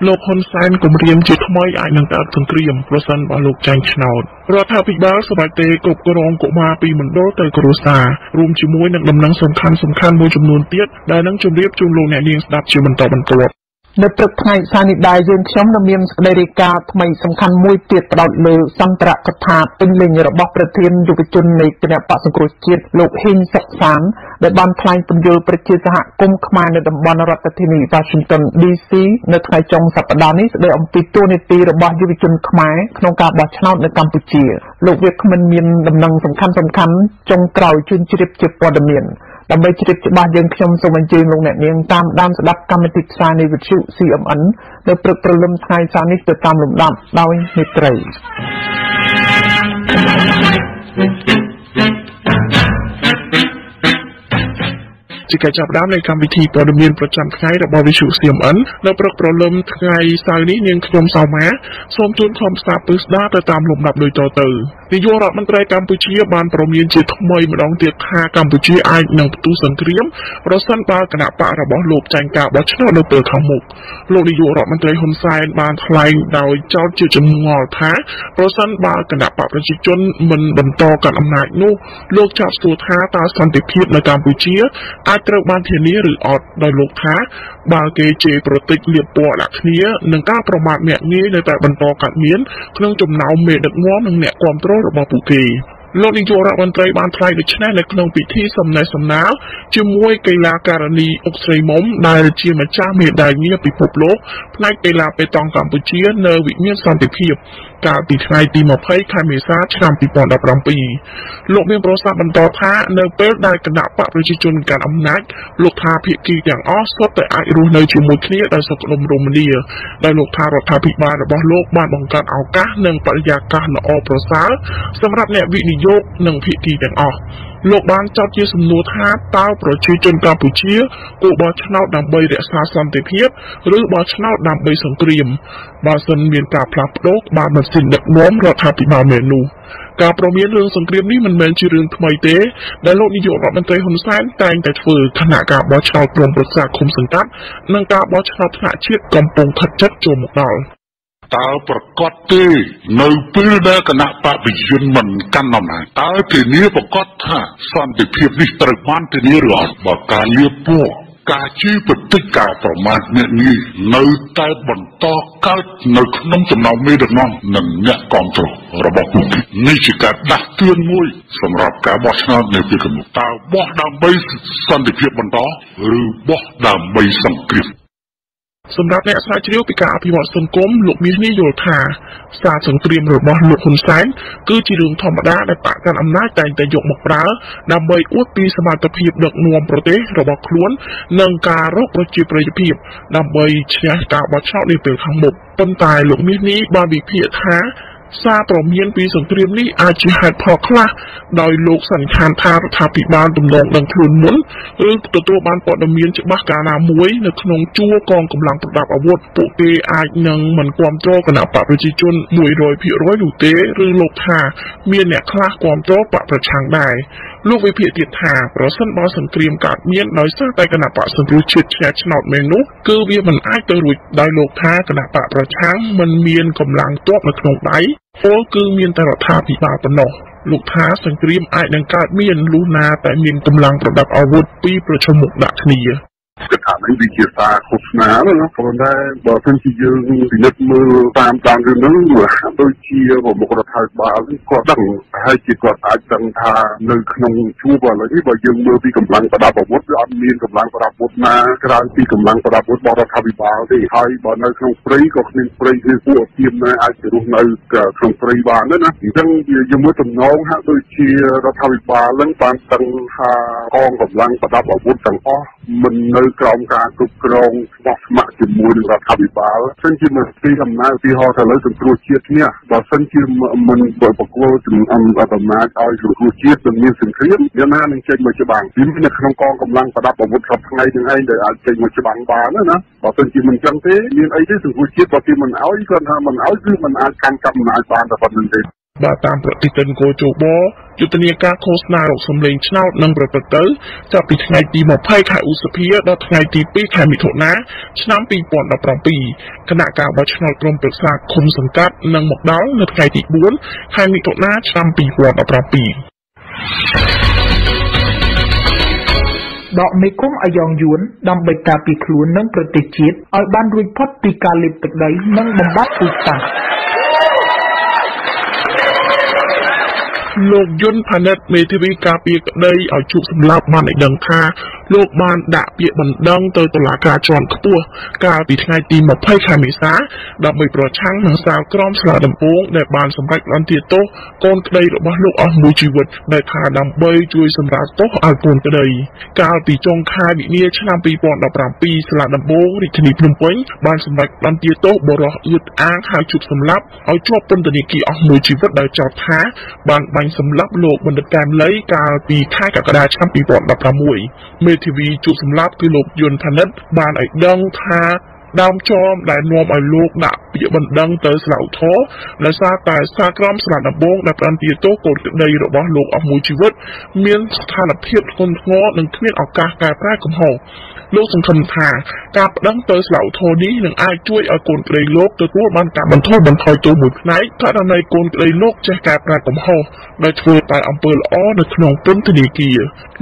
លោកហ៊ុនសែនគម្រាមជាថ្មីអាចនឹងកើតសង្គ្រាមប្រសិនបើលោកចាញ់ឆ្នោតរដ្ឋាភិបាលសម្រាប់ទេគ្រប់គ្រងកុមារពីមណ្ឌលទៅគ្រួសាររួមជាមួយនឹងដំណឹងសំខាន់មួយចំនួនទៀតដែលនឹងជម្រាបជូនលោកអ្នកនាងស្ដាប់ជាបន្តបន្ទាប់នៅព្រឹកថ្ងៃសៅរ៍នេះដែរយើងខ្ញុំនឹងមានសេចក្តីរាយការណ៍ថ្មីសំខាន់មួយទៀតផ្ដោតលើសន្ទរកថាពេញលេញរបស់ប្រធានយុវជននៃគណៈបក្សសង្គ្រោះជាតិលោកហ៊ីងសុកសានដែលបានថ្លែងពន្យល់ប្រជាសហគមន៍ខ្មែរនៅតំបន់រដ្ឋធានី Washington DC នៅថ្ងៃចុងសប្តាហ៍នេះស្ដីអំពីតួនាទីរបស់យុវជនខ្មែរក្នុងការបោះឆ្នោតនៅកម្ពុជាលោកវាគ្មិនមានដំណឹងសំខាន់ចុងក្រោយជូនជ្រាបជាព័ត៌មានដើម្បីជ្រាបច្បាស់យើងខ្ញុំសូមអញ្ជើញលោកអ្នកនាងតាមដានស្ដាប់កម្មវិធីផ្សាយនៃវិទ្យុ CMN នៅព្រឹកព្រលឹមថ្ងៃសៅរ៍នេះទៅតាមលំដាប់ដោយមេត្រីជាការចាប់ផ្ដើមនៃកម្មវិធីព័ត៌មានប្រចាំថ្ងៃរបស់វិទ្យុ CMN នៅព្រឹកព្រលឹមថ្ងៃសៅរ៍នេះនាងខ្ញុំសៅម៉ាសូមជូនខំស្ដាប់ពិស្ដាទៅតាមលំដាប់ដូចតទៅនាយករដ្ឋមន្ត្រីកម្ពុជាបានប្រមានជាថ្មីម្ដងទៀតថាកម្ពុជាអាចនឹងផ្ទុះសង្គ្រាមប្រសិនបើគណៈបករបស់លោកចាញ់ការបោះឆ្នោតនៅពេលខាងមុខលោកនាយករដ្ឋមន្ត្រីហ៊ុនសែនបានថ្លែងដោយចោទជាចម្ងល់ថាប្រសិនបើគណៈបកប្រជាជនមិនបន្តកាន់អំណាចនោះលោកចាប់សួរថាតើសន្តិភាពនៅកម្ពុជាអាចត្រូវបានធានាឬអត់ដោយលោកថាបើគេជេរប្រតិចលៀបពណ៌ដាក់គ្នានឹងការប្រមាថមាក់ងាយនៅតែបន្តកើតមានក្នុងចំណោមមេដឹកនាំនិងអ្នកគ្រប់គ្រងរបស់ពួកគេលោកនាយករដ្ឋមន្ត្រីបានថ្លែងដូចនេះនៅក្នុងពិធីសំណេះសំណាលជាមួយកីឡាការិនីអុកស្រីមុំដែលជាម្ចាស់មេដាយមាសពិភពលោកផ្នែកកីឡាប៉េតង់កម្ពុជានៅវិមានសន្តិភាពកាលពីថ្ងៃទី20ខែមេសាឆ្នាំ2017លោកមានប្រសាសន៍បន្តថានៅពេលដែលគណៈបកប្រជាជនកាន់អំណាចលោកថាភាគីទាំងអស់សុទ្ធតែអាចរស់នៅជាមួយគ្នាដោយសុខដុមរមនាដោយលោកថារដ្ឋាភិបាលរបស់លោកបានបង្កើតឱកាសនិងបរិយាកាសល្អប្រសើរសម្រាប់អ្នកវិនិយោគនិងភាគីទាំងអស់លោកបានចោទជាសំណួរថាតើប្រជាជនកម្ពុជាគួរបោះឆ្នោតដើម្បីរក្សាសន្តិភាពឬបោះឆ្នោតដើម្បីសង្គ្រាមបើសិនមានការផ្លាស់ប្ដូរបានមិនសិនដឹកនាំរដ្ឋាភិបាលមែននោះការប្រមានរឿងសង្គ្រាមនេះមិនមែនជារឿងថ្មីទេដែលលោកនាយករដ្ឋមន្ត្រីហ៊ុនសែនតែងតែធ្វើខណៈការបោះឆ្នោតក្រុមប្រឹក្សាឃុំសង្កាត់និងការបោះឆ្នោតថ្នាក់ជាតិកំពុងខិតជិតចូលមកដល់តើប្រកាសទេនៅពេលដែលគណៈបព្វជិជនមិនកាន់អំណាចតើធានាប្រកាសថាសន្តិភាពនេះត្រូវបានធានាឬអត់បើការលៀបពណ៌ការជឿប្រតិការប្រមាថអ្នកនេះនៅតែបន្តកើតនៅក្នុងចំណោមមេដឹកនាំនិងអ្នកគ្រប់គ្រងរបស់ពួកគេនេះជាការដាស់តឿនមួយសម្រាប់ការបោះឆ្នោតនៅពេលខាងមុខតើបោះដើម្បីសន្តិភាពបន្តឬបោះដើម្បីសង្គ្រាមសម្រាប់អ្នកស្រាវជ្រាវពីការអភិវឌ្ឍសង្គមលោកមាសនេះយល់ថាសារសង្គ្រាមរបស់លោកហ៊ុនសែនគឺជារឿងធម្មតាដែលបកកាន់អំណាចតែងតែយកមកប្រើដើម្បីអួតពីសមត្ថភាពដឹកនាំប្រទេសរបស់ខ្លួននិងការរកប្រជាប្រិយភាពដើម្បីឈ្នះការបោះឆ្នោតនាពេលខាងមុខប៉ុន្តែលោកមាសនេះបានវិភាគថាសារព្រមានពីសង្គ្រាមនេះអាចជាហេតុផលខ្លះដោយលោកសន្និដ្ឋានថារដ្ឋាភិបាលទំនងដឹងខ្លួនមុនឬទទួលបានព័ត៌មានច្បាស់កាលណាមួយនៅក្នុងជួរកងកម្លាំងប្រដាប់អាវុធពួកគេអាចនឹងមិនគ្រប់គ្រងគណៈបកប្រជាជន 100% នោះទេឬលោកថាមានអ្នកខ្លះគ្រប់គ្រងបកប្រឆាំងដែរលោកវិភាគទៀតថាប្រសិនបើសង្គ្រាមកើតមានដោយសារតែគណៈបកសង្គ្រោះជាតិឈ្នះឆ្នោតមែននោះគឺវាមិនអាចទៅរួចដោយលោកថាគណៈបកប្រឆាំងមិនមានកម្លាំងទ័ពនៅក្នុងដៃពលគឺមានតែរដ្ឋាភិបាលប៉ុណ្ណោះលោកថាសង្គ្រាមអាចនឹងកើតមានលុះណាតែមានកម្លាំងប្រដាប់អាវុធពីរប្រជុំមុខដាក់គ្នាគិតថានេះវាជាសារឃោសនាណាប៉ុន្តែបើមិនជាយើងពិនិត្យមើលតាមរឿងហ្នឹងដូចជាមុខរដ្ឋាភិបាលគាត់ដឹងហើយជាគាត់អាចដឹងថានៅក្នុងជួរឥឡូវនេះបើយើងមើលពីកម្លាំងប្រដាប់អាវុធវាអត់មានកម្លាំងប្រដាប់អាវុធណាក្រៅពីកម្លាំងប្រដាប់អាវុធរបស់រដ្ឋាភិបាលទេហើយបើនៅក្នុងព្រៃក៏គ្មានព្រៃគឺពួកអធិមណាអាចទៅរស់នៅក្នុងព្រៃបានណាអញ្ចឹងយើងមើលតំណងហាក់ដូចជារដ្ឋាភិបាលនឹងបានដឹងថាកងកម្លាំងប្រដាប់អាវុធទាំងអស់មិននៅក្រោមការគ្រប់គ្រងស្មោះស្ម័គ្រជាមួយនឹងរដ្ឋាភិបាលសិនជាមន្ត្រីអំណាចឧទាហរណ៍ថាលើសង្គ្រោះជាតិនេះបើសិនជាមិនប្រគល់ជំនន់អំណាចឲ្យសង្គ្រោះជាតិនឹងមានសង្គ្រាមយ៉ាងណានឹងចេញមកច្បាំងពីនៅក្នុងកងកម្លាំងប្រដាប់អាវុធសពថ្ងៃនឹងឯងដែលអាចចេញមកច្បាំងបានណាបើសិនជាមិនចឹងទេមានអីទេសង្គ្រោះជាតិបើគេមិនឲ្យគាត់ថាមិនឲ្យគឺមិនអាចកាន់កាប់អំណាចបានតែប៉ុណ្្នឹងទេ bà tamประติตินโกโจบยุตเนียการโฆษณาหลอกสำเร็จชาวนังประเตอร์จะปิดไงตีหมอบไพ่ขายอุสเพียดไงตีปีขายมิโถนะชนะปีปอนดับปรปีขณะการบัชนกรมปรึกษาคมสังกัดนังหมอกดาวในไงตีบ้วนขายมิโถนะชนะปีปอนดับปรปีดอกไม่คุ้มอายองยุนดำใบกาปีขลุ่นนังประติจิตเอาบ้านรุยพอดปีกาลิบตึกใดนังบำบัดอุตสาหโลกยนต์พนัดเมทีวีกาเปียกได้เอาชุบสำลับมาในดังคาโลกบ้านด่าเปียบันดังเตยตลาดกาจรขปัวกาปีไงตีหมอบไพ่ขามิซาดับใบประชังหนังสาวกล้อมสลาดำโป้งในบานสำรักลันเตียโตก้นกระไดหรือว่าโลกอมูจีวัดในคาดำใบจุยสำรักโตอัลโปนกระไดกาปีจงคาบิเนียชนะปีปอนดับปรามปีสลาดำโป้งริคณิพนมปงบานสำรักลันเตียโตบรออึดอ้างหาชุบสำลับเอาจวบปนตนิกีอมูจีวัดได้จอบท้าบานใบสำลับโลกบรรดาการไล่กาปีค่ายกับกระดาษช้ำปีปอนดับประมวยเมทีวีจุดสำลับคือโลกยนต์พนัดบานไอ้ดังท้าดาวจอมได้นวมไอ้โลกด่าเปียบันดังเตอสลาวท้อและซาตายซากรามสลัดดับโบงดับรันตีโตโกดในระบบโลกอมูชีวิตเมียนสถานเพียบคนง้อหนึ่งเคลื่อนออกกาการแพร่กำหงโลกสังคมทาการดังเตอสลาวท้อนี้หนึ่งอ้ายช่วยเอาโกนเกยโลกตัวมันการบรรทุกบรรทอยตัวหมุดไหนถ้าในโกนเกยโลกจะการแพร่กำหงได้ช่วยตายอำเภอละอ้อในขนมต้นธนีกี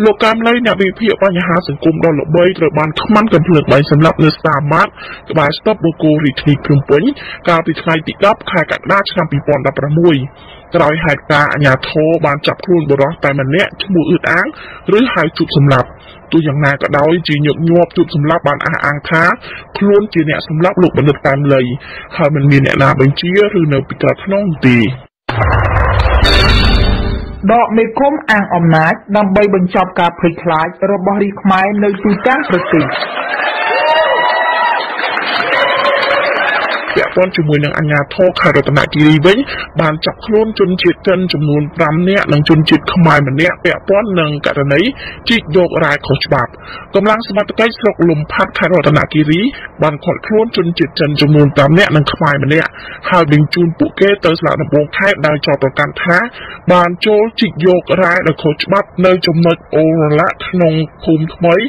โลกการไล่เนี่ยมีเพียบปัญหาสังคมดอลลาร์ใบระบานขมันกันเพื่อใบสำหรับเนื้อสามัดกบายสต็อปโบโกริทนีพรมปนการปิดไฟติดดับขายกัดราชนำปีปอนดับประมุยกลายหายตาอัญญาโทบานจับครูนบรอแต่มันเนี้ยชมูอึดอ้างหรือหายจุดสำหรับตัวอย่างนากระดอยจีหยกงวบจุดสำหรับบานอ่างท้าครูนจีเนี่ยสำหรับลูกบรรดาตามเลยหากมันมีเนี่ยนาเป็นเชี่ยหรือเนื้อปิกระทน้องตีดอกไม่คุ้มอ่างอมนาจนำใบบรรจับการผลิตคลายระบริขมายในตูจ้างประสิทธิ์เปียป้อนจมูกนางอัญญาโทคารตนากีรีเว้นบานจับคล้นจนจิตกันจำนวนรำเนี่ยนางจนจิตขมายมันเนี่ยเปียป้อนนางกระไหนจิตโยกรายขอฉบับกำลังสมัติใกล้สกลมพัดคารตนากีรีบานขอดคล้นจนจิตกันจำนวนรำเนี่ยนางขมายมันเนี่ยหาบิงจูนปุเกเตอร์สลัดนำวงแค่ดาวจอประกันท้าบานโจจิตโยกรายขอฉบับในจำนวนโอละขนงภูมิทมย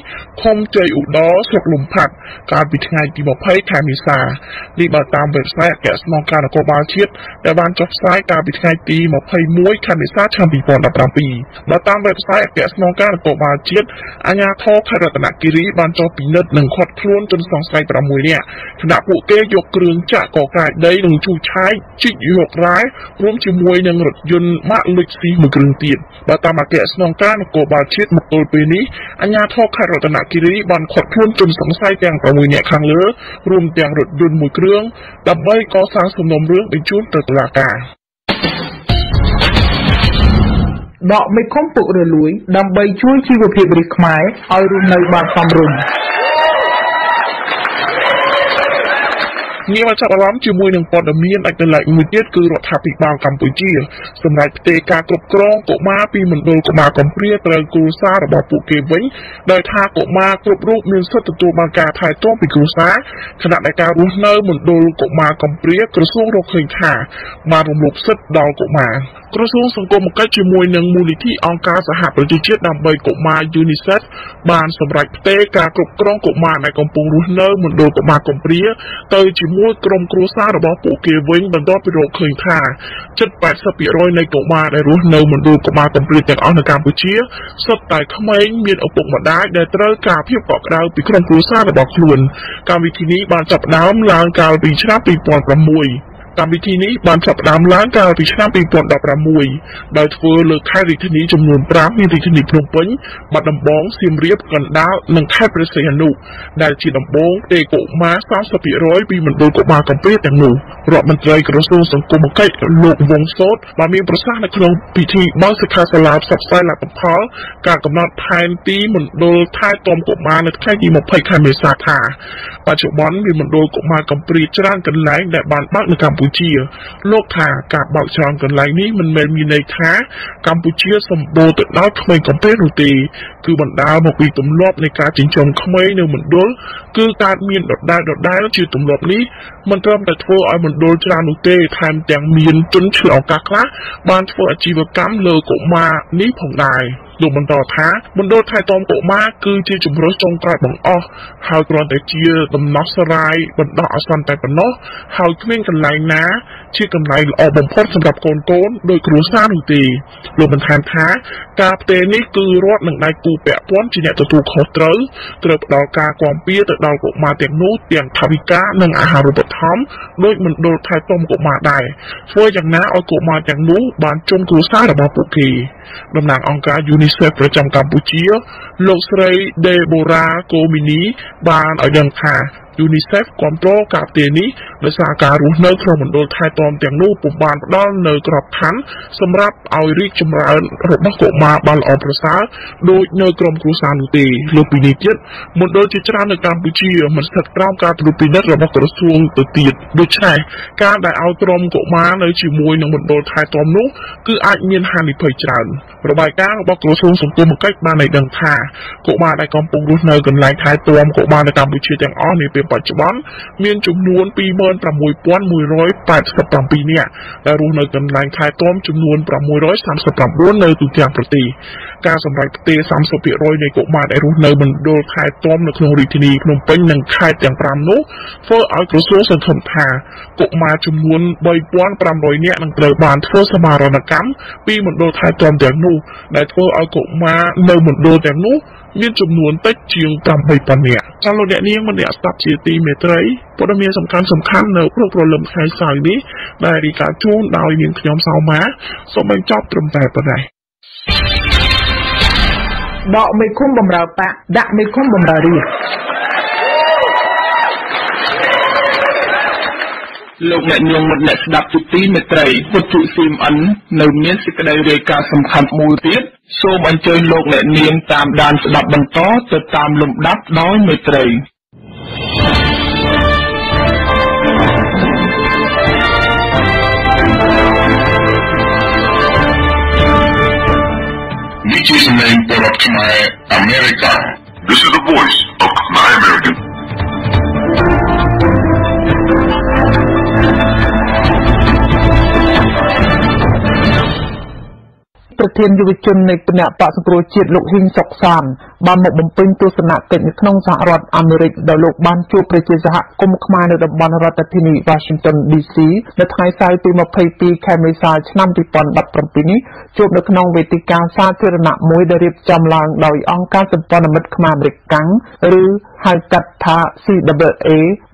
คมใจอุดอสกลมพัดการปิดไงตีบอกไพ่แคมิซาดีบาตามเว็บไซต์แกะสมองการกบาลเชียดแต่บานจบไซต์การปิดไงตีหมอกไพ่มวยคามิซาชามปีปอนดับรำปีมาตามเว็บไซต์แกะสมองการกบาลเชียดอัญญาทอคารตนากิริบานจอปีเนิดหนึ่งขดคล้วนจนสองไซต์ประมวยเนี่ยขณะผู้เกยยกเกลืองจะก่อกายได้หนึ่งชูใช้จิตยกร้ายร่วมจิมวยหนึ่งรถยนต์มาลึกซีมือเกลืองตีนมาตามแกะสมองการกบาลเชียดหมกตัวปีนี้อัญญาทอคารตนากิริบานขดคล้วนจนสองไซต์แกงประมวยเนี่ยครั้งเลือรวมแกงรถยนต์มือเกลืองดับใบก่อสร้างสมนมเรื่องเป็นชุดตลาดกาดอกไม่คุ้มปุกเรือลุยดำใบช่วยชีวภีบริขมายเอารุนในบางความรุนนี่มาจากล้อมจมูกหนึ่งปอดเมียนอันเป็นหลายมือเย็ดคือรถทับปีบางกัมพูชีสมัยเตะการกรบกรองกบมาปีเหมือนโดนกบมากรมเปรี้ยเตยกูซ่าระบอบปูเก็บไว้โดยท่ากบมากรบรูปเมียนสัตตัวบางกาไทยต้มปีกูซ่าขณะในการรุ่นเนอร์เหมือนโดนกบมากรมเปรี้ยกระทรวงโรคเคยข่ามารวมหลบสัตดาวกบมากระทรวงสังคมใกล้จมูกหนึ่งมูลนิธิองค์การสหประชาชาตินำใบกบมายูนิเซฟบานสมัยเตะการกรบกรองกบมาในกรมปูรุ่นเนอร์เหมือนโดนกบมากรมเปรี้ยเตยจมูกกรมครูซาระบอบปูเกเว้งบรรดาไปโรคเคยข่าจัดแปดสปีรอยในกบมาในรุ่นเนอร์เหมือนโดนกบมากรมเปรี้ยแต่เอาในกัมพูชีสดแต่ขมายเมียนเอาปกมาได้แต่เตยกาเพียบเกาะดาวปีกรมครูซาระบอบคลวนการวิธีนี้บานจับน้ำล้างการปีชนะปีปอนประมวยการวิธีนี้บานจับน้ำล้างการปีชนะปีปอนดับประมวยโดยเฟอร์เลือกค่ายริทนี้จำนวนปรามมีริทนี้พนมเป้งบัดดำบองซิมเรียบกันดาวหนึ่งค่ายประเสริฐนุได้จีดำบองเตะกบมา3 สปีร้อยปีเหมือนโดนกบมากรมเปรี้ยแต่งหนูรอบมันใจกระทรวงสังคมใกล้โลกวงโซดมามีประสานในขนมพิธีบ้านสคาสลาบสับไซหลักพอการกำนัดไทยตีเหมือนโดนท้ายตอมกบมาในค่ายดีหมกไผ่คาเมซาธาปัจจุบันมีเหมือนโดนกบมากรมเปรี้ยจ้างกันหลายแต่บานบ้างในกัมพูชีโลกทากาบเบาชอนกันไหลนี้มันมีในท้ากัมพูชีสมบูรณ์แต่น้อยขมายกัมเปรูตี គឺបណ្ដាលមកពីទម្លាប់នៃការចិញ្ចឹមក្មេងនៅមណ្ឌលគឺកើតមានដដែលជាទម្លាប់នេះមិនត្រឹមតែធ្វើឲ្យមណ្ឌលច្រើននោះទេថែមទាំងមានជនឆ្លងឱកាសខ្លះបានធ្វើអាជីវកម្មលើកុមារនេះផងដែរលោកបន្តថាមណ្ឌលថែទាំកុមារគឺជាជំរើសចុងក្រោយបង្អស់ហើយគ្រាន់តែជាដំណោះស្រាយបណ្ដោះអាសន្នតែប៉ុណ្ណោះហើយគ្មានកន្លែងណាជាកន្លែងល្អបំផុតសម្រាប់កូនដោយគ្រួសារនោះទេលោកបន្ថែមថាការផ្ទេរនេះគឺរដ្ឋនឹងដៃគូពាក់ព័ន្ធជាអ្នកទទួលខុសត្រូវផ្ដល់ការគាំពារទៅដល់កុមារទាំងនោះទាំងថវិកានិងអាហារូបត្ថម្ភដោយមណ្ឌលថែទាំកុមារដែរធ្វើយ៉ាងណាឲ្យកុមារទាំងនោះបានជន់គ្រួសាររបស់ពួកគេតំណាងអង្គការ UNICEF ប្រចាំកម្ពុជាលោកស្រី Deborah Komini បានឲ្យដឹងថា UNICEF គាំទ្រការផ្ទេរនេះដោយសារការរស់នៅក្នុងមណ្ឌលថែទាំទាំងនោះពុំបានផ្ដល់នៅក្របខ័ណ្ឌសម្រាប់ឲ្យរីកចម្រើនរបស់កុមារបានល្អប្រសើរដូចនៅក្រុមគ្រួសារនោះទេលើពីនេះទៀតមណ្ឌលជាច្រើននៅកម្ពុជាមិនស្ថិតក្រោមការត្រួតពិនិត្យរបស់ក្រសួងទៅទៀតដូច្នេះការដែលឲ្យក្រុមកុមារនៅជាមួយនឹងមណ្ឌលថែទាំនោះគឺអាចមានហានិភ័យច្រើនរបាយការណ៍របស់ក្រសួងសង្គមគិច្ចបានឲ្យដឹងថាកុមារដែលកំពុងរស់នៅកន្លែងថែទាំកុមារនៅកម្ពុជាទាំងអស់នាពេលបច្ចុប្បន្នមានចំនួន 26,187 នាក់ដែលរស់នៅកន្លែងថែទាំចំនួន 639 នៅទូទាំងប្រទេសការសម្រេចផ្ទេរ 30% នៃកុមារដែលរស់នៅមណ្ឌលថែទាំនៅក្នុងរាជធានីភ្នំពេញនិងខេត្តទាំង 5 នោះធ្វើឲ្យក្រសួងសង្ឃឹមថាកុមារចំនួន 3,500 នាក់នឹងត្រូវបានធ្វើសមារណកម្មពីមណ្ឌលថែទាំទាំងនោះដែលធ្វើឲ្យកុមារនៅមណ្ឌលទាំងនោះមានចំនួនតិចជាង 8,000 នាក់ចាលោកអ្នកនាងមនៈស្ដាប់ជាទីមេត្រីព័ត៌មានសំខាន់នៅព្រឹកព្រលឹមថ្ងៃសៅរ៍នេះដែលរាយការណ៍ជូនដោយនាងខ្ញុំសៅម៉ាសូមបញ្ចប់ត្រឹមតែប៉ុណ្ណេះដកមេឃុំបំរើបាក់ដាក់មេឃុំបំរើរាជលោកអ្នកនាងមិត្តអ្នកស្ដាប់ជាទីមេត្រីពុទ្ធ CMN នៅមានសេចក្តីរាយការណ៍សំខាន់មួយទៀតសូមអញ្ជើញលោកអ្នកនាងតាមដានស្ដាប់បន្តទៅតាមលំដាប់ដោយមេត្រី This is the name of Khmer America. This is the voice of Khmer American. ប្រធានយុវជននៃគណៈបក្សសង្គ្រោះជាតិលោកហ៊ីងសុកសានបានមកបំពេញទស្សនកិច្ចនៅក្នុងសហរដ្ឋអាមេរិកដោយលោកបានជួបប្រជាសហគមន៍ខ្មែរនៅតំបន់រដ្ឋធានី Washington DC នៅថ្ងៃសៅរ៍ទី 22 ខែមេសាឆ្នាំ 2017 នេះជួបនៅក្នុងវេទិកាសាធារណៈមួយដែលរៀបចំឡើងដោយអង្គការសម្ព័ន្ធមិត្តខ្មែរអាមេរិកកាំងឬហៅកាត់ថា CWA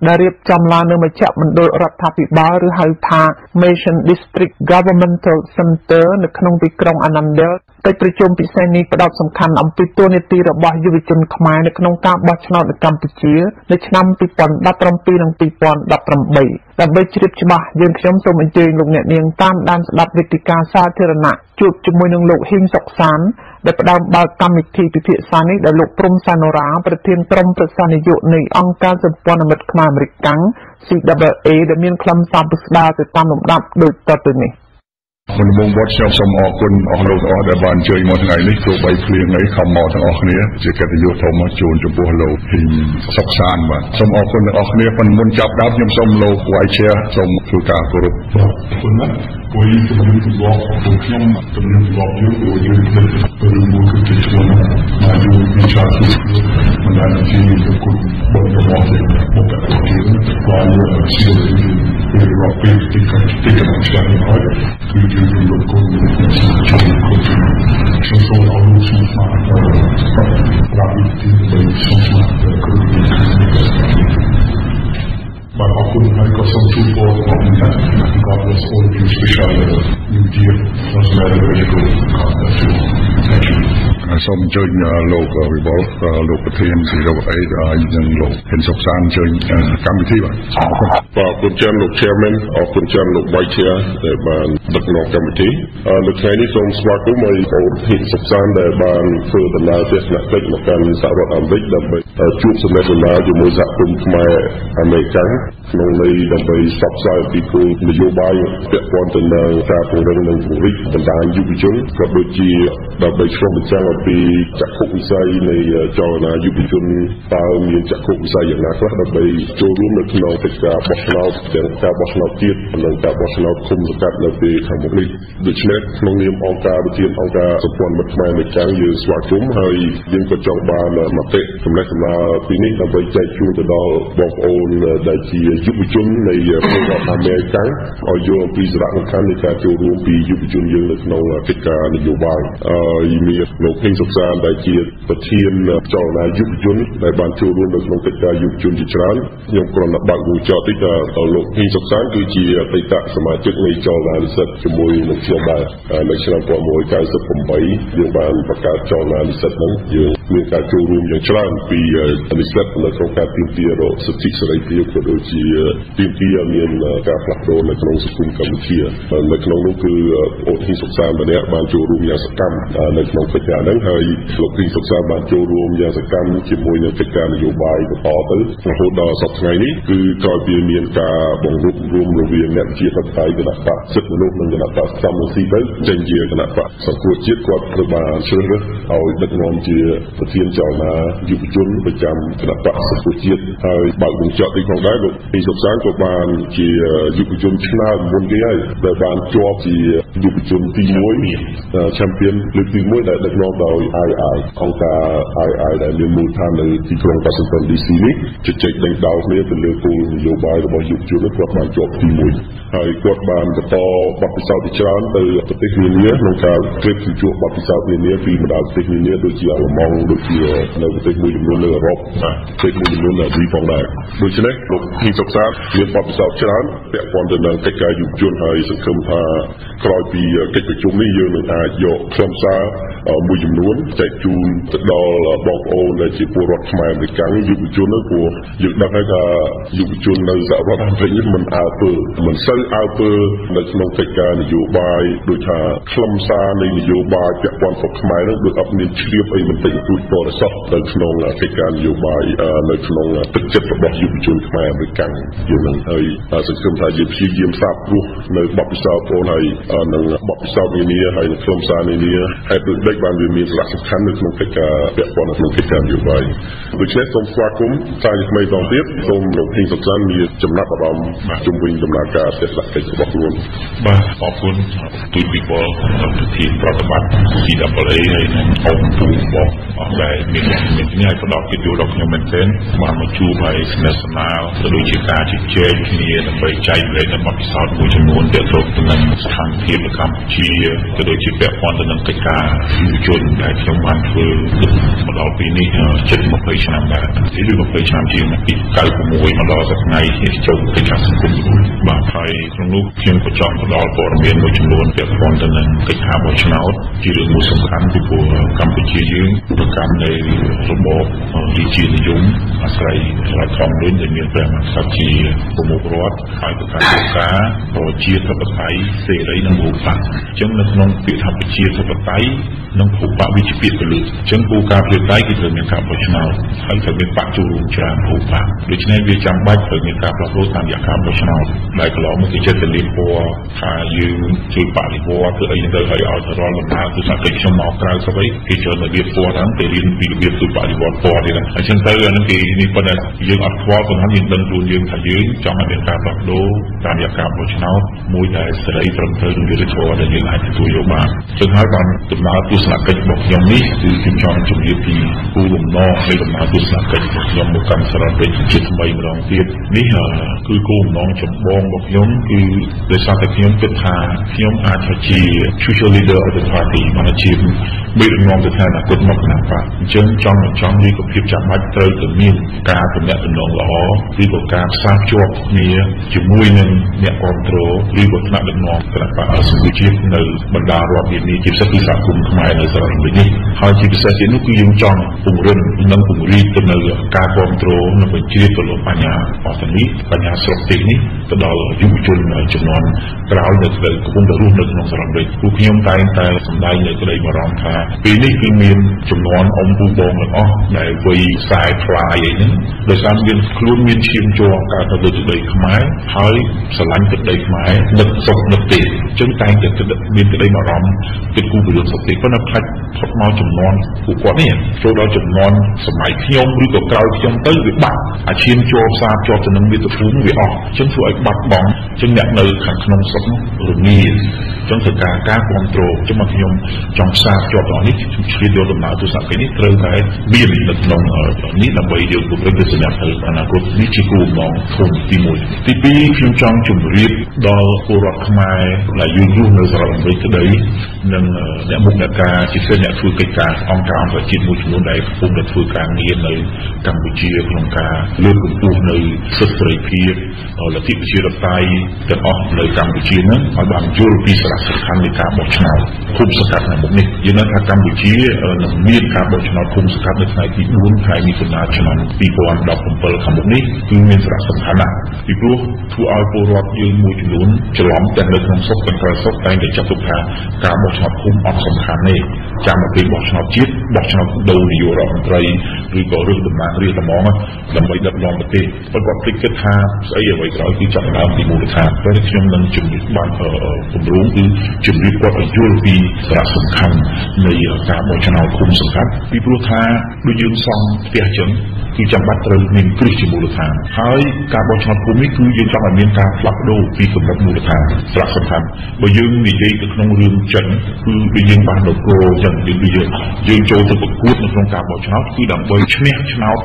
ដែលរៀបចំឡើងនៅមជ្ឈមណ្ឌលរដ្ឋាភិបាលឬហៅថា Mission District Governmental Center នៅក្នុងទីក្រុងអាណាំដែលកិច្ចប្រជុំពិសេសនេះផ្ដោតសំខាន់អំពីតួនាទីរបស់យុវជនខ្មែរនៅក្នុងការបោះឆ្នោតនៅកម្ពុជានៅឆ្នាំ 2017 និង 2018 ដើម្បីជ្រាបច្បាស់យើងខ្ញុំសូមអញ្ជើញលោកអ្នកនាងតាមដានស្ដាប់វេទិកាសាធារណៈជួបជាមួយនឹងលោកហ៊ីងសុកសានដែលផ្ដើមបើកកម្មវិធីពិភាក្សានេះដោយលោកព្រំសាណូរ៉ាប្រធានក្រុមប្រឹក្សានយោបាយនៃអង្គការសម្ព័ន្ធមិត្តខ្មែរអាមេរិកកាំង CWA ដែលមានខ្លឹមសារពិស្ដារទៅតាមលំដាប់ដូចតទៅនេះ មុនមកវត្តខ្ញុំសូមអរគុណអស់លោកអស់ដែលបានជួយមកថ្ងៃនេះទោះបីភ្លៀងអីខំមកទាំងអស់គ្នាជាកិត្តិយសធំមកជូនចំពោះលោកហ៊ីងសុកសានបាទសូមអរគុណទាំងអស់គ្នាប៉ុន្តែមុនចាប់ដើមខ្ញុំសូមលោកវាយឈែសូមធ្វើការគោរពអរគុណណាស់ពួកយើងជំនុំទម្លាប់របស់ខ្ញុំជំនុំទម្លាប់យើងពួកយើងទៅមួយគឺជាឈ្មោះមកយូរពីច្រើនមិនដែលជាគុណបងរបស់យើងមកតែទៀតក៏យើងជារកពេលទីកន្លែងទីឆ្លាតហើយគឺយើងលោកគុណខ្ញុំសូមអរគុណសូមស្វាគមន៍ប្រាប់ទីទៅសូមស្វាគមន៍គ្រប់បាទអរគុណហើយក៏សូមជូនពរដល់អ្នកទាំងអស់God bless all of you especially New Year Political សូមអញ្ជើញលោកវិបុលលោកប្រធានស៊ីរ៉ូអេហើយនិងលោកហ៊ិនសុកសានអញ្ជើញកម្មវិធីបាទអរគុណច្រើនលោក Chairman អរគុណច្រើនលោក Vice Chair ដែលបានដឹកនាំកម្មវិធីនៅថ្ងៃនេះសូមស្វាគមន៍ឲ្យបងហ៊ិនសុកសានដែលបានធ្វើដំណើរទស្សនកិច្ចមកកាន់សហរដ្ឋអាមេរិកដើម្បីជួបសម្ដែងដំណើរជាមួយសហគមន៍ខ្មែរអាមេរិកក្នុងន័យដើម្បីផ្សព្វផ្សាយពីគោលនយោបាយពាក់ព័ន្ធទៅនឹងការពង្រឹងនិងពង្រីកបណ្ដាញយុវជនក៏ដូចជាដើម្បីឆ្លុះបញ្ចាំងអំ ពីចក្ខុវិស័យនៃចលនាយុវជនតើមានចក្ខុវិស័យយ៉ាងណាខ្លះដើម្បីចូលរួមនៅក្នុងកិច្ចការបោះឆ្នោតទាំងការបោះឆ្នោតជាតិនិងការបោះឆ្នោតឃុំសង្កាត់នៅពេលខាងមុខនេះដូច្នេះក្នុងនាមអង្គការវិទ្យាអង្គការសម្ព័ន្ធមិត្តខ្មែរនៃកាំងយើងស្វាគមន៍ហើយយើងក៏ចង់បានមតិសម្លេងសម្ដាលពីនេះដើម្បីចែកជូនទៅដល់បងប្អូនដែលជាយុវជននៃប្រទេសអាមេរិកឲ្យយល់អំពីសារៈសំខាន់នៃការចូលរួមពីយុវជនយើងនៅក្នុងកិច្ចការនយោបាយមានលោកហ៊ីងសុកសានដែលជាប្រធានចលនាយុវជនដែលបានចូលរួមនៅក្នុងកិច្ចការយុវជនជាច្រើនខ្ញុំគ្រាន់តែបើកវងចោតតិចថាលោកហ៊ីងសុកសានគឺជាអតីតសមាជិកនៃចលនានិស្សិតជាមួយនឹងខ្ញុំដែរនៅឆ្នាំ1998យើងបានបង្កើតចលនានិស្សិតហ្នឹងយើងមានការចូលរួមយ៉ាងច្រើនពីនិស្សិតនៅក្នុងការទាមទាររកសិទ្ធិសេរីភាពក៏ដូចជាទាមទារមានការផ្លាស់ប្ដូរនៅក្នុងសង្គមកម្ពុជានៅក្នុងនោះគឺអូនហ៊ីងសុកសានម្នាក់បានចូលរួមយ៉ាងសកម្មនៅក្នុងកិច្ចការហ្នឹងហើយលោកហ៊ីងសុកសានបានចូលរួមយ៉ាងសកម្មជាមួយនឹងកិច្ចការនយោបាយបន្តទៅរហូតដល់សប្តាហ៍ថ្ងៃនេះគឺក្រោយពីមានការបង្រួបរួមរវាងអ្នកជាបតៃគណៈបកសិទ្ធិមនុស្សនិងគណៈបកសមរស៊ីទៅចេញជាគណៈបកសង្គ្រោះជាតិគាត់ត្រូវបានជ្រើសរើសឲ្យដឹកនាំជាប្រធានចលនាយុវជនប្រចាំគណៈបកសង្គ្រោះជាតិហើយបើកវងចោតទីផងដែរលោកហ៊ីងសុកសានក៏បានជាយុវជនឆ្នើមមុនគេហើយដែលបានជាប់ជាយុវជនទី1ឆាំពីនលើកទី1ដែលដឹកនាំដោយ RFI អង្គការ RFI ដែលមានមូលដ្ឋាននៅទីក្រុង Washington DC នេះជជែកដេញដោលគ្នាទៅលើគោលនយោបាយរបស់យុវជនគាត់បានជាប់ទី1ហើយគាត់បានបន្តបទពិសោធន៍ជាច្រើនទៅប្រទេសនានាក្នុងការគ្លិបជួបបទពិសោធន៍នានាពីបណ្ដាប្រទេសនានាដូចជាអាល្លឺម៉ង់ដូចជានៅប្រទេសមួយចំនួននៅអឺរ៉ុបប្រទេសមួយចំនួននៅអាស៊ីផងដែរដូច្នេះលោកហ៊ីងសុកសានមានបទពិសោធន៍ច្រើនពាក់ព័ន្ធទៅនឹងកិច្ចការយុវជនហើយសង្ឃឹមថាក្រោយពីកិច្ចប្រជុំនេះយើងនឹងអាចយកខ្លឹមសារមួយចំនួនចែកជូនទៅដល់បងប្អូនដែលជាពលរដ្ឋខ្មែរអមេរិកយុវជននោះព្រោះយើងដឹងហើយថាយុវជននៅសហរដ្ឋអាមេរិកនេះមិនអើពើមិនសូវអើពើនៅក្នុងកិច្ចការនយោបាយដូចថាខ្លឹមសារនៃនយោបាយពាក់ព័ន្ធស្រុកខ្មែរនោះដូចអត់មានជ្រាបអីបន្តិចបន្តួចបរិសុទ្ធនៅក្នុងកិច្ចការនយោបាយនៅក្នុងទឹកចិត្តរបស់យុវជនខ្មែរអមេរិកយើងនឹងហើយសង្ឃឹមថាយើងព្យាយាមសាបព្រោះនៅបទពិសោធន៍បងហើយនឹងបទពិសោធន៍នានាហើយនឹងខ្លឹមសារនានាហើយដូចដេចបានវាមានសារៈសំខាន់នៅក្នុងកិច្ចការពាក់ព័ន្ធក្នុងកិច្ចការនយោបាយដូច្នេះសូមស្វាគមន៍សាជាថ្មីម្ដងទៀតសូមលោកហ៊ីងសុកសានមានចំណាប់អារម្មណ៍ជុំវិញដំណើរការទស្សនកិច្ចរបស់ខ្លួនបាទអរគុណទូតពិព័រណ៍ប្រធានប្រតិបត្តិទី10ហើយនឹងអង្គទូបងអស់ដែលមានឲ្យផ្ដល់កិត្តិយសដល់ខ្ញុំមែនទែនបានមកជួបហើយស្និទ្ធស្នាលទៅដូចជាការជជែកគ្នាដើម្បីចែករំលែកនូវបទពិសោធន៍មួយចំនួនទាក់ទងទៅនឹងស្ថានភាពនៅកម្ពុជាទៅដូចជាពាក់ព័ន្ធទៅនឹងកិច្ចការយុវជនដែលខ្ញុំបានធ្វើមកដល់ពេលនេះជិត20ឆ្នាំដែរឬ20ឆ្នាំជាងពី96មកដល់សប្តាហ៍ថ្ងៃចូលកិច្ចការសង្គមបាទហើយក្នុងនោះខ្ញុំក៏ចង់ផ្ដល់ព័ត៌មានមួយចំនួនពាក់ព័ន្ធទៅនឹងកិច្ចការបោះឆ្នោតជារឿងមួយសំខាន់ពីព្រោះកម្ពុជាយើងប្រកាន់នៅរបបរាជានិយមអាស្រ័យរដ្ឋធម្មនុញ្ញដែលមានព្រះមហាក្សត្រជាប្រមុខរដ្ឋហើយប្រកាន់លើការប្រជាធិបតេយ្យសេរីនិងមូលដ្ឋានអញ្ចឹងនៅក្នុងពាក្យថាប្រជាធិបតេយ្យនិងភូបវិជាពាក្យទៅលើអញ្ចឹងគោលការណ៍ប្រជាធិបតេយ្យគឺត្រូវមានការបោះឆ្នោតហើយត្រូវមានបកចូលរួមច្រើនភូបដូច្នេះវាចាំបាច់ត្រូវមានការផ្លាស់ប្ដូរតាមរយៈការបោះឆ្នោតដែលកន្លងមកគេចិត្តទៅលៀបពណ៌ថាយើងជួយបរិវត្តធ្វើអីទៅឲ្យរាល់ដំណើរគឺថាគេខ្ញុំមកក្រៅស្អីគេចូលមកលៀបពណ៌ហ្នឹងគេរៀនពីរបៀបធ្វើបរិវត្តពណ៌ទៀតអញ្ចឹងទៅអានឹងគេនេះប៉ុន្តែយើងអត់ខ្វល់ប៉ុន្តែយើងដឹងខ្លួនយើងថាយើងចង់ឲ្យមានការផ្លាស់ប្ដូរតាមរយៈការបោះឆ្នោតមួយដែលសេរីត្រឹមត្រូវនិងយុត្តិធម៌ដែលយើងអាចទទួលយកបានចឹងហើយបានដំណើរទស្សនកិច្ចរបស់ខ្ញុំនេះគឺខ្ញុំចង់ជម្រាបពីគោលបំណងនៃដំណើរទស្សនកិច្ចរបស់ខ្ញុំមកកាន់សារ៉ាត់វិញជាថ្មីម្ដងទៀតនេះគឺគោលបំណងចម្បងរបស់ខ្ញុំគឺដោយសារតែខ្ញុំគិតថាខ្ញុំអាចជា future leader of the party បានជាមេដឹកនាំទៅខាងអនាគតមកណាបាទអញ្ចឹងចង់នេះក៏ភាពចាំបាច់ត្រូវតែមានការទំនាក់ទំនងល្អឬក៏ការផ្សារភ្ជាប់គ្នាជាមួយនឹងអ្នកគ្រប់គ្រងឬក៏ថ្នាក់ដឹកនាំគណៈបកសង្គមជាតិនៅបណ្ដារដ្ឋនានាជាពិសេសគឺសហគមន៍ខ្មែរនៅសហរដ្ឋអាមេរិកនេះហើយជាពិសេសទៀតនោះគឺយើងចង់ពង្រឹងនិងពង្រីកទៅនៅការគ្រប់គ្រងនិងបញ្ជាទៅលើបញ្ហាអស់នេះបញ្ហាស្រុកទេសនេះទៅដល់យុវជនចំនួនក្រោយនៅក្នុងកំពុងតែរស់នៅក្នុងសហរដ្ឋអាមេរិកពួកខ្ញុំតែងតែសម្ដែងនៅក្តីបារម្ភថាពេលនេះគឺមានចំនួនអ៊ំពូបងទាំងអស់ដែលវ័យខ្សែខ្លាយអីហ្នឹងដោយសារមានខ្លួនមានឈាមជ័រកើតទៅលើទឹកដីខ្មែរហើយស្រឡាញ់ទឹកដីខ្មែរនឹកសុខនឹកទេអញ្ចឹងតែងតែមានក្តីបារម្ភគិតគូរពីរឿងសុខទេប៉ុន្តែ នៅផ្លាច់ផុតមកចំនួនពួកគាត់នេះចូលដល់ចំនួនសម័យខ្ញុំឬក៏ក្រោយខ្ញុំទៅវាបាត់អាឈាមចូលផ្សារជាប់ទៅនឹងមាតុភូមិវាអស់អញ្ចឹងធ្វើឲ្យបាត់បង់អញ្ចឹងអ្នកនៅខាងក្នុងស្រុកនោះរងាអញ្ចឹងត្រូវការការគ្រប់គ្រងអញ្ចឹងមកខ្ញុំចង់ផ្សារជាប់ដល់នេះខ្ញុំឆ្លៀតយកដំណើរទស្សនកិច្ចនេះត្រូវតែមាននៅក្នុងនេះដើម្បីយកទៅប្រឹងសញ្ញាទៅអនាគតនេះជាគោលបំណងធំទី1ទី2ខ្ញុំចង់ជម្រាបដល់ពលរដ្ឋខ្មែរដែលយល់រស់នៅសហរដ្ឋអាមេរិកក្តីនិងអ្នកមុខអ្នកការជាពិសេសអ្នកធ្វើកិច្ចការអង្គការអន្តរជាតិមួយចំនួនដែលកំពុងតែធ្វើការងារនៅកម្ពុជាក្នុងការលើកកម្ពស់នៅសិទ្ធិសេរីភាពលទ្ធិប្រជាធិបតេយ្យទាំងអស់នៅកម្ពុជានឹងឲ្យបានយល់ពីសារៈសំខាន់នៃការបោះឆ្នោតឃុំសង្កាត់នៅមុខនេះយើងនឹងថាកម្ពុជានឹងមានការបោះឆ្នោតឃុំសង្កាត់នៅថ្ងៃទី4ខែមិថុនាឆ្នាំ2017ខាងមុខនេះគឺមានសារៈសំខាន់ណាស់ពីព្រោះធ្វើឲ្យពលរដ្ឋយើងមួយចំនួនច្រឡំទាំងនៅក្នុងស្រុកទាំងក្រៅស្រុកតែងតែចាត់ទុកថាការបោះឆ្នោតឃុំអត់សំខាន់ទេចាំមកពេលបោះឆ្នោតជាតិបោះឆ្នោតដូរនាយករដ្ឋមន្ត្រីឬក៏រឿងតំណាងរាស្ត្រតែហ្មងដើម្បីដឹកនាំប្រទេសប៉ុន្តែគាត់ភ្លេចគិតថាស្អីអ្វីក្រោយគឺចាប់ផ្ដើមពីមូលដ្ឋានតែខ្ញុំនឹងជំរាបបានគម្រោងគឺជំរាបគាត់ឲ្យយល់ពីសារៈសំខាន់នៃការបោះឆ្នោតឃុំសង្កាត់ពីព្រោះថាដូចយើងសង់ផ្ទះចឹងគឺចាំបាច់ត្រូវមានគ្រឹះជាមូលដ្ឋានហើយការបោះឆ្នោតភូមិនេះគឺយើងចង់ឲ្យមានការផ្លាស់ប្ដូរពីកម្រិតមូលដ្ឋានសារៈសំខាន់បើយើងនិយាយទៅក្នុងរឿងចិនគឺដូចយើងបាននគរចឹងយើងចូលទៅប្រកួតនៅក្នុងការបោះឆ្នោតគឺដើម្បីឈ្នះឆ្នោត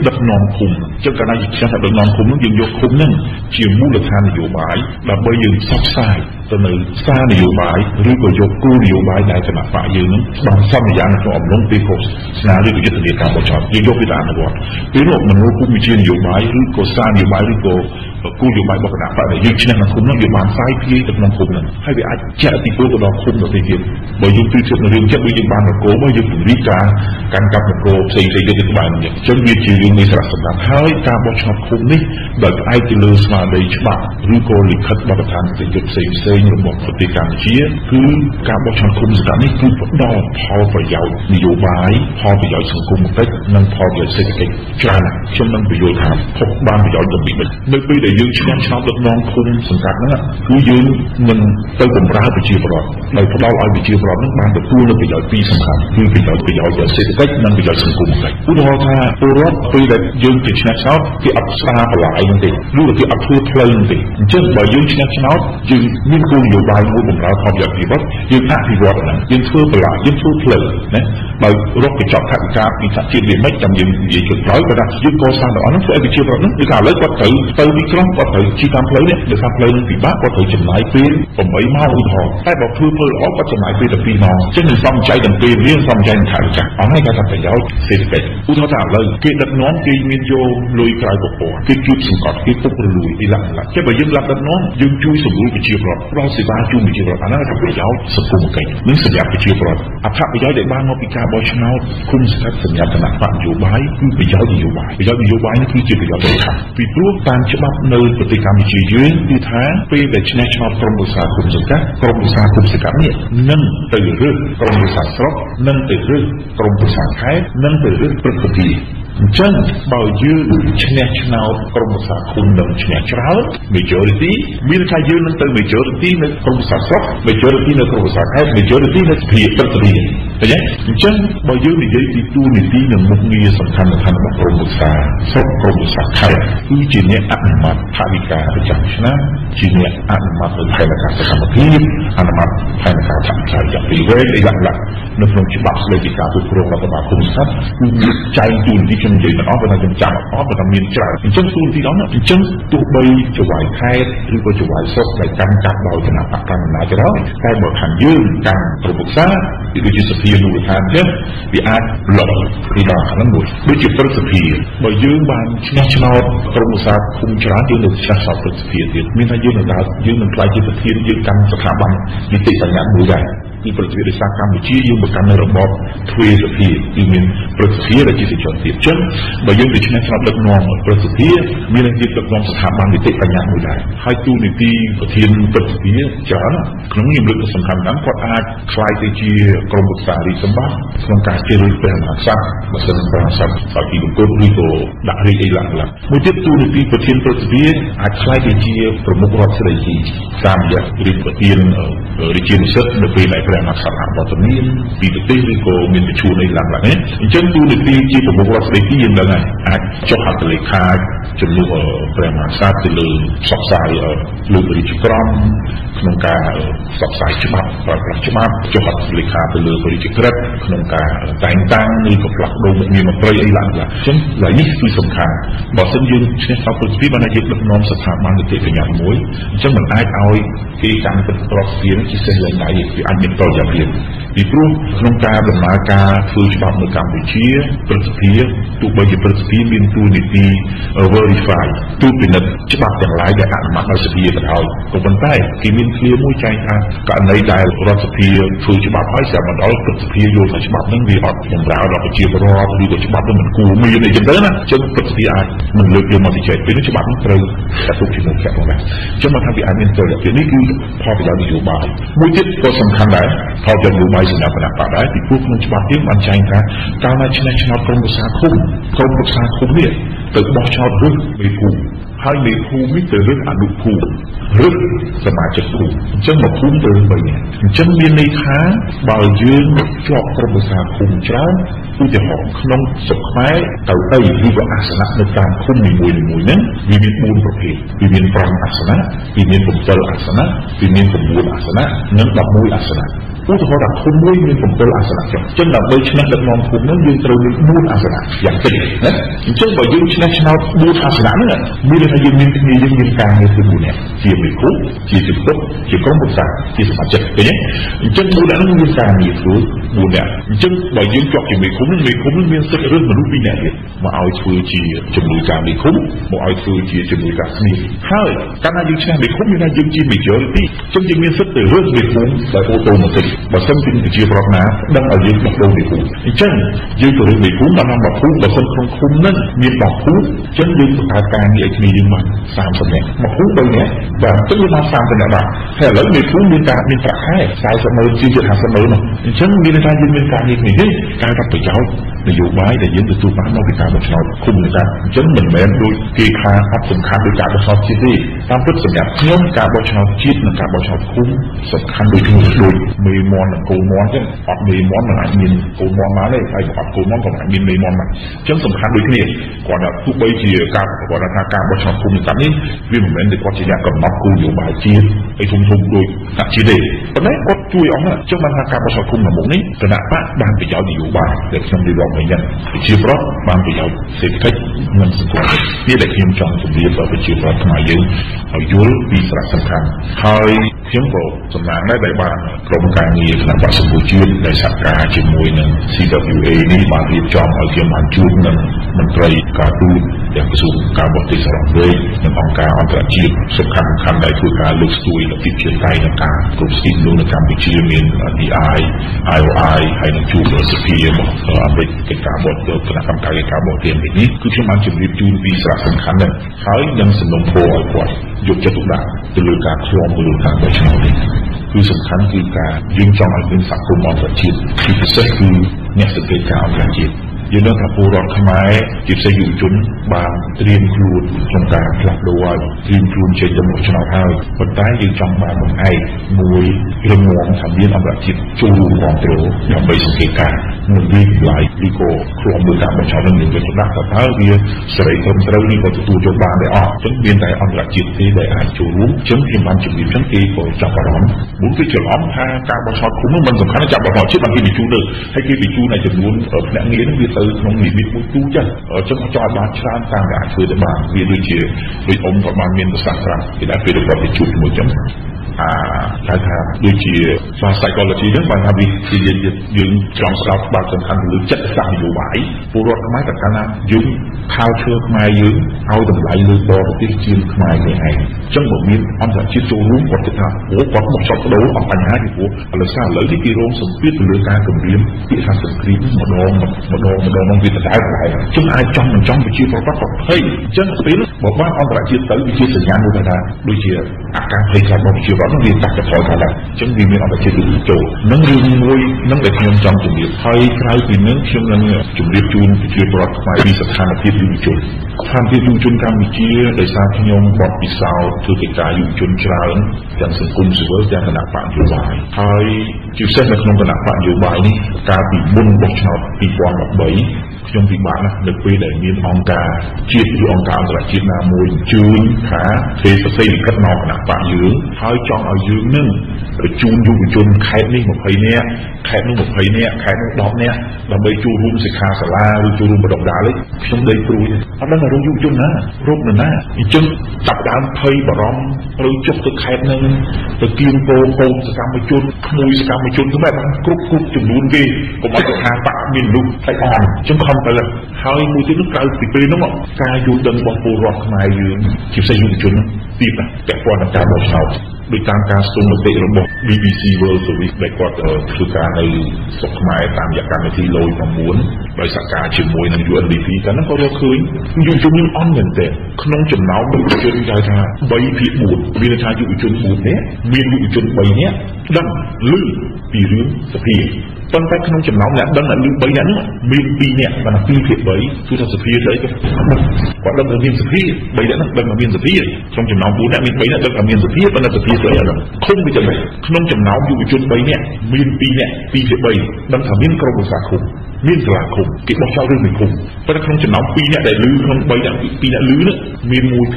ដឹកនាំភូមិចឹងកាលណាយើងឈ្នះដឹកនាំភូមិនោះយើងយកភូមិហ្នឹងជាមូលដ្ឋាននយោបាយដើម្បីយើងផ្សព្វផ្សាយទៅនៅសារនយោបាយឬក៏យកគោលនយោបាយដែលគណៈបកយើងនឹងបានសន្យានៅក្នុងអំឡុងពេលឃោសនាឬក៏យុទ្ធនាការបោះឆ្នោតយើងយកវាទៅអនុវត្តពេលនោះមនោគមវិជ្ជានយោបាយឬក៏សារនយោបាយឬក៏គោលនយោបាយរបស់គណៈបកដែលយើងឈ្នះក្នុងឃុំនោះវាបានផ្សាយភាយទៅក្នុងឃុំហ្នឹងហើយវាអាចជះឥទ្ធិពលទៅដល់ឃុំដទៃទៀតបើយើងព្រៀបធៀបនឹងរឿងចិត្តដូចយើងបាននគរមកយើងពង្រីកការកាន់កាប់នគរផ្សេងៗទៀតទៅបានអញ្ចឹងវាជារឿងនៃសារៈសំខាន់ហើយការបោះឆ្នោតឃុំនេះដោយផ្អែកទៅលើស្មារតីច្បាប់ឬក៏លិខិតបទដ្ឋានសេដ្ឋកិច្ចផ្សេងៗរបស់ប្រទេសកម្ពុជាគឺការបោះឆ្នោតឃុំសង្កាត់នេះគឺផ្ដល់ផលប្រយោជន៍នយោបាយផលប្រយោជន៍សង្គមតិចនិងផលប្រយោជន៍សេដ្ឋកិច្ចច្រើនណាស់ខ្ញុំនឹងបញ្យល់ថាផុសបានប្រយោជន៍ទៅពីនេះនៅពេលដែលយើងឈ្នះឆ្នោតដឹកនាំឃុំសង្កាត់ហ្នឹងគឺយើងមិនទៅបម្រើប្រជាពលរដ្ឋដោយផ្ដល់ឲ្យប្រជាពលរដ្ឋហ្នឹងបានទទួលនូវប្រយោជន៍ពីរសំខាន់គឺប្រយោជន៍សេដ្ឋកិច្ចនិងប្រយោជន៍សង្គមតិចឧទាហរណ៍ថាពលរដ្ឋពេលដែលយើងទៅឈ្នះឆ្នោតគេអត់ស្ដារបន្លាយទេឬក៏គេអត់ធ្វើផ្លូវទេអញ្ចឹងបើយើងឈ្នះឆ្នោតយើងមានគោលនយោបាយមួយបម្រើផលប្រយោជន៍ពីរដ្ឋយើងអភិវឌ្ឍហ្នឹងយើងធ្វើបន្លាយយើងធ្វើផ្លូវណាដោយរកកញ្ចក់ថវិកាពីសហជាតិវាមិនចាំយើងនិយាយជិតក្រោយគាត់ថាយើងកសាងដល់ហ្នឹងធ្វើឲ្យប្រជាពលរដ្ឋហ្នឹងគឺថាឥឡូវគាត់ត្រូវទៅទីក្រុងគាត់ត្រូវជិះតាមផ្លូវនេះដោយសារផ្លូវនឹងពិបាកគាត់ត្រូវចំណាយពេល8ម៉ោងឧទាហរណ៍តែបើធ្វើផ្លូវល្អគាត់ចំណាយពេលតែ2ម៉ោងអញ្ចឹងនឹងសំចៃទាំងពេលរៀនសំចៃទាំងថវិកាអស់ហើយគេថាប្រយោជន៍សេដ្ឋកិច្ចឧទាហរណ៍ថាឥឡូវគេដឹកនាំគេមានយកលុយក្រៅប្រព័ន្ធគេជួយសង្កត់គេពុករលួយទីឡាក់តែបើយើងដឹកនាំយើងជួយសម្រួលប្រជាពលរដ្ឋផ្ដល់សេវាជូនប្រជាពលរដ្ឋអាហ្នឹងថាប្រយោជន៍សង្គមកិច្ចនិងសម្រាប់ប្រជាពលរដ្ឋអត្ថប្រយោជន៍ដែលបានមកពីការបោះឆ្នោតគុំស្ថិតសម្រាប់គណៈបកនយោបាយគឺប្រយោជន៍នយោបាយនេះគឺជាប្រយោជន៍សំខាន់ពីព្រោះតាមច្បាប់នៅប្រទេសកម្ពុជាយើងគឺថាពេលដែលឈ្នះឆ្នោតក្រុមប្រឹក្សាគុំសង្កាត់ក្រុមប្រឹក្សាគុំសង្កាត់នេះនឹងទៅរើសក្រុមប្រឹក្សាស្រុកនឹងទៅរើសក្រុមប្រឹក្សាខេត្តនឹងទៅរើសព្រឹទ្ធសភាអញ្ចឹងបើយើងឈ្នះឆ្នោតក្រុមប្រឹក្សាគុំនឹងឈ្នះច្រើន majority មានថាយើងនឹងទៅ majority នៅក្រុមប្រឹក្សាស្រុក majority នៅក្រុមប្រឹក្សាខេត្ត majority នៅសភាព្រឹទ្ធសភាឃើញទេអញ្ចឹងបើយើងនិយាយពីទូនីតិនិងមុខងារសំខាន់របស់ក្រុមប្រឹក្សាស្រុកក្រុមប្រឹក្សាខេត្តគឺជាអ្នកអនុម័តថវិកាប្រចាំឆ្នាំជាអ្នកអនុម័តនៅផែនការសកម្មភាពអនុម័តផែនការថវិការរយៈពេលវែងអីខ្លះនៅក្នុងច្បាប់ស្តីពីការគ្រប់គ្រងរដ្ឋបាលគុំសង្កាត់គឺមានចែងទូនីតិខ្ញុំនិយាយមិនអស់ប៉ុន្តែខ្ញុំចាំអត់ប៉ុន្តែមានច្រើនអញ្ចឹងទូនីតិដល់អញ្ចឹងទោះបីចវាយខេត្តឬក៏ចវាយស្រុកដែលកាន់កាប់ដោយគណៈបកកណ្ដាលអំណាចក៏ដោយតែបើខាងយើងកាន់ក្រុមប្រឹក្សាគឺដូចជាសភាមូលដ្ឋានអញ្ចឹងវាអាចលុបពីដល់ខាងនោះដូចជាព្រឹទ្ធសភាបើយើងបានឈ្នះឆ្នោតក្រុមប្រឹក្សាឃុំច្រើនយើងនឹងឈ្នះឆ្នោតព្រឹទ្ធសភាទៀតមានថាយើងនឹងខ្លាយជាប្រធានយើងកាន់ស្ថាប័ននីតិបញ្ញត្តិមួយដែរពីប្រទេសដូចកម្ពុជាយើងបង្កើតនៅរបបទ្វេសភាគឺមានព្រឹទ្ធសភាដែលជាសេចក្ដីទៀតចឹងបើយើងទៅឈ្នះឆ្នោតដឹកនាំព្រឹទ្ធសភាមានន័យថាដឹកនាំស្ថាប័ននីតិបញ្ញត្តិមួយដែរហើយទូនីតិប្រធានព្រឹទ្ធសភាច្រើនក្នុងនេះលើកសំខាន់ណាស់គាត់អាចខ្លាយទៅជាក្រុមប្រឹក្សារាជសម្បត្តិក្នុងការជ្រើសរើសព្រះមហាក្សត្របើសិនព្រះមហាក្សត្រសាគីបង្គោលឬក៏ដាក់រាជអីឡើងមួយទៀតទូនីតិប្រធានព្រឹទ្ធសភាអាចខ្លាយទៅជាប្រមុខរដ្ឋស្ដីទីតាមរយៈរាជប្រធានរាជានិស្សិតនៅពេលដែលព្រះ ព្រះមហាក្សត្រវត្តមានពីប្រទេសឬក៏មានប្រជុំអីឡើងនេះអញ្ចឹងទូនីតិជាប្រមុខរដ្ឋស្ដីទីយើងដឹងហើយអាចចុះហត្ថលេខាជំនួសព្រះមហាក្សត្រទៅលើផ្សព្វផ្សាយលើរាជក្រមក្នុងការផ្សព្វផ្សាយច្បាប់ប្រើប្រាស់ច្បាប់ចុះហត្ថលេខាទៅលើរាជក្រឹត្យក្នុងការតែងតាំងឬក៏ផ្លាស់ប្ដូរមុខងារមន្ត្រីអីឡើងអញ្ចឹងឡើយនេះគឺសំខាន់បើសិនយើងឈ្នះសោកពលពីបានយើងដឹកនាំស្ថាប័ននីតិបញ្ញត្តិមួយអញ្ចឹងមិនអាចឲ្យគេកាន់ទឹកប្រកស្ទៀនជាសេះឡើងដៃវាអាចមានប្រយោជន៍ទៀតពីព្រោះក្នុងការដំណើរការធ្វើច្បាប់នៅកម្ពុជាព្រឹទ្ធសភាទោះបីជាព្រឹទ្ធសភាមានតួនាទី verify ទូពិនិត្យច្បាប់ទាំងឡាយដែលអនុម័តដោយសភាក៏ដោយក៏ប៉ុន្តែគេមានឃ្លាមួយចែងថាករណីដែលរដ្ឋសភាធ្វើច្បាប់ហើយស្រាប់មិនដល់ព្រឹទ្ធសភាយល់ថាច្បាប់ហ្នឹងវាអត់បម្រើដល់ប្រជាពលរដ្ឋឬក៏ច្បាប់ហ្នឹងមិនគួរមានអីចឹងទៅណាអញ្ចឹងព្រឹទ្ធសភាអាចមិនលើកយកមកជជែកពេលច្បាប់ហ្នឹងត្រូវចាត់ទុកជាមុខចាត់ផងដែរអញ្ចឹងមកថាវាអាចមានប្រយោជន៍នេះគឺផលប្រយោជន៍នយោបាយមួយទៀតក៏សំខាន់ដែរផលប្រយោជន៍នយោបាយសម្រាប់គណៈបកដែរពីព្រោះក្នុងច្បាប់នេះបានចែងថាកាលណាឆ្នះឆ្នោតក្រុមប្រឹក្សាឃុំនេះទៅបោះឆ្នោតរើសមេភូមិហើយមេភូមិនេះទៅរើសអនុភូមិរើសសមាជិកភូមិអញ្ចឹងមកភូមិទៅរើស3នាក់អញ្ចឹងមានន័យថាបើយើងជាប់ក្រុមប្រឹក្សាឃុំច្រើនឧទាហរណ៍ក្នុងស្រុកខ្មែរទៅឬក៏អាសនៈនៅតាមឃុំនីមួយៗហ្នឹងវាមាន4ប្រភេទវាមាន5អាសនៈវាមាន7អាសនៈវាមាន9អាសនៈនិង11អាសនៈឧទាហរណ៍ថាឃុំមួយមាន7អាសនៈចឹងដើម្បីឆ្នះដឹកនាំឃុំហ្នឹងយើងត្រូវមាន4អាសនៈយ៉ាងតិចណាអញ្ចឹងបើយើងឆ្នះឆ្នោត4អាសនៈហ្នឹងមានន័យថាយើងមានគ្នាយើងមានការងារធ្វើ4នាក់ជាមេភូមិជាជំទប់ជាក្រុមប្រឹក្សាជាសមាជិកឃើញទេអញ្ចឹង4នាក់ហ្នឹងមានការងារធ្វើ4នាក់អញ្ចឹងបើយើងជាប់ជាមេភូមិនឹងមានសិទ្ធិរើសមនុស្ស2នាក់ទៀតមកឲ្យធ្វើជាជំនួយការមេភូមិមកឲ្យធ្វើជាជំនួយការស្មីហើយកាលណាយើងឆ្នះមេភូមិមានថាយើងជា majority អញ្ចឹងយើងមានសិទ្ធិទៅរើសមេភូមិដោយអូតូម៉ាទិកបើសិនជាប្រកណាដឹងឲ្យយើងដោះដូរមេភូមិអញ្ចឹងយើងទៅរើសមេភូមិដល់ដល់ភូមិបើសិនក្នុងភូមិហ្នឹងមាន10ភូមិអញ្ចឹងយើងបង្កើតការងារឲ្យគ្នាយើងបាន30នាក់មកភូមិ3នាក់បាទអញ្ចឹងយើងបាន30នាក់បាទហើយឥឡូវមេភូមិមានប្រាក់ខែ40ម៉ឺនជា50ម៉ឺននោះអញ្ចឹងមានន័យថាយើងមានការងារគ្នានេះការរកប្រយោជន៍នយោបាយដែលយើងទទួលបានមកពីការបោះឆ្នោតឃុំនេះដែរអញ្ចឹងមិនមែនដូចគេថាអត់សំខាន់ដូចការបោះឆ្នោតជាតិទេតាមពិតសម្រាប់ខ្ញុំការបោះឆ្នោតជាតិនិងការបោះឆ្នោតឃុំសំខាន់ដូចគ្នាដូចមេមន់និងកូនមន់ចឹងអត់មេមន់មិនអាចមានកូនមន់មកទេហើយអត់កូនមន់ក៏មិនអាចមានមេមន់មកអញ្ចឹងសំខាន់ដូចគ្នាគាត់ថាទោះបីជាការបោះឆ្នោតឃុំនេះកាន់នេះវាមិនមែនតែគាត់ជាអ្នកកំណត់គោលនយោបាយជាតិអីធំៗដូចដាក់ជាតិទេប៉ុន្តែគាត់ជួយអស់ណាអញ្ចឹងបានថាការបោះឆ្នោតឃុំនៅមុខនេះគណៈបកបានប្រយោជន៍នយោបាយដែលខ្ញុំនិយាយវិញប្រជាប្រដ្ឋបានប្រយោជន៍សេដ្ឋកិច្ចនិងសង្គមនេះដែលខ្ញុំចង់ជម្រាបដល់ប្រជាប្រដ្ឋខ្មែរយើងឲ្យយល់ពីសារៈសំខាន់ហើយខ្ញុំក៏សំណាងដែរដែលបានក្រុមការងារគណៈបក្សសង្គមជាតិដែលសហការជាមួយនឹង CWA នេះបានរៀបចំឲ្យខ្ញុំបានជួបនឹងមន្ត្រីការទូតទាំងក្រសួងការបរទេសសហរដ្ឋអាមេរិកនិងអង្គការអន្តរជាតិសំខាន់ៗដែលធ្វើការលើកស្ទួយលទ្ធិជាតិតៃនិងការគ្រប់គ្រងនៅកម្ពុជាមាន DI IOI ហើយនឹងជួបសភារបស់អាមេរិកកិច្ចការបរទេសគណៈកម្មការកិច្ចការបរទេសនេះគឺខ្ញុំបានជម្រាបជូនពីសារៈសំខាន់នេះហើយនឹងសំណូមពរឲ្យគាត់យកចិត្តទុកដាក់ទៅលើការឃ្លាំមើលការបោះឆ្នោតនេះគឺសំខាន់គឺការយើងចង់ឲ្យមានសហគមន៍អន្តរជាតិពីពិសេសគឺអ្នកសង្កេតការណ៍អន្តរជាតិយើងដឹងថាពលរដ្ឋខ្មែរជាពិសេសយុវជនបានត្រៀមខ្លួនក្នុងការផ្លាស់ប្ដូរហើយត្រៀមខ្លួនចេញទៅមកឆ្នោតហើយប៉ុន្តែយើងចង់បានបង្អែកមួយរងងថាមានអន្តរជាតិចូលរួមគ្រប់គ្រងដើម្បីសង្កេតការណ៍នឹងវាឡាយឬក៏ខ្លួនមើលការបោះឆ្នោតនឹងមានទៅដាក់ថាវាសេរីត្រឹមត្រូវនេះក៏ទទួលយកបានដែរអត់អញ្ចឹងមានតែអន្តរជាតិទេដែលអាចចូលរួមអញ្ចឹងខ្ញុំបានជំរាបចឹងគេក៏ចាប់អារម្មណ៍មុនគេច្រឡំថាការបោះឆ្នោតគុំនោះមិនសំខាន់ចាប់បោះឆ្នោតជាតិបានគេបញ្ជូនទៅហើយគេបញ្ជូនឲ្យចំនួនភ្នាក់ងារនឹងវាទៅក្នុងលីមីតមួយទូចឹងអញ្ចឹងចង់ឲ្យបានច្រើនតាមដែលអាចធ្វើទៅបានវាដូចជាដូចអ៊ំក៏បានមានប្រសាសន៍ប្រាប់គេដែរពេលគាត់ទៅជួបជាមួយចឹងថាដូចជា psychology ហ្នឹងបានថាវាជាយើងចង់ស្ដាប់បាត់សំខាន់លើចិត្តសាស្ត្រនយោបាយពលរដ្ឋខ្មែរតែកាលណាយើងខោឈើខ្មែរយើងឲ្យតម្លៃលើបរទេសជាងខ្មែរនេះឯងអញ្ចឹងបើមានអន្តរជាតិចូលរួមគាត់គិតថាអូគាត់មកចប់បដូរអត់បញ្ហាទេព្រោះឥឡូវនេះគេរងសម្ពាធទៅលើការគម្រាមពាក្យថាសង្គ្រាមម្ដងនឹងវាដដែលចឹងអាចចង់ប្រជាពលរដ្ឋក៏ភ័យអញ្ចឹងពេលបើបានអន្តរជាតិទៅវាជាសញ្ញាមួយថាដូចជាអាការភ័យខ្លាចរបស់ប្រជាពលរដ្ឋ រដ្ឋនឹងវាតាក់កថយខាងដែរអញ្ចឹងវាមានអន្តរជាតិចូលនឹងរឿងមួយនឹងដែលខ្ញុំចង់ជម្រាបហើយក្រៅពីនឹងខ្ញុំនឹងជម្រាបជូនប្រជាពលរដ្ឋខ្មែរពីស្ថានភាពយុវជនស្ថានភាពយុវជនកម្ពុជាដោយសារខ្ញុំបទពិសោធន៍ធ្វើកិច្ចការយុវជនច្រើនទាំងសង្គមស៊ីវិលទាំងគណៈបកនយោបាយហើយជាពិសេសនៅក្នុងគណៈបកនយោបាយនេះកាលពីមុនបោះឆ្នោត2013ខ្ញុំពិបាកណាស់នៅពេលដែលមានអង្គការជាតិឬអង្គការអន្តរជាតិណាមួយអញ្ជើញថាធ្វើសរសេរលិខិតមកគណៈបកយើងហើយចង់ឲ្យយើងនឹងបញ្ជូនយុវជនខេត្តនេះ20នាក់ខេត្តនោះ20នាក់ខេត្តនោះ10នាក់ដើម្បីចូលរួមសិក្ខាសាលាឬចូលរួមបណ្ដុះបណ្ដាលខ្ញុំដេកព្រួយអត់ដឹងថារកយុវជនណារកនរណាអញ្ចឹងចាប់ដើមភ័យបារម្ភត្រូវចុះទៅខេត្តនឹងទៅគៀងពោកូនសកម្មជនក្មួយសកម្មជនទៅបែបគ្រប់ចំនួនគេកុំឲ្យទៅថាបាក់មានមនុស្សផ្លេចអស់អញ្ចឹងខំទៅហើយមួយទៀតនោះក្រៅពីពេលនោះការយល់ដឹងរបស់ពលរដ្ឋខ្មែរយើងជាពិសេសយុវជនទៀតណាតែគាត់នឹងការបោះឆ្នោតដោយតាមការស្ទង់មតិរបស់ BBC World Service ដែលគាត់ធ្វើការនៅស្រុកខ្មែរតាមរយៈកម្មវិធីលយ9ដោយសហការជាមួយនឹង UNDP កាលនោះក៏រកឃើញយុវជនមានអន់មែនទែនក្នុងចំណោមយុវជនគេហៅថា3/4មានថាយុវជន4នាក់មានយុវជន3នាក់ដឹងឮពីរឿងសភាប៉ុន្តែក្នុងចំណោមអ្នកដឹងអ្នកឮ3នាក់នោះមាន2នាក់បាន2/3គឺថាសភាស្អីក៏គាត់ដឹងថាមានសភា3នាក់នោះដឹងថាមានសភាក្នុងចំណោម4នាក់មាន3នាក់ដឹងថាមានសភាប៉ុន្តែសភាស្អីហ្នឹងឃុំវាចឹងក្នុងចំណោមយុវជន3នាក់មាន2នាក់2/3ដឹងថាមានក្រុមប្រឹក្សាឃុំមានសាលាឃុំគេបោះចោលរឿងមិនឃុំប៉ុន្តែក្នុងចំណោម2នាក់ដែលឮក្នុង3នាក់2នាក់ឮនោះមានមួយ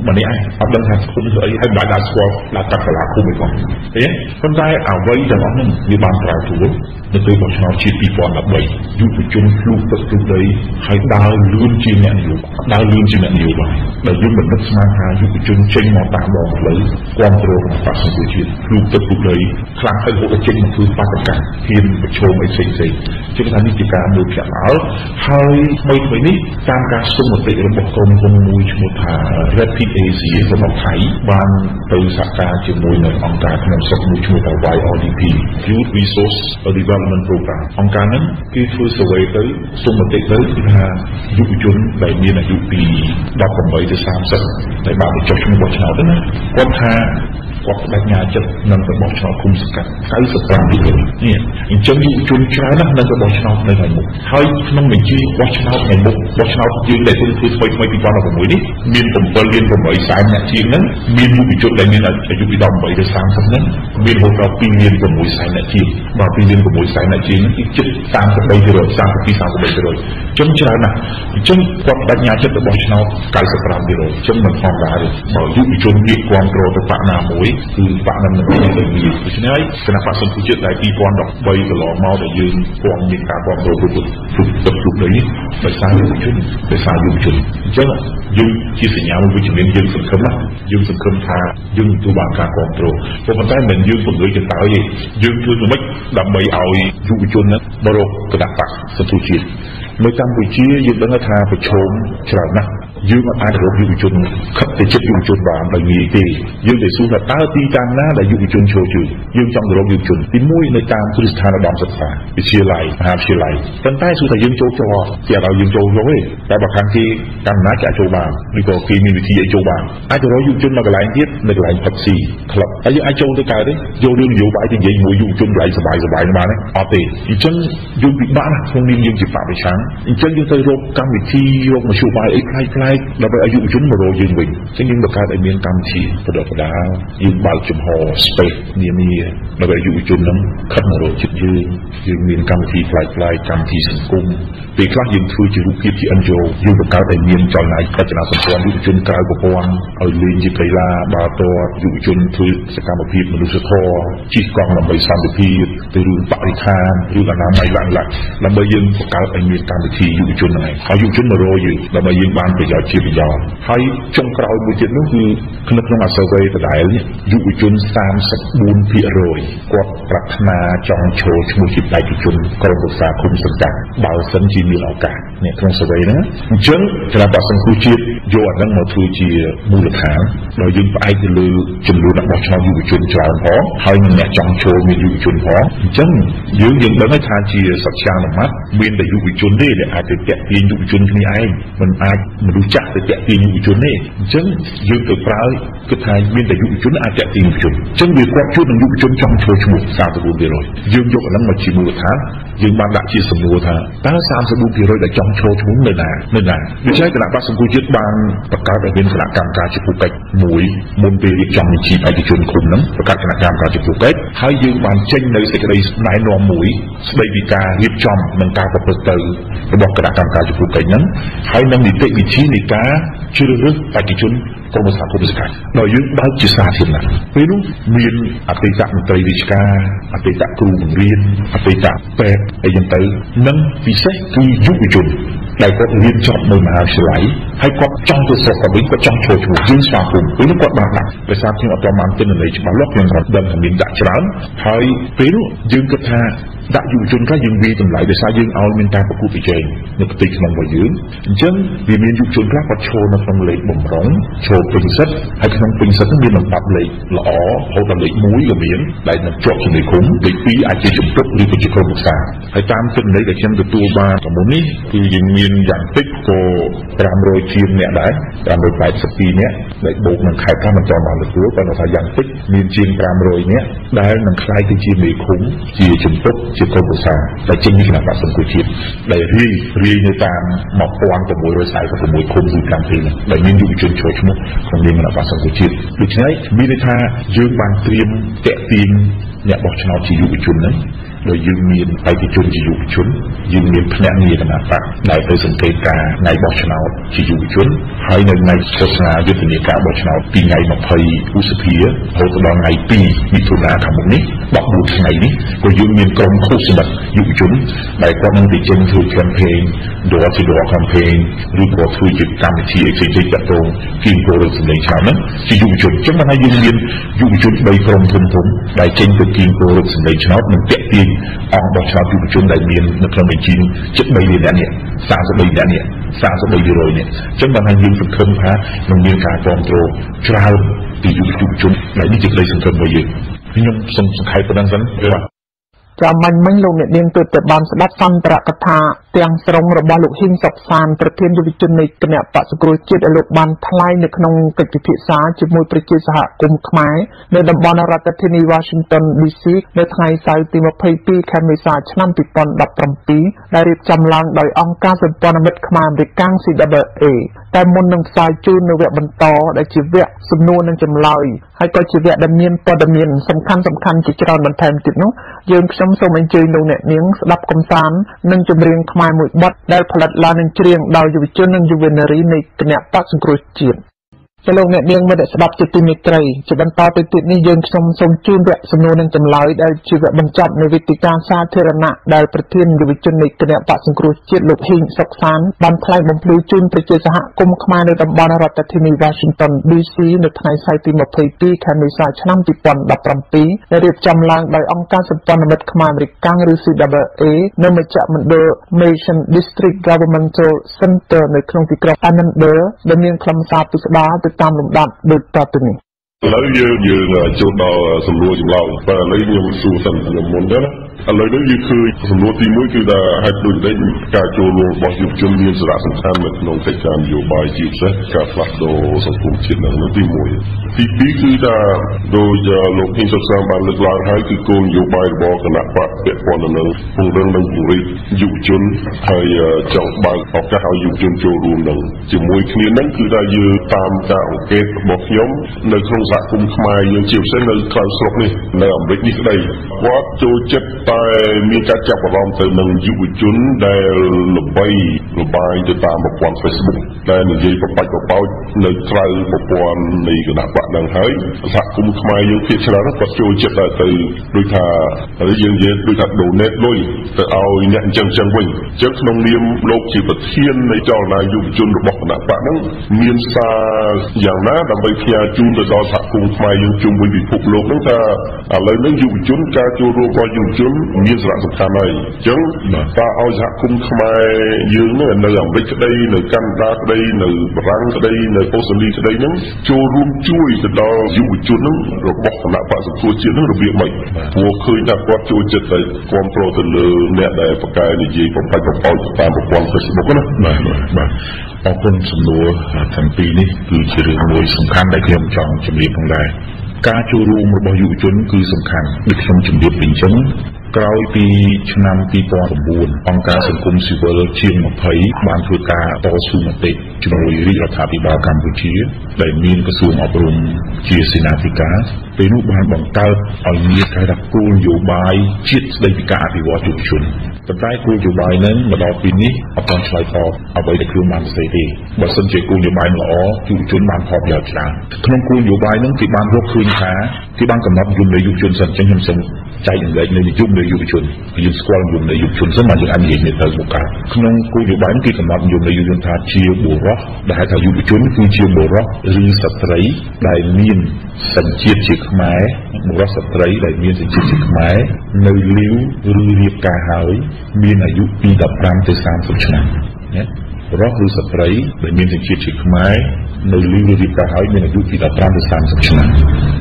ម្នាក់ឯងអត់ដឹងថាឃុំស្អីហើយមិនដាក់ស្គាល់ដាក់កាត់សាលាឃុំឯងផងទេប៉ុន្តែអ្វីទាំងអស់នោះវាបានប្រែប្រួលនៅពេលបោះឆ្នោតជាតិ2013យុវជនភ្លុកទឹកទឹកដីហើយដើរលឿនជាអ្នកនយោបាយដែលយើងមិននឹកស្មានថាយុវជនចេញមកតាមដងផ្លូវគ្រប់គ្រងបក្សសង្គមជាតិភ្លុកទឹកទឹកដីខ្លាំងហើយហូតចេញមកធ្វើបាតុកម្មហ៊ានប្រឈមអីផ្សេងៗជាងថានេះជាការមួយផ្លាក់អើហើយថ្មីនេះតាមការស្ទង់មតិរបស់ក្រុមហ៊ុនមួយឈ្មោះថា Asia របស់ថៃបានទៅសហការជាមួយនឹងអង្គការក្នុងស្រុកមួយឈ្មោះថា YRDP Youth Resource Development Program អង្គការហ្នឹងគេធ្វើ survey ទៅសុំមតិទៅថាយុវជនដែលមានអាយុពី18ទៅ30ដែលបានទៅចុះឈ្មោះបោះឆ្នោតទៅណាគាត់ថាគាត់បដិញ្ញាចិត្តនឹងទៅបោះឆ្នោតគុំសង្កាត់ 95% នេះអញ្ចឹងយុវជនច្រើនណាស់នឹងទៅបោះឆ្នោតនៅថ្ងៃមុខហើយក្នុងបញ្ជីបោះឆ្នោតថ្ងៃមុខបោះឆ្នោតយើងដែលធ្វើថ្មី2016នេះមាន7លាន8សែនអ្នកជាងហ្នឹងមានយុវជនដែលមានអាយុពី18ទៅ30ហ្នឹងមានហូតដល់2លាន6សែនអ្នកជាងបាទ2លាន6សែនអ្នកជាងហ្នឹងគឺជិត 32% ចឹងច្រើនណាស់អញ្ចឹងគាត់បដិញ្ញាចិត្តទៅបោះឆ្នោត 95% ចឹងមិនធម្មតាទេបើយុវជនវាគ្រប់គ្រងទៅបកណាមួយគឺបកនឹងមិនមានដូចនេះដូច្នេះគណៈបក្សសង្គមជាតិដែល2013កន្លងមកដែលយើងគាំមានការគាំទ្រពីគ្រប់នេះដោយសារយុវជនអញ្ចឹងយើងជាសញ្ញាមួយវិជ្ជមានយើងសង្ឃឹមណាយើងសង្ឃឹមថាយើងទទួលបានការគាំទ្រប៉ុន្តែមិនយើងពង្រីកទៅទេយើងធ្វើយ៉ាងម៉េចដើម្បីឲ្យយុវជនហ្នឹងបរោគគណៈបក្សសង្គមជាតិនៅកម្ពុជាយើងដឹងថាប្រឈមច្រើនណាស់យើងអាចរកយុវជនខិតទៅចិត្តយុវជនបានដោយងាយទេយើងតែសួរថាតើទីតាំងណាដែលយុវជនចូលជឿយើងចង់រកយុវជនទី1នៅតាមគ្រឹះស្ថានឧត្តមសិក្សាវិទ្យាល័យមហាវិទ្យាល័យប៉ុន្តែសួរថាយើងចូលជាប់គេឲ្យយើងចូលទេតែបើខាងគេកម្មណាគេអាចចូលបានឬក៏គេមានវិធីឲ្យចូលបានអាចរកយុវជននៅកន្លែងទៀតនៅកន្លែងផឹកស៊ីក្លឹបហើយយើងអាចចូលទៅកើតទេយករឿងនយោបាយទៅនិយាយមួយយុវជនកន្លែងសบายបានទេអត់ទេអញ្ចឹងយើងពិបាកណាស់ក្នុងនាមយើងជាបព្វឆាំងអញ្ចឹងយើងទៅរកកម្មវិធីរកមធ្យោបាយអីផ្លែកដើម្បីឲ្យយុវជនមករកយើងវិញអញ្ចឹងយើងបង្កើតឲ្យមានកម្មវិធីបដិបដាយើងបើកចំហ space នានាដើម្បីយុវជននឹងខិតមករកចិត្តយើងមានកម្មវិធីផ្លែកកម្មវិធីសង្គមពេលខ្លះយើងធ្វើជារូបភាពជា NGO យើងបង្កើតឲ្យមានចលនារចនាសម្ព័ន្ធយុវជនក្រៅប្រព័ន្ធឲ្យលេងជាកីឡាបាល់ទាត់យុវជនធ្វើសកម្មភាពមនុស្សធម៌ជិះកង់ដើម្បីសន្តិភាពទៅរឿងបរិស្ថានរឿងអនាម័យឡើងដើម្បីយើងបង្កើតឲ្យមានកម្មវិធីយុវជនហ្នឹងហើយយុវជនមករកយើងដើម្បីយើងបានប្រយោជន៍ជាប្រយោជន៍ហើយចុងក្រោយមួយទៀតនោះគឺក្នុងអា survey ដដែលនេះយុវជន 34% គាត់ប្រាថ្នាចង់ចូលឈ្មោះជាបេក្ខជនក្រុមប្រឹក្សាគុំសង្កាត់បើសិនជាមានឱកាសនេះក្នុង survey ហ្នឹងអញ្ចឹងគណៈបក្សសង្គ្រោះជាតិ យកអាហ្នឹងមកធ្វើជាមូលដ្ឋានដោយយើងផ្អែកទៅលើចំនួនរបស់ឆ្នោតយុវជនច្រើនផងហើយនឹងអ្នកចង់ចូលមានយុវជនផងអញ្ចឹងយើងដឹងថាជាសច្ចានុមត្តមានតែយុវជនទេដែលអាចទៅតាក់ទាញយុវជនគ្នាឯងមិនអាចមនុស្សចាស់ទៅតាក់ទាញយុវជនទេអញ្ចឹងយើងទៅប្រើគិតថាមានតែយុវជនអាចតាក់ទាញយុវជនអញ្ចឹងវាគាត់ជួបនឹងយុវជនចង់ចូលឈ្មោះ 34% យើងយកអាហ្នឹងមកជាមូលដ្ឋានយើងបានដាក់ជាសំណួរថាតើ 34% ដែលចង់ចូលឈ្មោះនៅណាដូច្នេះគណៈបក្សសង្គ្រោះជាតិបានបង្កើតឲ្យមានគណៈកម្មការជាពុកកិច្ចមួយមុនពេលរៀបចំបញ្ជីឯកជនគុំហ្នឹងបង្កើតគណៈកម្មការជាពុកកិច្ចហើយយើងបានចេញនៅសេចក្តីណែនាំមួយស្តីពីការរៀបចំនិងការប្រព្រឹត្តទៅរបស់គណៈកម្មការជាពុកកិច្ចហ្នឹងហើយនឹងនីតិវិធីនៃការជ្រើសរើសបេក្ខជនក្រុមប្រឹក្សាគុំសង្កាត់ដោយយើងបើកជាសាធារណៈពេលនោះមានអតីតមន្ត្រីរាជការអតីតគ្រូបង្រៀនអតីតពេទ្យអីចឹងទៅនិងពិសេសគឺយុវជនដែលគាត់រៀនចប់នៅមហាវិទ្យាល័យហើយគាត់ចង់ទៅស្រុកគាត់វិញគាត់ចង់ចូលឈ្មោះយើងស្វាគមន៍ពេលនោះគាត់បានដាក់ដោយសារខ្ញុំអត់ទាន់បានទិន្នន័យច្បាស់លាស់ខ្ញុំគាត់ដឹងថាមានដាក់ច្រើនហើយពេលនោះយើងគិតថាដាក់យុវជនខ្លះយើងវាយតម្លៃដោយសារយើងឲ្យមានការប្រកួតប្រជែងនៅប្រទេសក្នុងរបស់យើងអញ្ចឹងវាមានយុវជនខ្លះគាត់ឈរនៅក្នុងលេខបំរុងឈរពេញសិទ្ធហើយក្នុងពេញសិទ្ធមានលំដាប់លេខល្អរហូតដល់លេខ1ក៏មានដែលនឹងជាប់ជាមួយគុំលេខ2អាចជាជំទប់ឬក៏ជាក្រុមប្រឹក្សាហើយតាមទិន្នន័យដែលខ្ញុំទទួលបានពីមុននេះគឺយើងមានយ៉ាងតិចក៏500ជាងអ្នកដែរ582អ្នកដែលបូកនឹងខេត្តខ្លះមិនទាន់បានទទួលប៉ុន្តែថាយ៉ាងតិចមានជាង500អ្នកដែលនឹងខ្លាយទៅជាមេឃុំជាជំទប់ជាក្រុមប្រឹក្សាដែលចេញពីគណៈបក្សសង្គ្រោះជាតិដែលរាយនៅតាម1646ឃុំគឺកម្មវិធីដែលមានយុវជនចូលឈ្មោះក្នុងនាមគណៈបក្សសង្គ្រោះជាតិដូច្នេះមានន័យថាយើងបានត្រៀមតាក់ទាញអ្នកបោះឆ្នោតជាយុវជនហ្នឹងដោយយើងមានបេក្ខជនជាយុវជនយើងមានភ្នាក់ងារគណៈបកដែលទៅសង្កេតការថ្ងៃបោះឆ្នោតជាយុវជនហើយនៅថ្ងៃឃោសនាយុទ្ធនាការបោះឆ្នោតពីថ្ងៃ20ឧសភារហូតដល់ថ្ងៃ2មិថុនាខាងមុខនេះ14ថ្ងៃនេះក៏យើងមានក្រុមឃោសនាយុវជនដែលគាត់នឹងទៅចេញធ្វើ campaign door to door campaign ឬក៏ធ្វើជាកម្មវិធីអីផ្សេងៗតាក់ទងគៀងគោរពសម្លេងឆ្នោតហ្នឹងជាយុវជនចឹងបានថាយើងមានយុវជន3ក្រុមធំៗដែលចេញទៅគៀងគោរពសម្លេងឆ្នោតនិងតាក់ទាញអង្គបោះឆ្នោតយុវជនដែលមាននៅក្នុងបញ្ជីជិត3លានអ្នកនេះ33អ្នកនេះ33%នេះចឹងបានថាយើងសង្ឃឹមថានឹងមានការគ្រប់គ្រងច្រើនពីយុវជនដែលនេះជាក្តីសង្ឃឹមរបស់យើងខ្ញុំសូមសង្ខេបប៉ុណ្ណឹងសិនបាទចាំមិញលោកអ្នកនាងទើបតែបានស្ដាប់សន្ទរកថាទាំងស្រុងរបស់លោកហ៊ីងសុកសានប្រធានយុវជននៃគណៈបក្សសង្គ្រោះជាតិឲ្យលោកបានថ្លែងនៅក្នុងកិច្ចពិភាក្សាជាមួយប្រជាសហគមន៍ខ្មែរនៅតំបន់រដ្ឋធានី Washington DC នៅថ្ងៃសៅរ៍ទី22ខែមេសាឆ្នាំ2017ដែលរៀបចំឡើងដោយអង្គការសម្ព័ន្ធមិត្តខ្មែរអាមេរិក CWA តែមុននឹងផ្សាយជូននៅវគ្គបន្តដែលជាវគ្គសំណួរនិងចម្លើយហើយក៏ជាវគ្គដែលមានព័ត៌មានសំខាន់ជាច្រើនបន្ថែមទៀតនោះយើងខ្ញុំសូមអញ្ជើញលោកអ្នកនាងស្ដាប់កំសាន្តនិងចម្រៀងខ្មែរមួយបទដែលផលិតឡើងនិងច្រៀងដោយយុវជននិងយុវនារីនៃគណៈបក្សសង្គ្រោះជាតិចូលលោកអ្នកនាងមកស្ដាប់ជាទីមេត្រីជាបន្តទៅទៀតនេះយើងខ្ញុំសូមជូនវគ្គសំណួរនិងចម្លើយដែលជាវគ្គបញ្ចប់នៃវេទិកាសាធារណៈដែលប្រធានយុវជននៃគណៈបក្សសង្គ្រោះជាតិលោកហ៊ីងសុកសានបានថ្លែងបំភ្លឺជូនប្រជាសហគមន៍ខ្មែរនៅតំបន់រដ្ឋធានី Washington DC នៅថ្ងៃសៅរ៍ទី22ខែមេសាឆ្នាំ2017ដែលរៀបចំឡើងដោយអង្គការសម្ព័ន្ធមិត្តខ្មែរអាមេរិកឬ CWA នៅមជ្ឈមណ្ឌល Mission District Governmental Center នៅក្នុងទីក្រុង Annander ដែលមានខ្លឹមសារពិស្ដារតាមលំដាប់ដូចតទៅនេះ ឥឡូវយើងចូលដល់សំណួរចម្លើយបាទឥឡូវខ្ញុំសួរសិនខ្ញុំមុនទៅណាឥឡូវនេះយើងឃើញសំណួរទី1គឺថាហេតុដូច្នេះការចូលរួមរបស់យុវជនមានសារៈសំខាន់នៅក្នុងកិច្ចការនយោបាយជាពិសេសការផ្លាស់ប្ដូរសង្គមជាតិនឹងទី1ទី2គឺថាដោយលោកហ៊ីងសុកសានបានលើកឡើងហើយគឺគោលនយោបាយរបស់គណៈបកពាក់ព័ន្ធនឹងពង្រឹងនិងពង្រីកយុវជនហើយចង់បើកឱកាសឲ្យយុវជនចូលរួមនឹងជាមួយគ្នានឹងគឺថាយើងតាមការអង្កេតរបស់ខ្ញុំនៅក្នុងសហគមន៍ខ្មែរយើងជាពិសេសនៅក្រៅស្រុកនេះនៅអាមេរិកនេះក្តីគាត់ចូលចិត្តតែមានការចាប់អារម្មណ៍ទៅនឹងយុវជនដែលល្បីល្បាញទៅតាមប្រព័ន្ធ Facebook ដែលនិយាយបបាច់បបោចនៅក្រៅប្រព័ន្ធនៃគណៈបក នឹងហើយសហគមន៍ខ្មែរយើងភាគច្រើនគាត់ចូលចិត្តទៅដូចថាយើងនិយាយដូចថា donate លុយទៅឲ្យអ្នកអញ្ចឹងវិញអញ្ចឹងក្នុងនាមលោកជាប្រធាននៃចលនាយុវជនរបស់គណៈបកហ្នឹងមានសារយ៉ាងណាដើម្បីផ្ញើជូនទៅដល់សហគមន៍ខ្មែរយើងជុំវិញពិភពលោកហ្នឹងថាឥឡូវនេះយុវជនការចូលរួមរបស់យុវជនមានសារៈសំខាន់ហើយអញ្ចឹងតើឲ្យសហគមន៍ខ្មែរយើងនៅអាមេរិកក្តីនៅកាណាដាក្តីនៅបារាំងក្តីនៅអូស្ត្រាលីក្តីហ្នឹងចូលរួមជួយទៅដល់យុវជនហ្នឹងរបស់គណៈបក្សសង្គ្រោះជាតិហ្នឹងរបៀបម៉េចព្រោះឃើញថាគាត់ចូលចិត្តទៅគ្រប់គ្រងទៅលើអ្នកដែលប្រកែកនិយាយបំផាច់បំផោចតាមប្រព័ន្ធ Facebook ណាបាទអរគុណសំណួរទាំងពីរនេះគឺជារឿងមួយសំខាន់ដែលខ្ញុំចង់ជម្រាបផងដែរការចូលរួមរបស់យុវជនគឺសំខាន់ដូចខ្ញុំជម្រាបពីអញ្ចឹងក្រោយពីឆ្នាំ2009អង្គការសង្គមស៊ីវិលជាង20បានធ្វើការតស៊ូមតិជាមួយរាជរដ្ឋាភិបាលកម្ពុជាដែលមានក្រសួងអប់រំជាសេនាធិការពេលនោះបានបង្កើតឲ្យមានការដាក់គោលនយោបាយជាតិស្តីពីការអភិវឌ្ឍយុវជនប៉ុន្តែគោលនយោបាយនឹងមកដល់ពេលនេះអត់ទាន់ឆ្លើយតបអ្វីដែលខ្លួនបានផ្សេងទេបើសិនជាគោលនយោបាយល្អយុវជនបានផលប្រយោជន៍ច្រើនក្នុងគោលនយោបាយនឹងគេបានរកឃើញថាគេបានកំណត់យមនយោយុវជនសិនអញ្ចឹងខ្ញុំសូមចែកចម្លែកនៅយមនយោយុវជនយើងស្គាល់យមនយោយុវជនសិនមកយើងអាចនិយាយនៅទៅមុខការក្នុងគោលនយោបាយគេកំណត់យមនយោយុវជនថាជាបុរសដែលហៅថាយុវជនគឺជាបុរសឬស្ត្រីដែលមានសញ្ជាតិជាខ្មែរបុរសស្ត្រីដែលមានសញ្ជាតិជាខ្មែរនៅលាវឬរៀបការហើយមានអាយុពី15ទៅ30ឆ្នាំណាបុរសឬស្ត្រីដែលមានសញ្ជាតិជាខ្មែរនៅលាវឬរៀបការហើយមានអាយុពី15ទៅ30ឆ្នាំ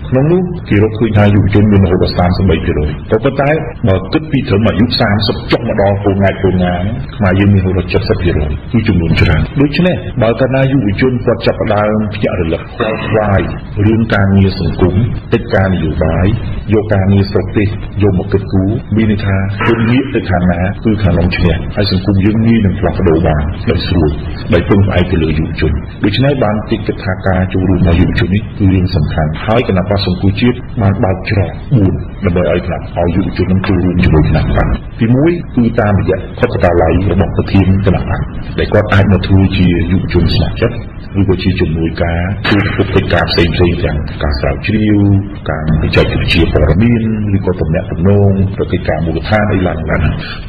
ក្នុងនោះគេរកឃើញថាយុវជនមានរហូតដល់ 33% ក៏ប៉ុន្តែបើគិតពីត្រឹមអាយុ30ចុះមកដល់ពលងាយខ្មែរយើងមានរហូតដល់ 70% គឺចំនួនច្រើនដូច្នេះបើកាលណាយុវជនគាត់ចាប់ផ្ដើមភ្ញាក់រលឹកខ្វល់ខ្វាយរឿងការងារសង្គមកិច្ចការនយោបាយយកការងារស្រុកទេសយកមកគិតគូរមានន័យថាជនងាកទៅខាងណាគឺខាងនោះឈ្នះហើយសង្គមយើងងាយនឹងផ្លាស់ប្ដូរបានដោយស្រួលដោយពឹងផ្អែកទៅលើយុវជនដូច្នេះបានគិតថាការចូលរួមរបស់យុវជននេះគឺរឿងសំខាន់ហើយគណៈបក្សសង្គ្រោះជាតិបានបើកច្រក4ដើម្បីឲ្យយុវជននឹងចូលរួមជាមួយគណៈបក្សទី1គឺតាមរយៈខុទ្ទកាល័យរបស់ប្រធានគណៈបក្សដែលគាត់អាចមកធ្វើជាយុវជនស្ម័គ្រចិត្តឬក៏ជាជំនួយការជួយធ្វើកិច្ចការផ្សេងៗទាំងការស្រាវជ្រាវការវិចារវិទ្យាព័ត៌មានឬក៏ទំនាក់ទំនងទៅកិច្ចការមូលដ្ឋានអីឡើង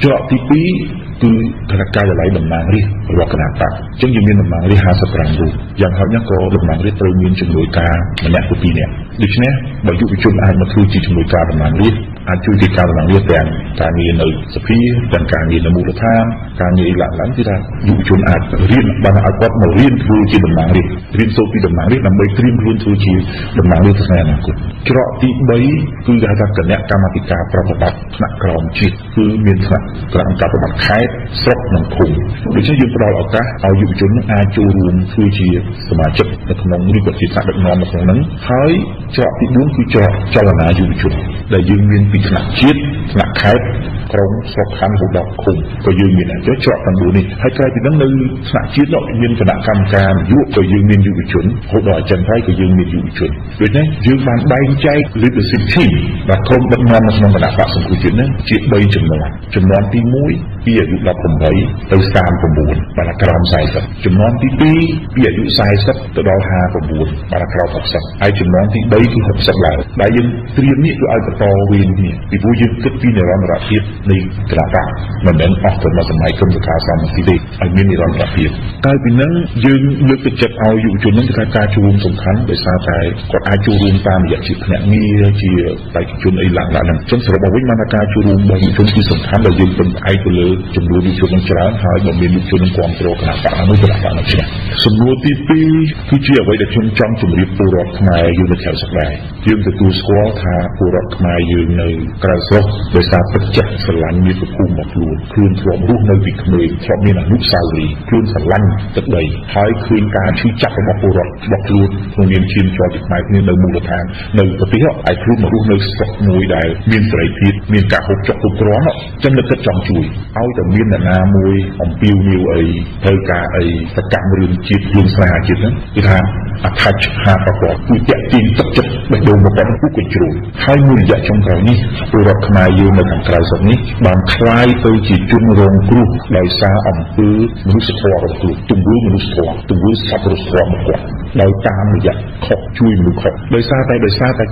ច្រកទី2គឺគណៈការិយាល័យតំណាងរាស្ត្ររបស់គណៈបក្សអញ្ចឹងយើងមានតំណាងរាស្ត្រ55រូបយ៉ាងហោចណាស់ក៏តំណាងរាស្ត្រត្រូវមានជំនួយការម្នាក់ទៅ2នាក់ដូច្នេះបើយុវជនអាចមកធ្វើជាជំនួយការតំណាងរាស្ត្រអាចជួយកិច្ចការតំណាងរាស្ត្រទាំងការងារនៅសភាទាំងការងារនៅមូលដ្ឋានការងារឡើងគឺថាយុវជនអាចរៀនបានឲ្យគាត់មករៀនធ្វើជាតំណាងរាស្ត្ររៀនសូត្រពីតំណាងរាស្ត្រដើម្បីត្រៀមខ្លួនធ្វើជាតំណាងរាស្ត្រថ្ងៃអនាគតច្រកទី3គឺគេហៅថាគណៈកម្មាធិការប្រតិបត្តិថ្នាក់ក្រោមជាតិគឺមានថ្នាក់គណៈកម្មការប្រតិបត្តិខេត្តស្រុកនិងឃុំដូច្នេះយើងផ្ដល់ឱកាសឲ្យយុវជនអាចចូលរួមធ្វើជាសមាជិកនៅក្នុងឬក៏ជាថ្នាក់ដឹកនាំនៅក្នុងហ្នឹងហើយច្រកទី4គឺច្រកចលនាយុវជនដែលយើងមានពីថ្នាក់ជាតិថ្នាក់ខេត្តក្រុមស្រុកខណ្ឌរហូតដល់ឃុំក៏យើងមានដែរច្រកទាំង4នេះហើយក្រៅពីហ្នឹងនៅថ្នាក់ជាតិមានគណៈកម្មការនយោបាយក៏យើងមានយុវជនរហូតដល់អចិន្ត្រៃយ៍ក៏យើងមានយុវជនដូច្នេះយើងបានបែងចែក leadership team ដែលក្រុមដឹកនាំនៅក្នុងគណៈបក្សសង្គ្រោះជាតិនេះជា3ចំនួនទី1ពីអាយុ18ទៅ39បានក្រោម40ចំនួនទី2ពីអាយុ40ទៅដល់59បានក្រោម60ហើយចំនួនទី3គឺ60ឡើងដែលយើងត្រៀមនេះគឺឲ្យបន្តវេនគ្នាពីព្រោះយើងគិតពីនិរន្តរភាពនៃគណៈបក្សមិនមែនអស់ទៅមកសម័យក្រុមសង្កាសមទីទេឲ្យមាននិរន្តរភាពតែពីហ្នឹងយើងលើកទឹកចិត្តឲ្យយុវជននឹងថាការចូលរួមសំខាន់ដោយសារតែគាត់អាចចូលរួមតាមរយៈជាភ្នាក់ងារជាបេក្ខជនអីឡើងហ្នឹងចឹងសរុបមកវិញបានថាការចូលរួមរបស់យុវជនគឺសំខាន់ដែលយើងពឹងផ្អែកទៅលើចំនួនយុវជននឹងច្រើនហើយបើមានយុវជននឹងគ្រប់គ្រងគណៈបក្សនោះគណៈបក្សនឹងឈ្នះសំណួរទី2គឺជាអ្វីដែលខ្ញុំចង់ជម្រាបពលរដ្ឋខ្មែរយើងនៅក្រៅស្រុកដែរយើងទទួលស្គាល់ថាពលរដ្ឋខ្មែរយើងនៅក្រៅស្រុកដោយសារទឹកចិត្តស្រឡាញ់មាតុភូមិរបស់ខ្លួនធ្លាប់រស់នៅពីក្មេងធ្លាប់មានអនុស្សាវរីយ៍ខ្លួនស្រឡាញ់ទឹកដីហើយឃើញការឈឺចាប់របស់ពលរដ្ឋរបស់ខ្លួនក្នុងនាមជាជាប់ខ្មែរគ្នានៅមូលដ្ឋាននៅប្រទេសឲ្យខ្លួនមករស់នៅស្រុកមួយដែលមានសេរីភាពមានការហូបចុកគ្រប់គ្រាន់ចឹងលើកទឹកចង់ជួយឲ្យតែមានអ្នកណាមួយអំពាវនាវអីត្រូវការអីសកម្មរឿងជាតិរឿងស្នេហាជាតិហ្នឹងគឺថាអត្ថច្ឆាប្រកបគឺតាក់ទាញទឹកចិត្តបេះដូងរបស់គាត់ពុះកញ្ជ្រោលហើយមួយរយៈចុងក្រោយនេះពលរដ្ឋខ្មែរយើងនៅខាងក្រៅស្រុកនេះបានคล้ายទៅជាជនរងគ្រោះដោយសារអំពើមនុស្សធម៌របស់ខ្លួនទង្វើមនុស្សធម៌ទង្វើសប្បុរសធម៌របស់គាត់ ដោយតាមរយៈខុសជួយមនុស្សខុសដោយសារតែ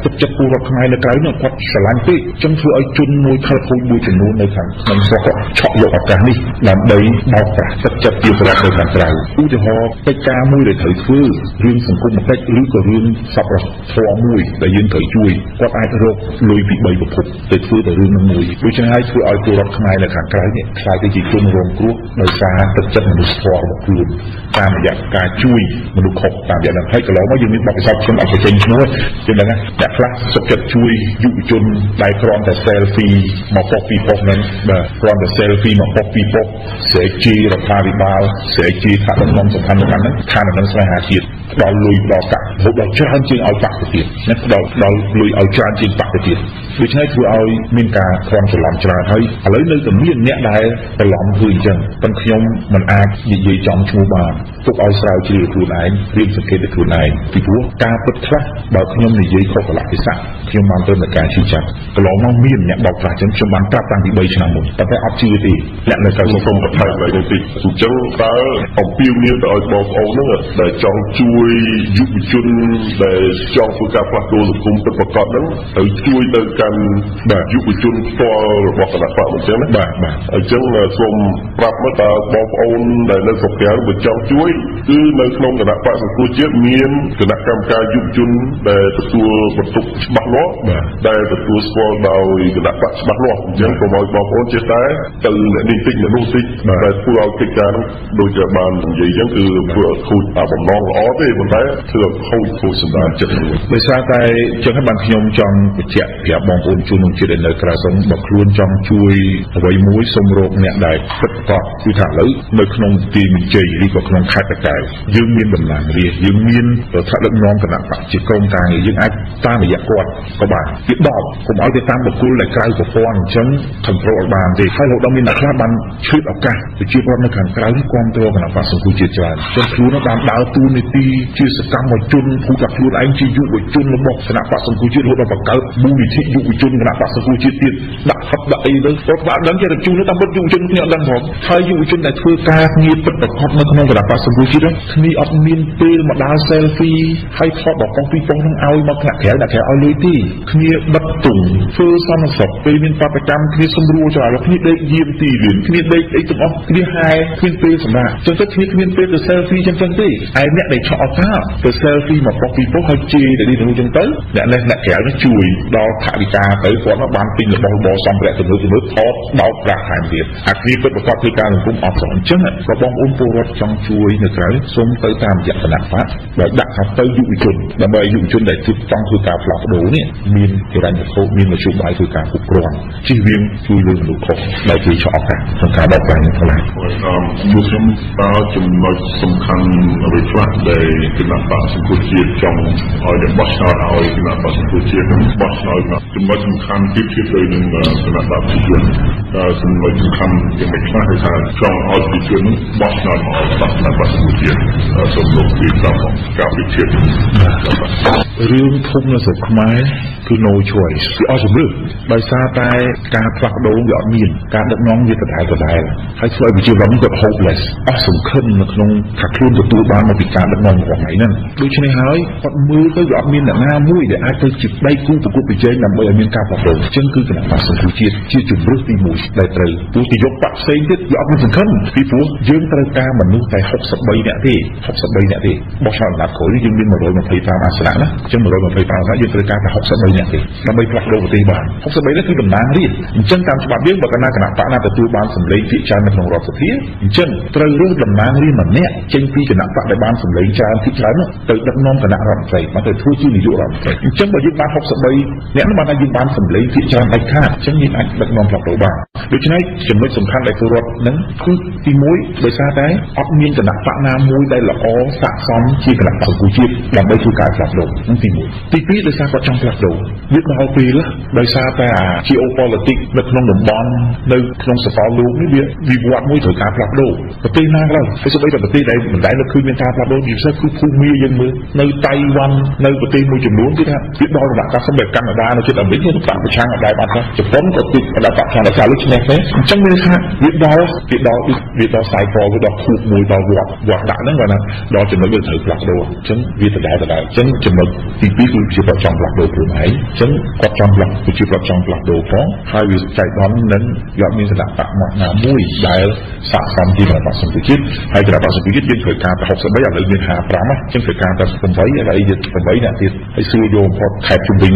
ចិត្តពលរដ្ឋខ្មែរនៅក្រៅនោះគាត់ស្រឡាញ់ពេកចឹងធ្វើឲ្យជនមួយខលខូចមួយចំនួននៅខាងក្នុងស្រុកគាត់ឆក់យកឱកាសនេះដើម្បីបោកប្រាស់ចិត្តពីប្រទេសនៅខាងក្រៅឧទាហរណ៍កិច្ចការមួយដែលត្រូវធ្វើរឿងសង្គមកិច្ចឬក៏រឿងសប្បុរសធម៌មួយដែលយើងត្រូវជួយគាត់អាចរកលុយពី3ប្រភពទៅធ្វើតែរឿងនោះមួយដូច្នេះហើយធ្វើឲ្យពលរដ្ឋខ្មែរនៅខាងក្រៅនេះខ្លាចទៅជាជនរងគ្រោះដោយសារទឹកចិត្តមនុស្សធម៌របស់ខ្លួនតាមរយៈការជួយមនុស្សខុសតាមរយៈនឹងហើយកន្លងមកយើងមានបទពិសោធន៍ខ្ញុំអត់ចេញឈ្មោះជាដឹងណាអ្នកខ្លះសុខចិត្តជួយយុវជនដែលគ្រាន់តែ selfie មកប៉ុស្តិ៍ពីប៉ុស្តិ៍ហ្នឹងបាទគ្រាន់តែ selfie មកប៉ុស្តិ៍ពីប៉ុស្តិ៍ស្រែកជារដ្ឋាភិបាលស្រែកជាថាដំណំសំខាន់ហ្នឹងថានឹងស្នេហាជាតិដល់លុយដល់កាក់ហូបដល់ច្រើនជាងឲ្យបាក់ទៅទៀតណាដល់លុយឲ្យច្រើនជាងបាក់ទៅទៀតដូច្នេះធ្វើឲ្យមានការខ្វល់ច្រឡំច្រើនហើយឥឡូវនៅតែមានអ្នកដែលច្រឡំធ្វើអញ្ចឹងប៉ុន្តែខ្ញុំមិនអាចនិយាយចំឈ្មោះបានទុកឲ្យស្រាវជ្រាវខ្លួនឯងរៀនសង្កេតដោយខ្លួនឯងពីព្រោះការពិតខ្លះបើខ្ញុំនិយាយខុសកលៈទេសៈខ្ញុំបានទៅនឹងការชี้ចាត់កន្លងមកមានអ្នកបោកប្រាស់អញ្ចឹងខ្ញុំបានប្រាប់តាំងពី3ឆ្នាំមុនប៉ុន្តែអត់ជឿទេអ្នកនៅក្រៅសង្គមបន្ថែមlạiនេះតិចអញ្ចឹងតើអំពាវនាវទៅឲ្យបងប្អូនហ្នឹងដែលចង់ជួយយុវជនដែលចង់ធ្វើការផ្លាស់ប្ដូរសង្គមទៅប្រកបហ្នឹងត្រូវជួយទៅកាន់យុវជនផ្ទាល់របស់គណៈបកអញ្ចឹងណាបាទអញ្ចឹងសូមប្រាប់មកតើបងប្អូនដែលនៅស្រុកក្រៅបើចង់ជួយគឺនៅក្នុងគណៈបកសង្គ្រោះជាតិមានគណៈកម្មការយុវជនដែលទទួលបន្ទុកច្បាស់លាស់ដែលទទួលស្គាល់ដោយគណៈបកច្បាស់លាស់អញ្ចឹងសូមឲ្យបងប្អូនចេះតែទៅអ្នកនេះតិចអ្នកនោះតិចតែធ្វើឲ្យកិច្ចការនោះដូចជាបាននិយាយអញ្ចឹងគឺធ្វើឲ្យខូចបំណងល្អទេប៉ុន្តែធ្វើឲ្យខូចសម្ដានចិត្តមួយដោយសារតែចឹងហើយបានខ្ញុំចង់បញ្ជាក់ប្រាប់បងប្អូនជនជាតិដែលនៅក្រៅសូមបើខ្លួនចង់ជួយអ្វីមួយសូមរកអ្នកដែលពិតប្រាកដគឺថាឥឡូវនៅក្នុងទីមជ័យឬក៏ក្នុងខេត្តតាកែវយើងមានតំណាងរាស្ត្រយើងមានរដ្ឋាភិបាលដឹកនាំគណៈបកជាក្រុមការងារយើងអាចតាមរយៈគាត់ក៏បានពី10កុំឲ្យទៅតាមបុគ្គលដែលក្រៅប្រព័ន្ធអញ្ចឹង control ឲ្យបានទេហើយលោកដល់មានអ្នកខ្លះបានឆ្លៀតឱកាសទៅជារដ្ឋនៅខាងក្រៅនេះគ្រប់គ្រងគណៈបកសង្គ្រោះជាតិច្រើនចឹងខ្លួនបានដើរតួនាទីជាសកម្មជនភូមិខ្លួនឯងជាយុវជនរបស់គណៈបកសង្គ្រោះជាតិរហូតដល់បង្កើតមូលនិធិយុវជនគណៈបកសង្គ្រោះជាតិទៀតដាក់ហឹបដាក់អីទៅគាត់បានដឹងជារជូនតាមបុត្រយុវជនគ្នាអត់ដឹងផងហើយយុវជនដែលធ្វើការងារពិតប្រាកដនៅក្នុងគណៈបកសង្គ្រោះជាតិគ្នាអត់មានពេលមកដើរ selfie ហើយថតរបស់ពីប៉ុងនឹងឲ្យមកថ្នាក់ក្រៅដាក់ក្រៅឲ្យលុយទេគ្នាបិទទុំធ្វើសន្និសីទពេលមានបដកម្មគ្នាសម្រួលច្រើនគ្នាដេកយាមទីរៀនគ្នាដេកអីទាំងអស់គ្នាហែគ្មានពេលសម្រាប់ចឹងទៅគ្នាគ្មានពេលទៅ selfie ចឹងទេឯអ្នកដែលឆក់ឱកាសទៅ selfie មកប៉ុស្តិ៍ពីប៉ុស្តិ៍ហើយជេរទៅនេះទៅចឹងទៅអ្នកក្រៅនេះជួយដល់ថវិកាទៅគាត់មកបានទិញរបស់របរសម្ភារៈទំនើបថតបោកប្រាស់ថែមទៀតអាគ្នាពិតប្រកបធ្វើការសង្គមអត់សោះអញ្ចឹងក៏បងប្អូនពលរដ្ឋចង់ជួយនៅក្រៅសូមទៅតាមរយៈគណៈបកដោយដាក់ថាទៅយុវជនដើម្បីយុវជនដែលចង់ធ្វើការផ្លាស់ប្ដូរនេះមានហិរញ្ញវត្ថុមានមធ្យោបាយធ្វើការគ្រប់គ្រាន់ជិះវៀងជួយលើមនុស្សខុសដែលគេឆក់ឱកាសក្នុងការបោកប្រាស់នេះខ្លះពួកខ្ញុំតើចំណុចសំខាន់អ្វីខ្លះដែលគណៈបកសង្គ្រោះជាតិចង់ឲ្យបោះឆ្នោតឲ្យគណៈបកសង្គ្រោះជាតិនឹងបោះឆ្នោតចំណុចសំខាន់ទៀតគឺទៅនឹងគណៈបកប្រជាជនចំណុចសំខាន់យ៉ាងម៉េចខ្លះគឺថាចង់ឲ្យប្រជាជនបោះឆ្នោតមកគណៈបកសង្គ្រោះជាតិសូមលោកពីតាមការវិភាគរឿងធំនៅស្រុកខ្មែរគឺ no choice គឺអត់ជំរឿដោយសារតែការផ្លាស់ប្ដូរវាអត់មានការដឹកនាំវាដដែលហើយធ្វើឲ្យប្រជាជនគាត់ hopeless អស់សង្ឃឹមនៅក្នុងថាខ្លួនទទួលបានមកពីការដឹកនាំរបស់ថ្ងៃហ្នឹងដូច្នេះហើយគាត់មើលទៅវាអត់មានអ្នកណាមួយដែលអាចទៅជាដៃគូប្រកួតប្រជែងដើម្បីឲ្យមានការផ្លាស់ប្ដូរអញ្ចឹងគឺគណៈបកសង្គ្រោះជាតិជាជំរឿទី1ដែលត្រូវទោះជាយកបកផ្សេងទៀតវាអត់មានសង្ឃឹមពីព្រោះយើងត្រូវការមនុស្សតែ63នាក់ទេបោះឆ្នោតអាណត្តិក្រោយយើងមាន125អាសនៈណាអញ្ចឹង125អាសនៈយើងត្រូវការតែ63នាក់ទេដើម្បីផ្លាស់ប្ដូរប្រទេសបាន63នាក់គឺតំណាងរាស្ត្រអញ្ចឹងតាមច្បាប់យើងបើគណៈបកណាទទួលបានសម្លេងភាគច្រើននៅក្នុងរដ្ឋសភាអញ្ចឹងត្រូវរើសតំណាងរាស្ត្រម្នាក់ចេញពីគណៈបកដែលបានសម្លេងច្រើនភាគច្រើននោះទៅដឹកនាំគណៈរដ្ឋមន្ត្រីមកទៅធ្វើជានាយករដ្ឋមន្ត្រីអញ្ចឹងបើយើងបាន63នាក់នោះបានថាយើងបានសម្លេងភាគច្រើនដាច់ខាតអញ្ចឹងយើងអាចដឹកនាំផ្លាស់ប្ដូរបានដូច្នេះចំណុចសំខាន់ដែលពលរដ្ឋនឹងគឺទី1ដោយសារតែអត់មានគណៈបកណាមួយដែលល្អស័ក្តិសមជាគណៈបកសង្គ្រោះជាតិដើម្បីធ្វើការផ្លាស់ប្ដូរអញ្ ទី1ទី2ដោយសារគាត់ចង់ផ្លាស់ប្ដូរវាដល់ពេលដោយសារតែgeopolitics នៅក្នុងតំបន់នៅក្នុងសកលលោកនេះវាវិវត្តមួយត្រូវការផ្លាស់ប្ដូរប្រទេសណាក៏ដោយហើយសូម្បីតែប្រទេសដែលមិនដែលឃើញមានការផ្លាស់ប្ដូរពិសេសគឺភូមាយើងមើលនៅតៃវ៉ាន់នៅប្រទេសមួយចំនួនគឺថាវាដល់រดับសម្រាប់កាណាដានៅជិតអាមេរិកវាប្រឆាំងអត់ដែរបាត់ទេជប៉ុនក៏ទីរดับប្រឆាំងដល់កាលឈ្នះទេអញ្ចឹងមានថាវាដល់ cycle វាដល់ខួបមួយដល់វត្តដាក់ហ្នឹងគាត់ណាដល់ចំណុចវាត្រូវផ្លាស់ប្ដូរអញ្ចឹងវាដដែលអញ្ចឹងចំណុចទី2គឺជាគាត់ចង់ផ្លាស់ប្ដូរខ្លួនឯងអញ្ចឹងគាត់ចង់ផ្លាស់ប្រជាប្រដ្ឋចង់ផ្លាស់ប្ដូរផងហើយវាចែកដល់នឹងយកមានសកម្មភាពណាមួយដែលស័ក្តិសមជាគណៈបក្សសង្គមជាតិហើយគណៈបក្សសង្គមជាតិយើងត្រូវការតែ63ឥឡូវមាន55អញ្ចឹងត្រូវការតែ8ហើយយើង8អ្នកទៀតហើយសួរយកផុតខេត្តជុំវិញ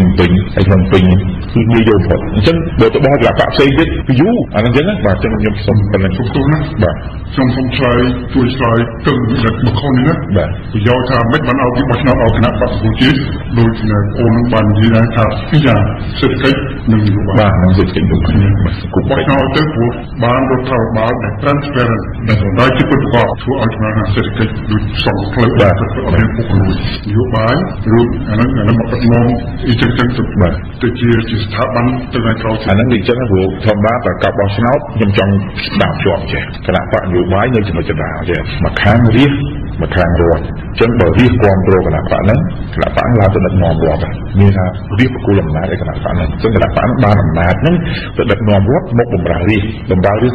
ហើយក្នុងពេញគឺមានយកផុតអញ្ចឹងបើទៅបោះគណៈបក្សផ្សេងទៀតយូរអាហ្នឹងអញ្ចឹងបាទអញ្ចឹងខ្ញុំសូមប៉ុណ្ណឹងទូណាបាទខ្ញុំសូមឆ្លើយជួយឆ្លើយទៅមកខុសនេះណាបាទប្រយោជន៍ថាមិនបានឲ្យពីបោះឆ្នោតឲ្យគណៈបក្សសង្គមជាតិដូចអូននឹងបាននិយាយថាពីយ៉ាងសេដ្ឋកិច្ចនិងនយោបាយបាទនឹងសេដ្ឋកិច្ចដូចគ្នាគូបោះឆ្នោតទៅព្រោះបានរដ្ឋាភិបាលដែល transparent ដែលសម្រាប់ជាប្រកបធ្វើឲ្យចំណសេដ្ឋកិច្ចដូចសងផ្លូវបាទអត់មានពុករលួយនយោបាយឬអាហ្នឹងមកកំងអ៊ីចឹងទៅបាទទៅជាស្ថាប័នទៅឲ្យក្រោយអាហ្នឹងអញ្ចឹងព្រោះធម្មតាតែកាប់បោះឆ្នោតខ្ញុំចង់ស្ដាប់ជាប់ចេះគណៈបកនយោបាយនៅចំណុចដដែលចេះមកខាងរាជមកខាងរដ្ឋអញ្ចឹងបើរាជគ្រប់គ្រងគណៈបកហ្នឹងគណៈបកឡើងទៅដឹកនាំរដ្ឋមានថារាជប្រគល់អំណាចឲ្យគណៈបកហ្នឹងអញ្ចឹងគណៈបកហ្នឹងបានអំណាចហ្នឹងទៅដឹកនាំរដ្ឋមកបម្រើរាជ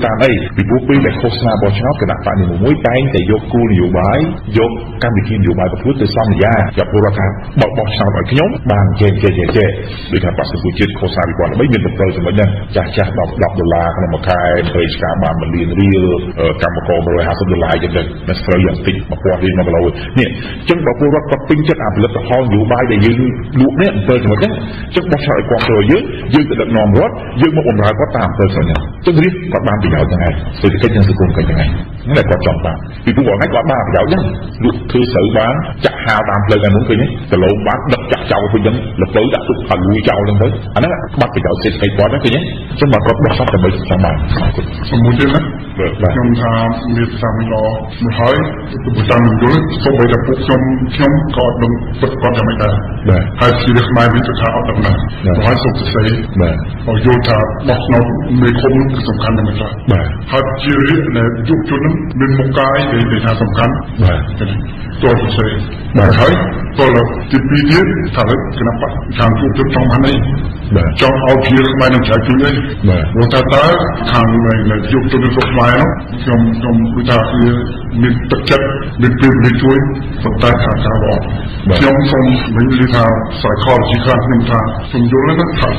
តាមអីពីព្រោះពេលដែលឃោសនាបោះឆ្នោតគណៈបកនីមួយតែងតែយកគោលនយោបាយយកកម្មវិធីនយោបាយប្រព្រឹត្តទៅសន្យាចាប់ពលរដ្ឋថាបើបោះឆ្នោតឲ្យខ្ញុំបានចេះដូចថាបក្សសង្គមជាតិឃោសនាវិព័ន្ធ3មានប្រព័ន្ធសម្បត្តិហ្នឹងចាស់$10ក្នុងមួយខែពេលឆ្កាបាន1លានរៀលកម្មករ$150អញ្ចឹងតែស្រូវយ៉ាងតិច1000រៀល1គីឡូនេះអញ្ចឹងបើពលរដ្ឋគាត់ពេញចិត្តអាផលិតផលនយោបាយដែលយើងលក់នេះទៅចំណុចហ្នឹងអញ្ចឹងបោះឆ្នោតឲ្យគ្រប់គ្រងយើងទៅដឹកនាំរដ្ឋយើងមកបម្រើគាត់តាមទៅហ្នឹងអញ្ចឹងរៀបគាត់បានប្រយោជន៍ទាំងឯងសេដ្ឋកិច្ចនិងសង្គមកិច្ចទាំងឯងហ្នឹងតែគាត់ចង់បានពីព្រោះថ្ងៃគាត់បានប្រយោជន៍ហ្នឹងលក់ធ្វើស្រូវបានចាក់ហាលតាមផ្លូវហ្នឹងឃើញទេគីឡូបានដឹកចាក់ចោលទៅអញ្ចឹងលផ្លូវដាក់ទុកឲ្យលួយចោលហ្នឹងទៅអាហ្នឹងបាត់ប្រយោជន៍សេដ្ឋកិច្ចគាត់ហ្នឹងឃើញទេអញ្ចឹងមកគាត់បោះឆ្នោតដើម្បីចង់បានសមុទ្រទៀតណាខ្ញុំថាមានសាមញ្ញល្អមួយហើយទៅតាមយល់សូម្បីតែពួកខ្ញុំក៏នឹងពិតគាត់យ៉ាងម៉េចដែរហើយជាខ្មែរវិញទៅថាអត់ដំណើរហើយសុខសរសេរហើយយល់ថាបោះឆ្នោតមេឃុំគឺសំខាន់ណាស់មែនទេហើយជារៀបដែលយុវជននឹងមានមុខកាយដែលថាសំខាន់តើសរសេរហើយតើទីពីរទៀតថាគណៈបកខាងយុវជនចង់បានអីចង់ឲ្យជាខ្មែរនឹងចែកជួយអីព្រោះតើខាងយុវជនរបស់ខ្មែរខ្ញុំគឺថាមានទឹកចិត្តមានពេលវេលាជួយប៉ុន្តែខាងការអត់ខ្ញុំសូមនិយាយថា psychology ខាងខ្ញុំថាខ្ញុំយល់ណាស់ថា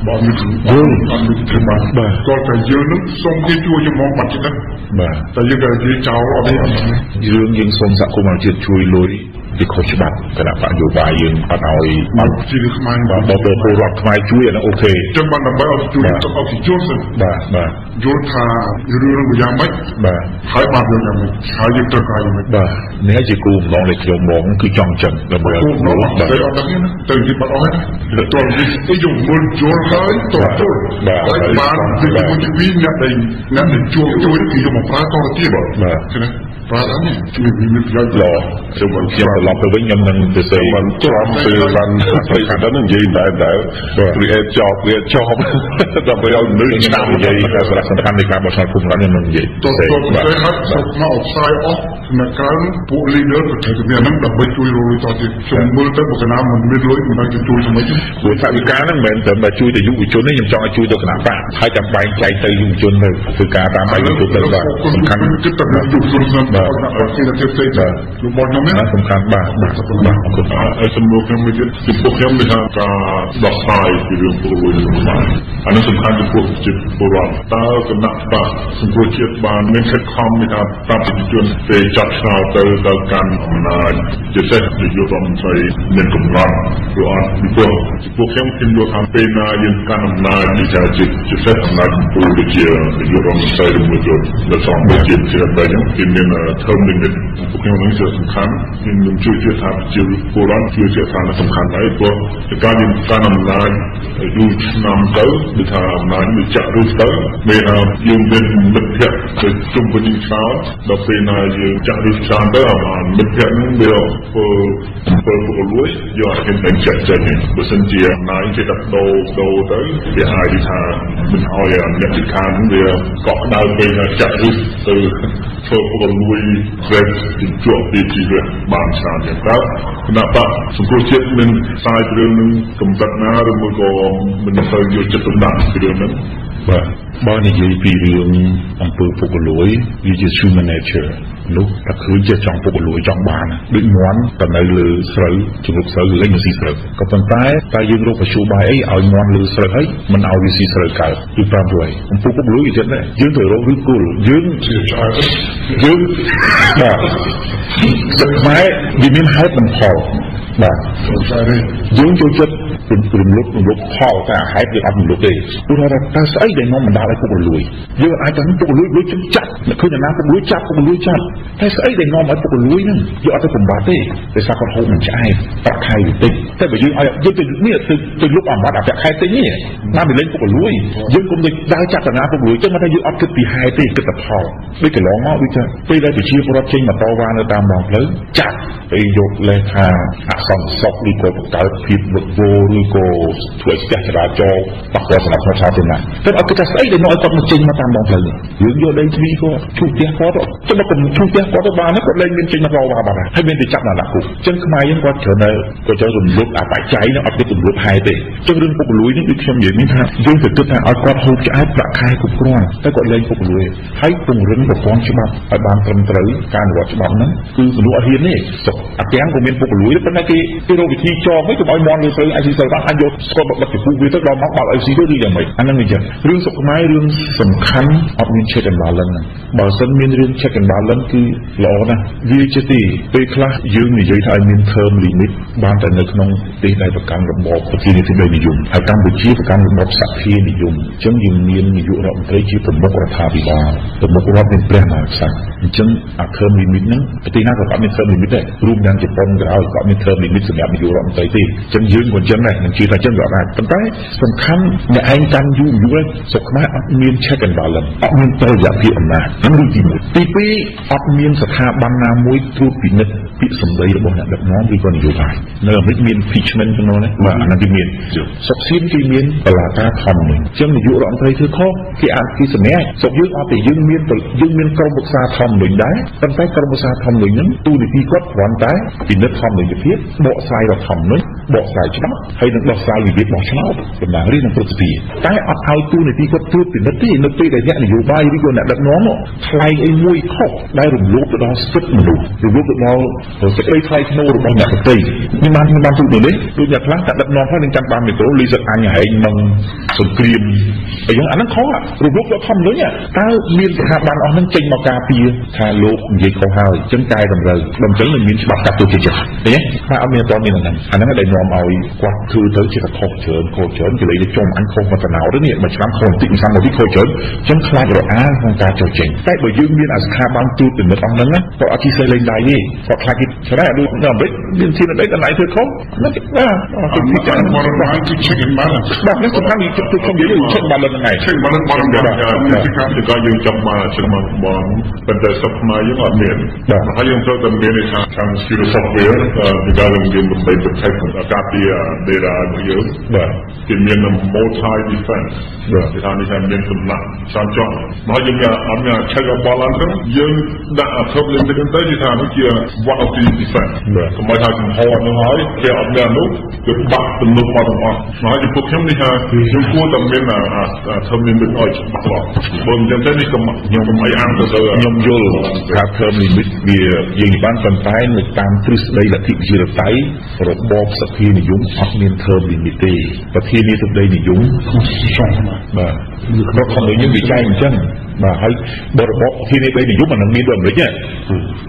បើមានអត់មានទេបាទគាត់តែយើងនឹងសូមគេជួយខ្ញុំមកបាត់ចិត្តបាទតែយើងក៏និយាយចោលអត់ទេរឿងយើងសូមសហគមន៍ជាតិជួយលុយពីខុសច្បាប់គណៈបកនយោបាយយើងអត់ឲ្យមកជាខ្មែរបើពលរដ្ឋខ្មែរជួយអានោះអូខេចឹងបានដើម្បីឲ្យជួយទៅអភិជនសិនបាទយល់ថារឿងយ៉ាងម៉េចបាទហើយបានរឿងយ៉ាងម៉េចហើយយើងត្រូវការយ៉ាងម៉េចបាទនេះជាគោលបំណងដែលខ្ញុំមកគឺចង់ចឹងដើម្បីឲ្យពលរដ្ឋបាទអត់ដឹងទៅនិយាយបាត់អស់ទៅតនេះទៅយល់យល់ហើយទៅបាទបានពីពីអ្នកដែលជួយគឺយកមកប្រើតទៅទៀតបាទឃើញបាទអត់ជួយមានប្រយោជន៍ល្អខ្ញុំត្រឡប់ទៅវិញខ្ញុំនឹងទៅសេមិនទ្រាំពេលបានទៅខាងដល់នឹងនិយាយដែរព្រៀតចប់ដើម្បីឲ្យមនុស្សឆ្នាំនិយាយថាសារៈសំខាន់នៃការបោះឆ្នោតភូមិរដ្ឋខ្ញុំនឹងនិយាយទៅបាទមកផ្សាយអស់នៅក្រៅពួក leader ក៏ត្រូវតែមានហ្នឹងដើម្បីជួយរលុយតទៀតខ្ញុំមើលទៅបើកណាមិនមានលុយមិនដឹងជួយស្មិចព្រោះថាវិការហ្នឹងមិនមែនតែជួយទៅយុវជនទេខ្ញុំចង់ឲ្យជួយទៅគណៈបកហើយចាំបែងចែកទៅយុវជនទៅធ្វើការតាមបែបយុវជនទៅបាទសំខាន់គឺទៅយុវជនបាទគេទៅផ្សេងបាទលោកមកខ្ញុំណាសំខាន់បាទអរគុណហើយសំណួរខ្ញុំមួយទៀតពីពួកខ្ញុំមានការដោះស្រាយពីរឿងពលរដ្ឋខ្មែរអានេះសំខាន់ចំពោះជាតិពលរដ្ឋតើគណៈបកសង្គមជាតិបានមានខិតខំនៃការប្រាប់ប្រជាជនទៅចាត់ឆ្នោតទៅកាន់អំណាចជាពិសេសនាយករដ្ឋមន្ត្រីមានកំណត់ឬអត់ពីព្រោះពួកខ្ញុំយល់ថាពេលណាយើងកាន់អំណាចនេះជាពិសេសអំណាចពូដូចជានាយករដ្ឋមន្ត្រីឬមួយទៀតនៅក្នុងជាតិជាបែបហ្នឹងគឺមាន term limit ពួកខ្ញុំនឹងជាសំខាន់ខ្ញុំជួយជាថាជាពលរដ្ឋជួយជាថាសំខាន់ហើយព្រោះការមានការអំណាចយូរឆ្នាំទៅគឺថាអំណាចវាចាក់ឬទៅមានយើងមានមិត្តភក្តិទៅជុំវិញច្រើនដល់ពេលណាយើងចាក់ឬច្រើនទៅមិត្តភក្តិនឹងវាពលលួយយកឲ្យគេបញ្ជាក់ចេញបើសិនជាអំណាចគេដាក់ដូរទៅវាអាចថាមិនឲ្យអ្នកជិតខាងនឹងវាកក់ដៅពេលចាក់ឬទៅធ្វើពលលួយព្រែកជាប់ពីជីវិតបានច្រើនយ៉ាងតើគណៈបកសង្គ្រោះជាតិមានខ្សែរឿងនឹងកំណត់ណាឬមួយក៏មិនទៅយកចិត្តទុកដាក់ពីរឿងហ្នឹងបាទបើនិយាយពីរឿងអំពើពុករលួយវាជា human nature នោះតែឃើញជាចង់ពុករលួយចង់បានដូចមន់ទៅនៅលើស្រូវជំរុកស្រូវលេងស៊ីស្រូវក៏ប៉ុន្តែយើងរកមធ្យោបាយអីឲ្យមន់លើស្រូវហើយមិនឲ្យវាស៊ីស្រូវកើតគឺប្រាប់ទៅអំពើពុករលួយវាចិត្តដែរយើងទៅរកឬគល់យើងជាឆ្អើយើងបាទសក្បាយវាមានហេតុបន្ផលបាទយើងចូលចិត្តរំលឹកផលតែហេតុវាអត់រំលឹកទេព្រោះថាស្អីដែលនាំបណ្ដាលឲ្យពុករលួយយើងអាចថាពុករលួយលួយចាប់ឃើញណាពុករលួយចាប់តែស្អីដែលនាំឲ្យពុករលួយហ្នឹងយើងអត់ទៅបំបត្តិទេដោយសារគាត់ហូបមិនឆ្អែតប្រាក់ខែវាតិចតែបើយើងឲ្យយើងទៅនេះទៅលុបអាម៉ាត់អាប្រាក់ខែតិចនេះណាវាលេងពុករលួយយើងគុំទៅដើរចាត់តាណាពុករលួយចឹងមកថាយើងអត់គិតពីហេតុទេគិតតែផលដូចកន្លងមកវាថាពេលដែលប្រជាពលរដ្ឋចេញមកតវ៉ានៅតាមដងផ្លូវចាត់ហើយយកលេខថាអសន្តិសុខឬក៏បង្កើតភាពវឹកវរឬក៏ធ្វើស្ទះចរាចរណ៍បកស្រាយសម្រាប់ប្រជាជនណាតែអត់គិតថាស្អីដែលនាំឲ្យគាត់មកចេញមកតាមដងផ្លូវនេះយើងយកដីធ្លីគាត់ឈូសផ្ទះគាត់ទៅមកឈូសផ្ទះគាត់ទៅបានគាត់លែងមានចេញមកតវ៉ាបានហើយមានតែចាប់ដាក់គុកចឹងខ្មែរយើងគាត់ច្រើនរំលឹកអាបច្ច័យនោះអត់គិតរំលឹកហេតុទេចឹងរឿងពុករលួយនេះដូចខ្ញុំនិយាយមានថាយើងទៅគិតថាឲ្យគាត់ហូបឆ្អែតប្រាក់ខែគ្រប់គ្រាន់តែគាត់លែងពុករលួយហើយពង្រឹងប្រព័ន្ធច្បាប់ឲ្យបានត្រឹមត្រូវការអនុវត្តច្បាប់ហ្នឹងគឺមនុស្សអត់ហ៊ានទេអាទាំងក៏មានពុករលួយប៉ុន្តែគេរកវិធីចោលមិនទៅឲ្យមន់លើទៅអាចស៊ីទៅបានអាចយកស្គាល់បាត់ពីពូវាទៅដល់មកបាល់ឲ្យស៊ីទៅឬយ៉ាងម៉េចអាហ្នឹងវាចឹងរឿងសុខខ្មែររឿងសំខាន់អត់មាន check and balance បើសិនមានរឿង check and balance គឺល្អណាស់វាជាទីពេលខ្លះយើងនិយាយថាឲ្យមាន term limit បានតែនៅក្នុងប្រទេសដែលប្រកាន់របបប្រជាធិបតេយ្យនិយមហើយកម្ពុជាប្រកាន់របបសភានិយមអញ្ចឹងយើងមាននាយករដ្ឋមន្ត្រីជាប្រមុខរដ្ឋាភិបាលប្រមុខរដ្ឋមានព្រះមហាក្សត្រអញ្ចឹងអា term limit ហ្នឹងប្រទេសណាក៏អត់មាន term limit ដែររួមទាំងជប៉ុនក៏ឲ្យក៏មាន term limit សម្រាប់នាយករដ្ឋមន្ត្រីទេអញ្ចឹងយើងក៏អញ្ចឹងដែរនឹងជឿថាអញ្ចឹងក៏អាចប៉ុន្តែសំខាន់អ្នកឯងកាន់យូរសុខខ្មែរអត់មាន check and balance អត់មានតុល្យភាពអំណាចហ្នឹងឬទី1ទី2អត់មានស្ថាប័នណាមួយត្រួតពិនិត្យពាក្យសម្ដីរបស់អ្នកដឹកនាំឬក៏នយោបាយនៅអាមេរិកមាន impeachment ក្នុងនោះបាទអានោះគេមានសុខសៀនគេមានបលាការធំមួយអញ្ចឹងនាយករដ្ឋមន្ត្រីធ្វើខុសគេអាចគេសម្រេចសុខយើងអត់ទេយើងមានក្រុមប្រឹក្សាធំមួយដែរប៉ុន្តែក្រុមប្រឹក្សាធំមួយហ្នឹងទូនីតិគាត់គ្រាន់តែពិនិត្យធម្មនិយភាពបកស្រាយរដ្ឋធម្មនុញ្ញបកស្រាយច្បាប់ហើយនឹងដោះស្រាយវិវាទបោះឆ្នោតដំណើររឿងនឹងប្រសិទ្ធភាពតែអត់ឲ្យទូនីតិគាត់ត្រួតពិនិត្យទេនៅពេលដែលអ្នកនយោបាយឬក៏អ្នកដឹកនាំថ្លែងអីមួយខុសដែលរំលោភទៅដល់សិទ្ធិមនុស្សរំលោភទៅដល់សេចក្តីថ្លៃថ្នូររបស់អ្នកដទៃនេះបានទូទៅនេះដូចអ្នកខ្លះតែដឹកនាំខ្លះនឹងចាំបានមីក្រូលីសិតអញហែងនឹងសង្គ្រាមអីហ្នឹងអាហ្នឹងខុសរំលោភដល់ធម្មនុញ្ញតើមានស្ថាប័នអស់ហ្នឹងចេញមកការពារថាលោកនិយាយខុសហើយអញ្ចឹងកែតម្រូវដល់អញ្ចឹងនឹងមានច្បាប់កាត់ទោសជាចិត្តទេតែអត់មានតមានហ្នឹងអាហ្នឹងដែលនាំឲ្យគាត់ធ្វើទៅជាខុសច្រើនគេលេងចុំអញខុសមកតំណោទៅនេះមួយឆ្នាំខុសបន្តិចមួយឆ្នាំមកទៀតខុសច្រើនអញ្ចឹងខ្លាចរអាក្នុងការចុះចេញតែបើយើងមានអាស្ថាប័នទូតពិនិត្យអស់ហ្នឹងក៏អត់ជិះសេលេងដៃទេគាត់ខ្លាចគេឆ្លែដូចនៅអាមេរិកមានទីនៅដីកន្លែងធ្វើខុសហ្នឹងបាទគឺពិចារណាមកហើយគឺ check and balance បាទនេះសំខាន់គឺខ្ញុំនិយាយ check balance ហ្នឹងឯង check balance បងក៏យើងចាំមកឆ្នាំបងប៉ុន្តែសុខខ្មែរយើងអត់មានហើយយើងត្រូវតែមានឯខាង security software ដែលយើងមានដើម្បី protect ការពារ data របស់យើងបាទគេមាន multi defense បាទគេថានេះថាមានសំណាក់ច្រើនជាន់មកយើងអត់មាន check and balance ហ្នឹងយើងដាក់ problem ទៅគេថានោះជា one of the defense កុំឲ្យថាចំហនោះហើយគេអត់មាននោះគឺបាក់ទំនុកមកទាំងអស់ហើយពួកខ្ញុំនេះថាខ្ញុំគួរតែមានterm limit ឲ្យច្បាស់លាស់បើមិនចឹងទេនេះខ្ញុំកុំអីអាំងទៅខ្ញុំយល់ថា term limit វាយើងបានប៉ុន្តែនៅតាមទ្រឹស្ដីលទ្ធិប្រជាធិបតេយ្យរបបសភានិយមអត់មាន term limit ទេប្រធានាធិបតីនិយមបាទរដ្ឋធម្មនុញ្ញយើងវាចែងអញ្ចឹង បាទហើយបរិបទប្រធានាធិបតីនិយមមិនមានដូចអាមេរិកទេ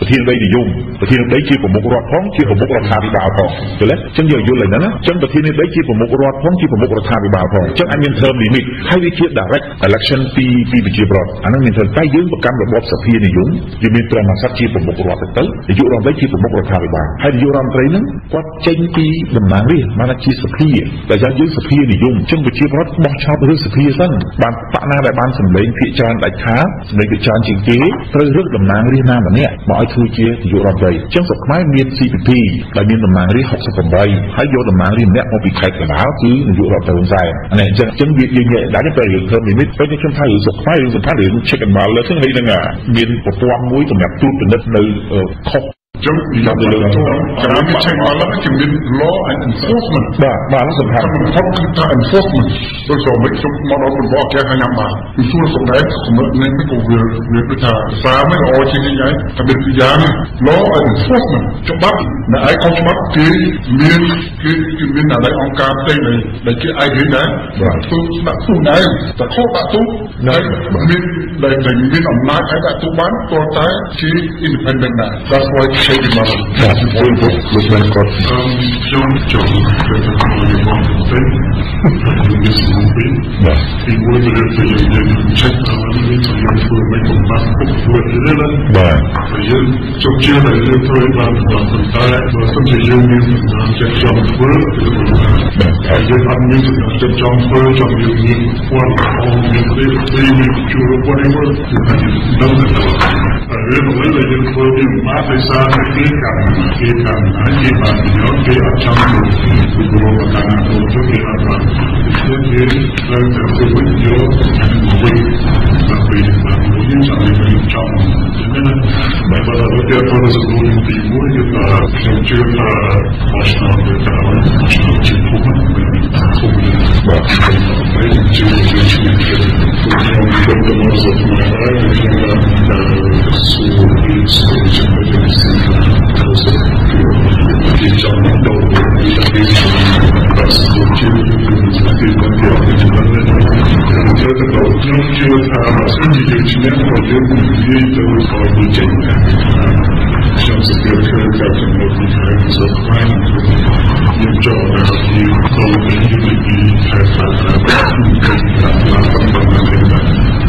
ប្រធានាធិបតីនិយមប្រធានាធិបតីជាប្រមុខរដ្ឋផងជាប្រមុខរដ្ឋាភិបាលផងយល់ទេអញ្ចឹងយល់ហើយណាអញ្ចឹងប្រធានាធិបតីជាប្រមុខរដ្ឋផងជាប្រមុខរដ្ឋាភិបាលផងអញ្ចឹងអាចមាន term limit ហើយវាជា direct election ពីប្រជាពលរដ្ឋអាហ្នឹងមាន term តែយើងប្រកាន់របបសភានិយមយើងមានព្រះមហាក្សត្រជាប្រមុខរដ្ឋទៅនាយករដ្ឋមន្ត្រីជាប្រមុខរដ្ឋាភិបាលហើយនាយករដ្ឋមន្ត្រីហ្នឹងគាត់ចេញពីតំណាងរាស្ត្របានជាសភាតែយើងសភានិយមអញ្ចឹងប្រជាពលរដ្ឋបោះឆ្នោតរឿងសភាសិនបានបកណាដែលបានសម្លេងភាគច្រើនដាច់ខាតសម្លេងភាគច្រើនជាងគេត្រូវរឹកតំណាងរាស្ត្រណាម្នាក់មកឲ្យធ្វើជានាយករដ្ឋមន្ត្រីអញ្ចឹងស្រុកខ្មែរមាន CPP ដែលមានតំណាងរាស្ត្រ68ហើយយកតំណាងរាស្ត្រម្នាក់មកពីខេត្តកណ្ដាលគឺនាយករដ្ឋមន្ត្រីហ៊ុនសែនអានេះអញ្ចឹងវាយើងនិយាយដែរពេលយើងធ្វើនេះពេលខ្ញុំថារឿងស្រុកខ្មែររឿងសំខាន់រឿង check and balance ហ្នឹងហើយនឹងមានប្រព័ន្ធមួយសម្រាប់ត្រួតពិនិត្យនៅខុសចឹងនិយាយទៅលើក្រៅពី check and balance ជំនាញ law and enforcement បាទសំខាន់គឺថា enforcement ដោយសារមិនខ្ញុំមកដល់ប្រព័ន្ធគេឲ្យញ៉ាំបានគឺសួរសម្ដែងសម្រាប់នេះក៏វាដូចថាសារមិនល្អជាងនេះហើយតែមានពីយ៉ាង law and enforcement ច្បាប់នៅឯកងច្បាប់គេមានតែអង្គការផ្សេងដែលគេអាចរៀនដែរទូដាក់ទូដែរតែខុសដាក់ទូដែរមានមានអំណាចឲ្យដាក់ទូបានព្រោះតែជា independent ដែរ that's why check it out បាទពួកលោកបានគាត់ខ្ញុំចង់ទៅមកទៅមានសម្ពាធបាទពីមួយទៅយើង check អត់មានទៅយើងធ្វើមិនកំបាក់ពួកវាទេបាទយើងជប់ជឿតែយើងធ្វើបានដល់តែបើសិនជាយើងមានសម្រាប់ចិត្តចង់ធ្វើបាទយើងអត់មានសម្រាប់ចិត្តចង់ធ្វើចង់យើងមានគាត់អត់មានទេមានជួប whatever គឺថាយើងដឹងតែរឿងមួយដែលយើងធ្វើពីមកដោយសារតែគេកាន់គេបានយកគេអត់ចង់ទៅប្រមូលតាមទៅគេអត់បានយើងត្រូវតែធ្វើវិញយកវិញតែពីយើងចង់ទៅចង់ហ្នឹងតែបើเราเจอตัวสมุนที่មួយគឺខ្ញុំជឿថាបោះឆ្នោតទៅតាមជាភូមិបាទហើយជឿខ្ញុំទៅមកសុខមកហើយខ្ញុំថាសួរពីសុខចិត្តទៅសិនគឺចង់ដល់ពីតែបាទសុខចិត្តគឺគាត់ទៅខ្ញុំជឿថាសិនជាយើងឈ្នះក៏យើងនិយាយទៅឲ្យវាចេញខ្ញុំស្គាល់គឺការចំណុចទីហើយសុខខ្មែរយើងចូលដល់ទីចូលពីទីហើយសាស្ត្រ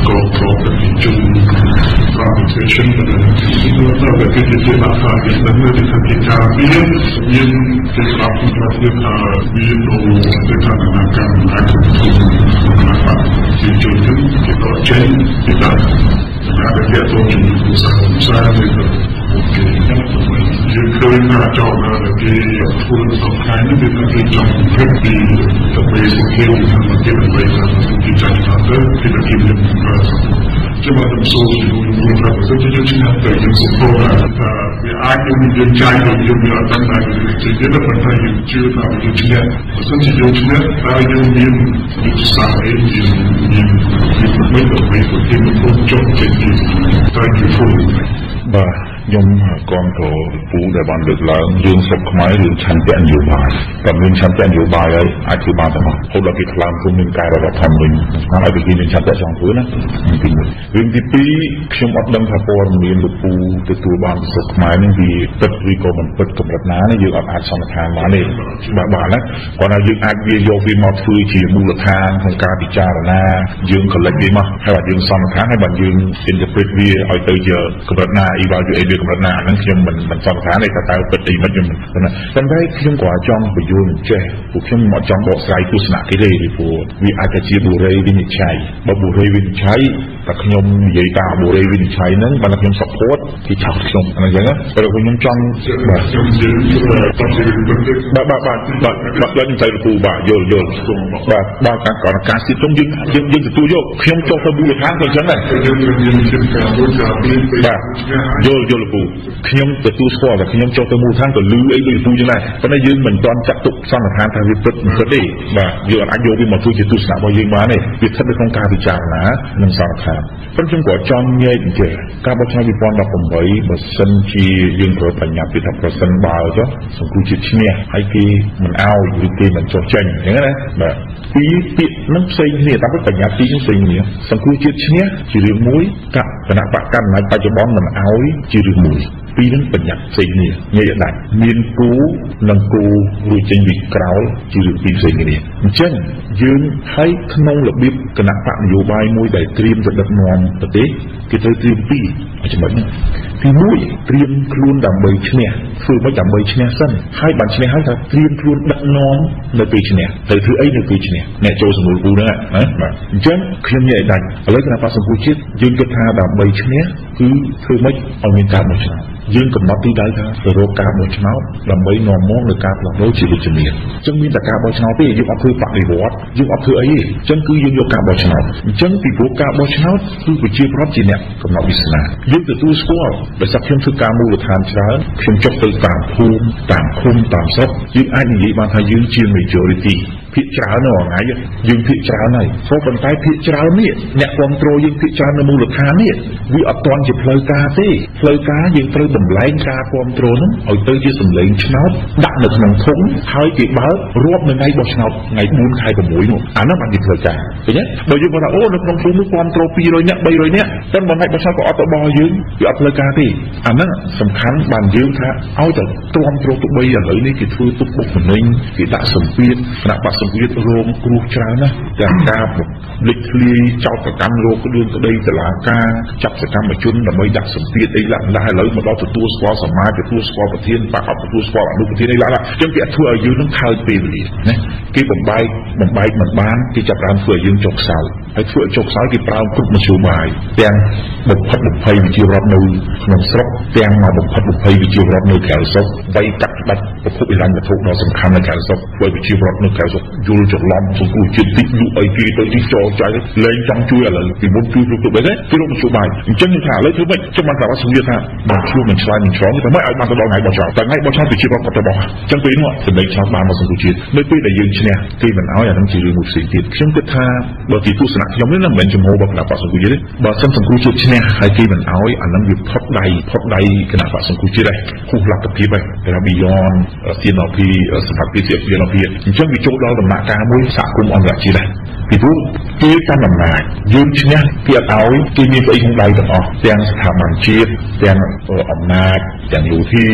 ក៏ទៅជុំ competition តែគេជាបាក់ហើយដល់នៅទីទីថាមានគេស្ដាប់ពីប្រទេសថាមានអូទៅខាងណាកម្មអាចទៅជុំគេក៏ចេញពីដល់តែគេទៅជុំសារនេះអូខេយើងឃើញថាចោលដល់គេធ្វើសំខាន់នេះគឺគេចង់ព្រឹកពីទៅពេលគេថាមកគេទៅវិញគេចង់ទៅគេទៅគេទៅជាមកទៅចូលជាមួយប្រទេសទៅជាជំនាញទៅយើងសុខថាវាអាចយើងចាយទៅយើងមានអត់តាមជាយើងទៅប្រទេសយើងជឿថាយើងជំនាញបើសិនជាយើងជំនាញតើយើងមានវិទ្យាសាស្ត្រយើងមានមិនទៅវិញទៅគេមកចុះចេញពីតែយើងធ្វើបាទខ្ញុំគ្រប់គ្រងពូដែលបានលើកឡើងរឿងស្រុកខ្មែររឿងឆន្ទៈនយោបាយតែមានឆន្ទៈនយោបាយហើយអាចធ្វើបានទាំងអស់ហូបដល់គេខ្លាំងគុំនឹងការរដ្ឋធម្មនុញ្ញស្មានឲ្យគេមានឆន្ទៈចង់ធ្វើណាទី1រឿងទី2ខ្ញុំអត់ដឹងថាព័ត៌មានលោកពូទទួលបានពីស្រុកខ្មែរនេះវាពិតឬក៏មិនពិតកម្រិតណានេះយើងអត់អាចសន្និដ្ឋានបានទេបាទណាគាត់ថាយើងអាចវាយកវាមកធ្វើជាមូលដ្ឋានក្នុងការពិចារណាយើង collect វាមកហើយយើងសន្និដ្ឋានហើយបាទយើង interpret វាឲ្យទៅជាកម្រិតណា evaluate វាកម្រិតណាហ្នឹងខ្ញុំមិនសន្និដ្ឋានទេតែពិតអីមិនខ្ញុំប៉ុន្តែខ្ញុំក៏ចង់បញ្យល់ចេះពួកខ្ញុំមកចង់បកស្រាយទស្សនៈគេទេពីព្រោះវាអាចจะជាបុរីវិនិច្ឆ័យបើបុរីវិនិច្ឆ័យតែខ្ញុំនិយាយតាមបុរីវិនិច្ឆ័យហ្នឹងបើខ្ញុំ support គេចោទខ្ញុំអញ្ចឹងណាព្រោះខ្ញុំចង់បាទខ្ញុំនិយាយបាទខ្ញុំទៅលោកពូបាទយល់បាទការសិទ្ធិយើងទទួលយកខ្ញុំចុះទៅមូលដ្ឋានក៏អញ្ចឹងដែរបាទយល់លោកពូខ្ញុំទទួលស្គាល់តែខ្ញុំចុះទៅមូលដ្ឋានក៏លឺអីដូចពូអញ្ចឹងដែរប៉ុន្តែយើងមិនទាន់ចាត់ទុកសន្និដ្ឋានថាវាពិតទេបាទយើងអាចយកវាមកធ្វើជាទស្សនៈរបស់យើងបានទេវាស្ថិតនៅក្នុងការពិចារណានិងសន្និដ្ឋានប៉ុន្តែខ្ញុំក៏ចង់ញែកអញ្ចឹងការបោះឆ្នោត2018បើសិនជាយើងត្រូវបញ្ញាពីថាប្រសិនបើចុះសង្គមជាតិឈ្នះហើយគេមិនអោយឬគេមិនចុះចេញអញ្ចឹងណាបាទ ពីពាក្យនឹងផ្សេងគ្នាតាមបញ្ញាទីផ្សេងគ្នាសង្គ្រោះជាតិឈ្នះជារឿងមួយគណៈបកកណ្ដាលបច្ចុប្បន្នមិនអោយជារឿងមួយពីនឹងបញ្ញត្តិផ្សេងគ្នាងាយដាច់មានគូនិងគូរួចចេញពីក្រោលជារឿងពីរផ្សេងគ្នាអញ្ចឹងយើងឲ្យក្នុងរបៀបគណៈបកនយោបាយមួយដែលត្រៀមទៅដឹកនាំប្រទេសគេត្រូវត្រៀមពីរចំណុចនេះទី1ត្រៀមខ្លួនដើម្បីឈ្នះធ្វើមិនដើម្បីឈ្នះសិនហើយបានឈ្នះហើយថាត្រៀមខ្លួនដឹកនាំនៅពេលឈ្នះទៅធ្វើអីនៅពេលឈ្នះអ្នកចូលសំណួរគូហ្នឹងណាបាទអញ្ចឹងខ្ញុំនិយាយឲ្យដាច់ឥឡូវគណៈបកសង្គ្រោះជាតិយើងគិតថាដើម្បីឈ្នះគឺធ្វើមិនឲ្យមានការបោះឆ្នោតយើងកំណត់ទីដៅថាទៅរកការបោះឆ្នោតដើម្បីនាំមកនៅការផ្លាស់ប្ដូរជាវិជ្ជមានអញ្ចឹងមានតែការបោះឆ្នោតទេយើងអត់ធ្វើបដិវត្តយើងអត់ធ្វើអីទេអញ្ចឹងគឺយើងយកការបោះឆ្នោតអញ្ចឹងពីព្រោះការបោះឆ្នោតគឺប្រជាប្រដ្ឋជាអ្នកកំណត់វាសនាយើងទទួលស្គាល់ដោយសារខ្ញុំធ្វើការមូលដ្ឋានច្រើនខ្ញុំចុះទៅតាមភូមិតាមឃុំតាមស្រុកយើងអាចនិយាយបានថាយើងជា majority ភាគច្រើននៅថ្ងៃយើងភាគច្រើនហើយព្រោះប៉ុន្តែភាគច្រើននេះអ្នកគ្រប់គ្រងយើងភាគច្រើននៅមូលដ្ឋាននេះវាអត់ទាន់ជាផ្លូវការទេផ្លូវការយើងត្រូវបំលែងការគ្រប់គ្រងនោះឲ្យទៅជាសម្លេងឆ្នោតដាក់នៅក្នុងធុងហើយគេបើករាប់នៅថ្ងៃបោះឆ្នោតថ្ងៃ4ខែ6នោះអានោះបានជាផ្លូវការឃើញទេបើយើងគាត់ថាអូនៅក្នុងភូមិនោះគ្រប់គ្រង200នាក់300នាក់តែបើថ្ងៃបោះឆ្នោតក៏អត់ទៅបោះយើងវាអត់ផ្លូវការទេអាហ្នឹងសំខាន់បានយើងថាឲ្យទៅគ្រប់គ្រងទៅបីឥឡូវនេះគេធ្វើទុកបុកម្នេញគេដាក់សម្ពាធគណៈបក្សសម្ពាធរងគ្រោះច្រើនណាស់ទាំងការលេចធ្លាយចោទប្រកាន់រោគគ្រឿងក្តីតុលាការចាប់សកម្មជនដើម្បីដាក់សម្ពាធអីឡាក់ឥឡូវមកដល់ទទួលស្គាល់សមាជទទួលស្គាល់ប្រធានបកអត់ទទួលស្គាល់អនុប្រធានអីឡាក់ចឹងគេអត់ធ្វើឲ្យយើងនឹងថើយពេលវេលាណាគេបំបែកមិនបានគេចាប់បានធ្វើឲ្យយើងចុកខ្សោយហើយធ្វើឲ្យចុកខ្សោយគេប្រើគ្រប់មធ្យោបាយទាំងបំផិតបំភ័យវិជារដ្ឋនៅក្នុងស្រុកទាំងមកបំផិតបំភ័យវិជារដ្ឋនៅក្រៅស្រុកវៃកាត់ដាច់ប្រភពហិរញ្ញវត្ថុដ៏សំខាន់នៅក្រៅស្រុកធ្វើវិជារដ្ឋនៅក្រៅស្រុកយល់ច្រឡំសង្គមជាតិតិចលុអីគេទៅទីចោចៃលែងចង់ជួយឥឡូវពីមុនជួយគ្រប់បែបហ្នឹងគេរកមធ្យោបាយអញ្ចឹងខ្ញុំថាឥឡូវធ្វើម៉េចខ្ញុំបានប្រាប់សុវិថាបានជួមិនឆ្លើយមិនឆ្លងតែមិនឲ្យបានទៅដល់ថ្ងៃបោះឆ្នោតតែថ្ងៃបោះឆ្នោតវិជារដ្ឋក៏ទៅបោះអញ្ចឹងពេលនោះសម្លេងឆ្នោតបានមកសង្គមជាតិនៅពេលដែលយើងឈ្នះគេមិនឲ្យអានឹងជារឿងមួយផ្សេងទៀតខ្ញុំគិតថាបើទីទស្សនៈខ្ញុំនេះមិនមែនចំហរបស់គណៈបក្សសង្គមជាតិទេបើសិនសង្គមជាតិឈ្នះហើយគេមិនឲ្យអានឹងវាផុតដៃគណៈបក្សសង្គមជាតិដែរគូសលទ្ធភាពដែរតែ Bayon CMN សម្រាប់ PPCTV អញ្ចឹងវាចូលដល់ដំណាក់កាលមួយសហគមន៍អន្តរជាតិដែរពីព្រោះគេកាន់អំណាចយើងឈ្នះគេអត់ឲ្យគេមានស្អីក្នុងដៃទាំងអស់ទាំងស្ថាប័នជាតិទាំងអំណាចទាំងយោធា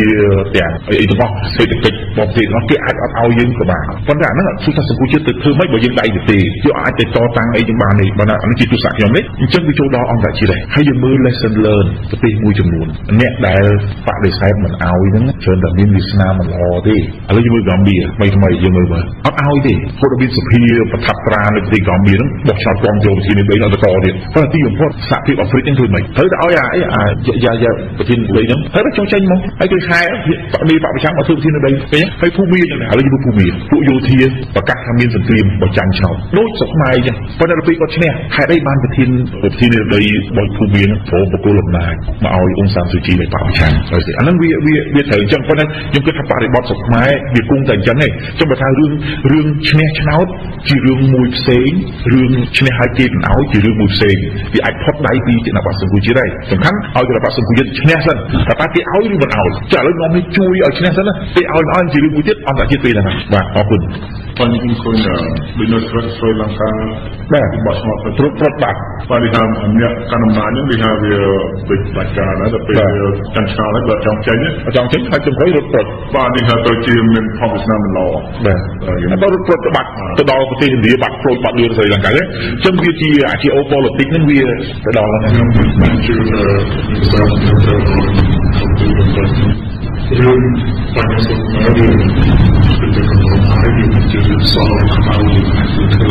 ទាំងអីទាំងអស់សេដ្ឋកិច្ចបបទេរបស់គេអាចអត់ឲ្យយើងក៏បានប៉ុន្តែអាហ្នឹងគឺថាសង្គមជាតិទៅធ្វើម៉េចបើយើងដៃទៅទេយើងអាចទៅតតាំងអីទាំងបានទេបើអានេះជាទស្សនៈខ្ញុំនេះអញ្ចឹងវាចូលដល់អន្តរជាតិដែរហើយយើងមើល lesson learn ប្រទេសមួយចំនួនអ្នកដែលបដិសេធមិនឲ្យហ្នឹងច្រើនតែមានវាសនាមិនល្អទេឥឡូវយើងមើល Gambia ថ្មីយើងមើលអត់ឲ្យទេហូតដល់មានសភាប្រថាប់ត្រានៅប្រទេស Gambia ហ្នឹងបោះឆ្នោតគ្រប់គ្រងប្រធានាធិបតីដល់តកទៀតប៉ុន្តែទីបំផុតសហភាពអាហ្វ្រិកហ្នឹងធ្វើម៉េចត្រូវតែឲ្យយ៉ាប្រធានាធិបតីហ្នឹងត្រូវតែចង់ចេញមកហើយគេខែមានបកប្រចាំមកធ្វើប្រធានាធិបតីឃើញហើយភូមិមានឥឡូវយើងភូមិពួកយោធាប្រកាសថាមានសង្គ្រាមបើចាញ់ឆ្នោតដូចស្រុកខ្មែរអញ្ចឹងប៉ុន្តែដល់ពេលគាត់ឈ្នះហេតុអីបានប្រធានាធិបតីរបស់ភូមិហ្នឹងព្រមបកគលអំណាចមកឲ្យអង្គសានស៊ូជីនៃបកប្រចាំហើយអាហ្នឹងវាត្រូវអញ្ចឹងប៉ុន្តែខ្ញុំគិតថាបរិបទស្រុកខ្មែរវាគង់តែអញ្ចឹងទេចុះបើថារឿងឈ្នះឆ្នោតជារឿងមួយផ្សេងរឿងឈ្នះហើយគេមិនឲ្យជារឿងមួយផ្សេងវាអាចផុតដៃពីគណៈបក្សសង្គមជាតិដែរសំខាន់ឲ្យគណៈបក្សសង្គមជាតិឈ្នះសិនតែគេឲ្យឬមិនឲ្យចាឥឡូវនាំនេះជួយឲ្យឈ្នះសិនណាគេឲ្យជារឿងមួយទៀតអន្តរជាតិពេលហ្នឹងបាទអរគុណប៉ុន្តែខ្ញុំឃើញដូចនៅស្រុកស្រីលង្កាបាទបោះឆ្នោតត្រុតបាត់បាទនេះថាអ្នកកាន់អំណាចហ្នឹងវាថាវាដូចបាច់ការណាដល់ពេលចាំឆ្នោតហើយបើចង់ចេញហើយចំក្រោយរត់ព្រឹកបាទនេះថាទៅជាមានផលវាសនាមិនល្អបាទបើរត់ព្រឹកបាត់ទៅដល់ប្រទេសឥណ្ឌាបាត់ប្រូចបាត់លឿនស្រីលង្កាទេអញ្ចឹងវាជាអាជីអូប៉ូលីទិកហ្នឹងវាទៅដល់ហ្នឹងខ្ញុំជឿរឿងបញ្ហាសុខភាពរឿងទៅកំណត់ហើយយើងជឿសល់ខ្មៅយើងអាចធ្វើ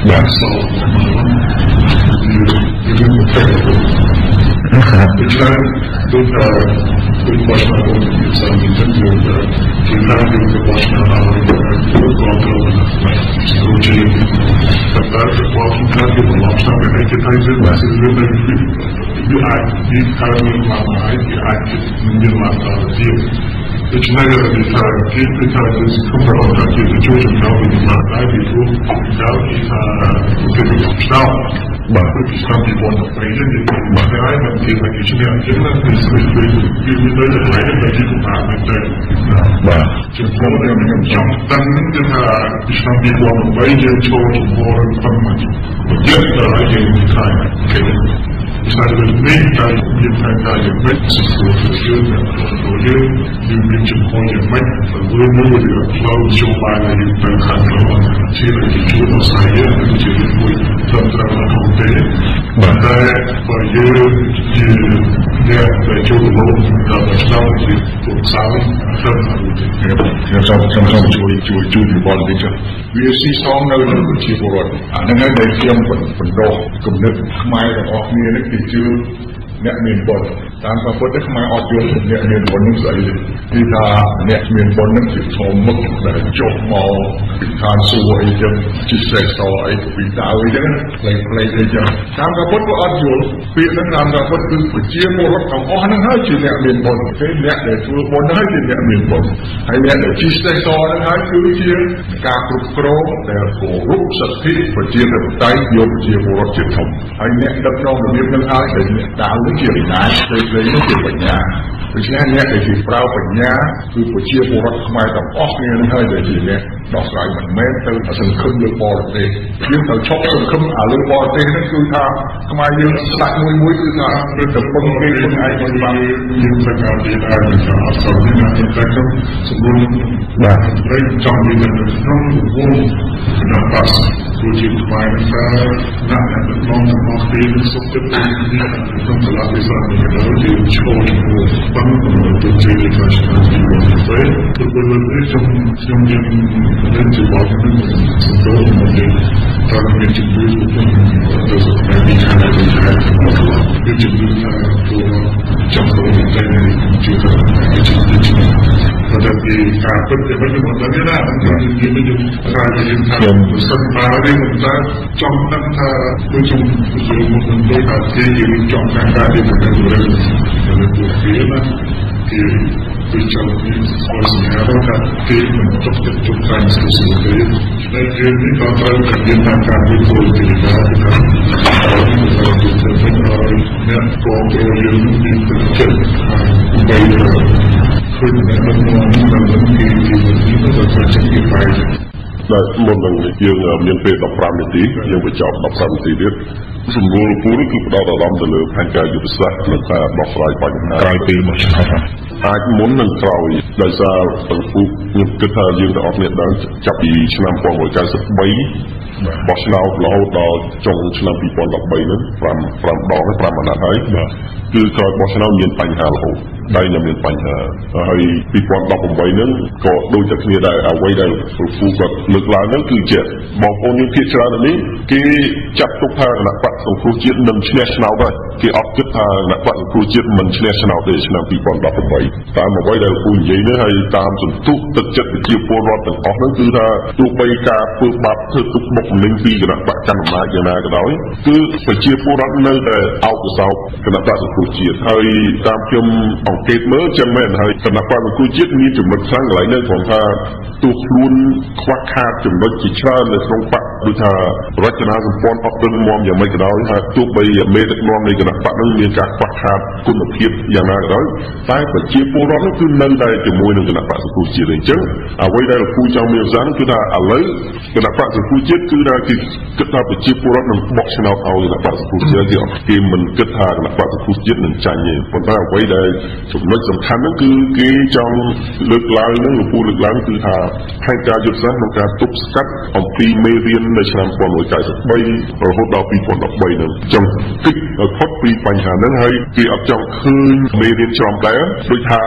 បានសល់យើងទៅតែច្រើនដូចបោះឆ្នោតសំខាន់ជាងជាណាយើងទៅបោះឆ្នោតឲ្យគ្រប់គ្រងទៅជាតែតែបោះឆ្នោតគឺបោះឆ្នោតឲ្យគេថាយើងបានរឿងនេះវាអាចនិយាយថាមានមកហើយវាអាចមានមកដល់ទៀតដូច្នេះវាថាគេគឺថាគឺខ្ញុំប្រហែលថាគេជួយចំណោមពីមកហើយពីព្រោះដល់គេថាគេឆ្នោត បាទឆ្នាំ2013នេះបាទហើយមិនគេថាជាអញ្ចឹងណាគឺស្រីទៅវាទៅតែតែជាគំនិតមែនទេបាទជាខ្ញុំខ្ញុំចង់ដឹងគឺថាឆ្នាំ2013យើងចូលជំហរប៉ុន្មានយើងទៅយើងខាងគេស្អាតវិញតែមានតែការយ៉ាងម៉េចសិស្សយើងមានជំហរយ៉ាងម៉េចធ្វើមួយដែលផ្លូវចូលបានយើងទៅខាងក្រោយជាជួយដល់ស្អីជាមួយត្រឹមត្រូវក្នុងទេបាទតែបើយើងជាអ្នកដែលចូលរួមដល់ឆ្នាំជាពុទ្ធសាសនាត្រឹមត្រូវខ្ញុំចង់ជួយពីបលវិញចាវាស៊ីសងនៅជាពលរដ្ឋអាហ្នឹងហើយដែលខ្ញុំបណ្ដុះគំនិតខ្មែររបស់គ្នានេះគឺជឿអ្នកមានបុណ្យតាមប្រពុតនេះខ្មែរអត់យល់អ្នកមានបុណ្យនឹងស្អីទេគឺថាអ្នកមានបុណ្យនឹងជាធម្មមុខដែលចុះមកពីឋានសួគ៌អីចឹងជាសេះសអីពីដៅអីចឹងផ្លេចអីចឹងតាមប្រពុតក៏អត់យល់ពាក្យហ្នឹងតាមប្រពុតគឺប្រជាពលរដ្ឋទាំងអស់ហ្នឹងហើយជាអ្នកមានបុណ្យគេអ្នកដែលធ្វើបុណ្យហើយជាអ្នកមានបុណ្យហើយអ្នកដែលជាសេះសហ្នឹងហើយគឺជាការគ្រប់គ្រងដែលគោរពសិទ្ធិប្រជាធិបតេយ្យយកប្រជាពលរដ្ឋជាធំហើយអ្នកដឹកនាំរបៀបហ្នឹងហើយដែលអ្នកដើរជាវិញ្ញាណផ្សេងៗជាបញ្ញាដូច្នេះអ្នកដែលជាប្រើបញ្ញាគឺប្រជាពលរដ្ឋខ្មែរទាំងអស់គ្នានឹងហើយដែលជាអ្នកដោះស្រាយមិនមែនទៅសង្ឃឹមលើបរទេសយើងត្រូវឈប់សង្ឃឹមលើបរទេសហ្នឹងគឺថាខ្មែរយើងស្ដាច់មួយគឺថាទៅពឹងគេខ្លួនឯងមិនបានយើងត្រូវការទីដែរអត់សូវណាតែខ្ញុំសម្រួលបាទហើយចង់និយាយនៅក្នុងវងណាប៉ាសគឺជាខ្មែរថាណាស់តែក្នុងរបស់គេសុខចិត្តក្នុងកលៈវិស័យនេះក៏យើងចូលជាមួយបងទៅជាវិស័យឆ្នាំ2020គឺពេលខ្ញុំមាននឹងជាបទនឹងសម្ដេចមកយើងតើមានជំរឿនទៅសុខភាពនេះខាងណាទៅខាងណាគឺជំរឿនថាចូលចំទៅតែជាទៅតែពីការពិតទៅវិញមកដល់ណាយើងមានថាយើងថាសិនបារីមិនថាចង់ដឹងថាដូចខ្ញុំមកទៅថាគេយើងចង់ការទីទៅទៅទៅពីណាគេពីចង់ពីស្គាល់ថាគេមិនចង់ទៅជុំខាងស្គាល់ទេតែយើងនេះក៏ត្រូវតែមានការវិវត្តទីណាទៅថាអ្នកគ្រប់គ្រងយើងមានទឹកចិត្តបីឃើញតែមិនមកដល់គេទីនេះទៅទៅជាពីបាយតែមុននឹងយើងមានពេល15នាទីយើងបញ្ចប់15នាទីទៀតសម្រួលពូនេះគឺផ្ដោតអារម្មណ៍ទៅលើផែនការយុទ្ធសាស្ត្រនិងការដោះស្រាយបញ្ហាក្រោយពីមួយឆ្នាំអាចមុននិងក្រោយដោយសារពូខ្ញុំគិតថាយើងទាំងអស់គ្នាដឹងចាប់ពីឆ្នាំ1993បោះឆ្នោតរហូតដល់ចុងឆ្នាំ2013ហ្នឹង5ដង5អាណត្តិហើយគឺក្រោយបោះឆ្នោតមានបញ្ហារហូតដែលមានបញ្ហាហើយ2018ហ្នឹងក៏ដូចតែគ្នាដែរអ្វីដែលពូគាត់លើកឡើងហ្នឹងគឺជាបងប្អូនយើងភាគច្រើននេះគេចាត់ទុកថាគណៈបកសង្គ្រោះជាតិនឹងឈ្នះឆ្នោតហើយគេអត់គិតថាគណៈបកសង្គ្រោះជាតិមិនឈ្នះឆ្នោតទេឆ្នាំ2018តាមអ្វីដែលពូនិយាយនេះហើយតាមសន្ទុះទឹកចិត្តប្រជាពលរដ្ឋទាំងអស់ហ្នឹងគឺថាទោះបីការធ្វើបាបធ្វើទុកបុកម្នេញពីគណៈបកកណ្ដាលអំណាចយ៉ាងណាក៏ដោយគឺប្រជាពលរដ្ឋនៅតែអោបសោកគណៈបកសង្គ្រោះជាតិហើយតាមខ្ញុំអង្កេតមើលចឹងមែនហើយគណៈបកសង្គ្រោះជាតិមានចំណុចខ្លាំងកន្លែងនេះព្រោះថាទោះខ្លួនខ្វះខាតចំណុចជាច្រើននៅក្នុងបកដូចថារចនាសម្ព័ន្ធអត់ដឹងមុំយ៉ាងម៉េចក៏ដោយថាទោះបីមេដឹកនាំនៃគណៈបកនឹងមានការខ្វះខាតគុណភាពយ៉ាងណាក៏ដោយតែប្រជាពលរដ្ឋនោះគឺនៅតែជាមួយនឹងគណៈបកសង្គ្រោះជាតិអញ្ចឹងអ្វីដែលលោកពូចង់មានប្រសាសន៍គឺថាឥឡូវគណៈបកសង្គ្រោះជាតិគឺថាគេគិតថាប្រជាពលរដ្ឋនឹងបោះឆ្នោតឲ្យគណៈបកសង្គ្រោះជាតិគេមិនគិតថាគណៈបកសង្គ្រោះជាតិនឹងចាញ់ទេប៉ុន្តែអ្វីដែលចំណុចសំខាន់នោះគឺគេចង់លើកឡើងនឹងលោកពូលើកឡើងគឺថាផែនការយុទ្ធសាស្ត្រក្នុងការទប់ស្កាត់អំពីមេរៀននៅឆ្នាំ1993រហូតដល់2013ហ្នឹងចង់គិតឲ្យផុតពីបញ្ហាហ្នឹងហើយគេអត់ចង់ឃើញមេរៀនច្រំដែរដូចថា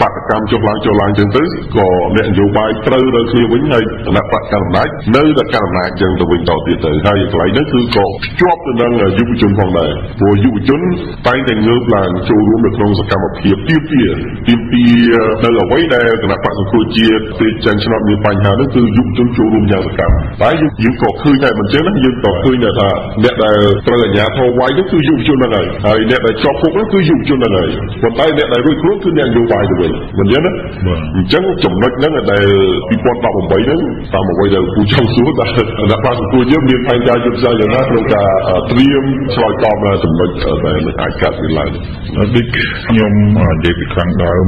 បាតកម្មចុះឡើងចឹងទៅក៏អ្នកនយោបាយត្រូវទៅគ្នាវិញហើយគណៈបកកណ្ដាលអំណាចនៅតែកណ្ដាលអំណាចចឹងទៅវិញតទៀតទៅហើយកន្លែងហ្នឹងគឺក៏ជាប់ទៅនឹងយុវជនផងដែរព្រោះយុវជនតែងតែងើបឡើងចូលរួមនៅក្នុងសកម្មភាពទាមទារនៅអ្វីដែលគណៈបកសង្គ្រោះជាតិពេលចាញ់ឆ្នោតមានបញ្ហាហ្នឹងគឺយុវជនចូលរួមយ៉ាងសកម្មតែយើងក៏ឃើញដែរមិនចឹងណាយើងក៏ឃើញដែរថាអ្នកដែលត្រូវអាជ្ញាធរវាយហ្នឹងគឺយុវជនហ្នឹងហើយអ្នកដែលជាប់គុកហ្នឹងគឺយុវជនហ្នឹងហើយប៉ុន្តែអ្នកដែលរួចខ្លួនគឺអ្នកនយោបាយ ទៅវិញមិនចឹងណាអញ្ចឹងចំណុចហ្នឹងដែល2018ហ្នឹងតាមអ្វីដែលពូចង់សួរតែអ្នកប្រាសង្គមយើងមានផែនការយុទ្ធសាស្ត្រយ៉ាងណាក្នុងការត្រៀមឆ្លើយតបដល់ចំណុចដែលនឹងអាចកើតមានឡើងដូចខ្ញុំនិយាយពីខាងដើម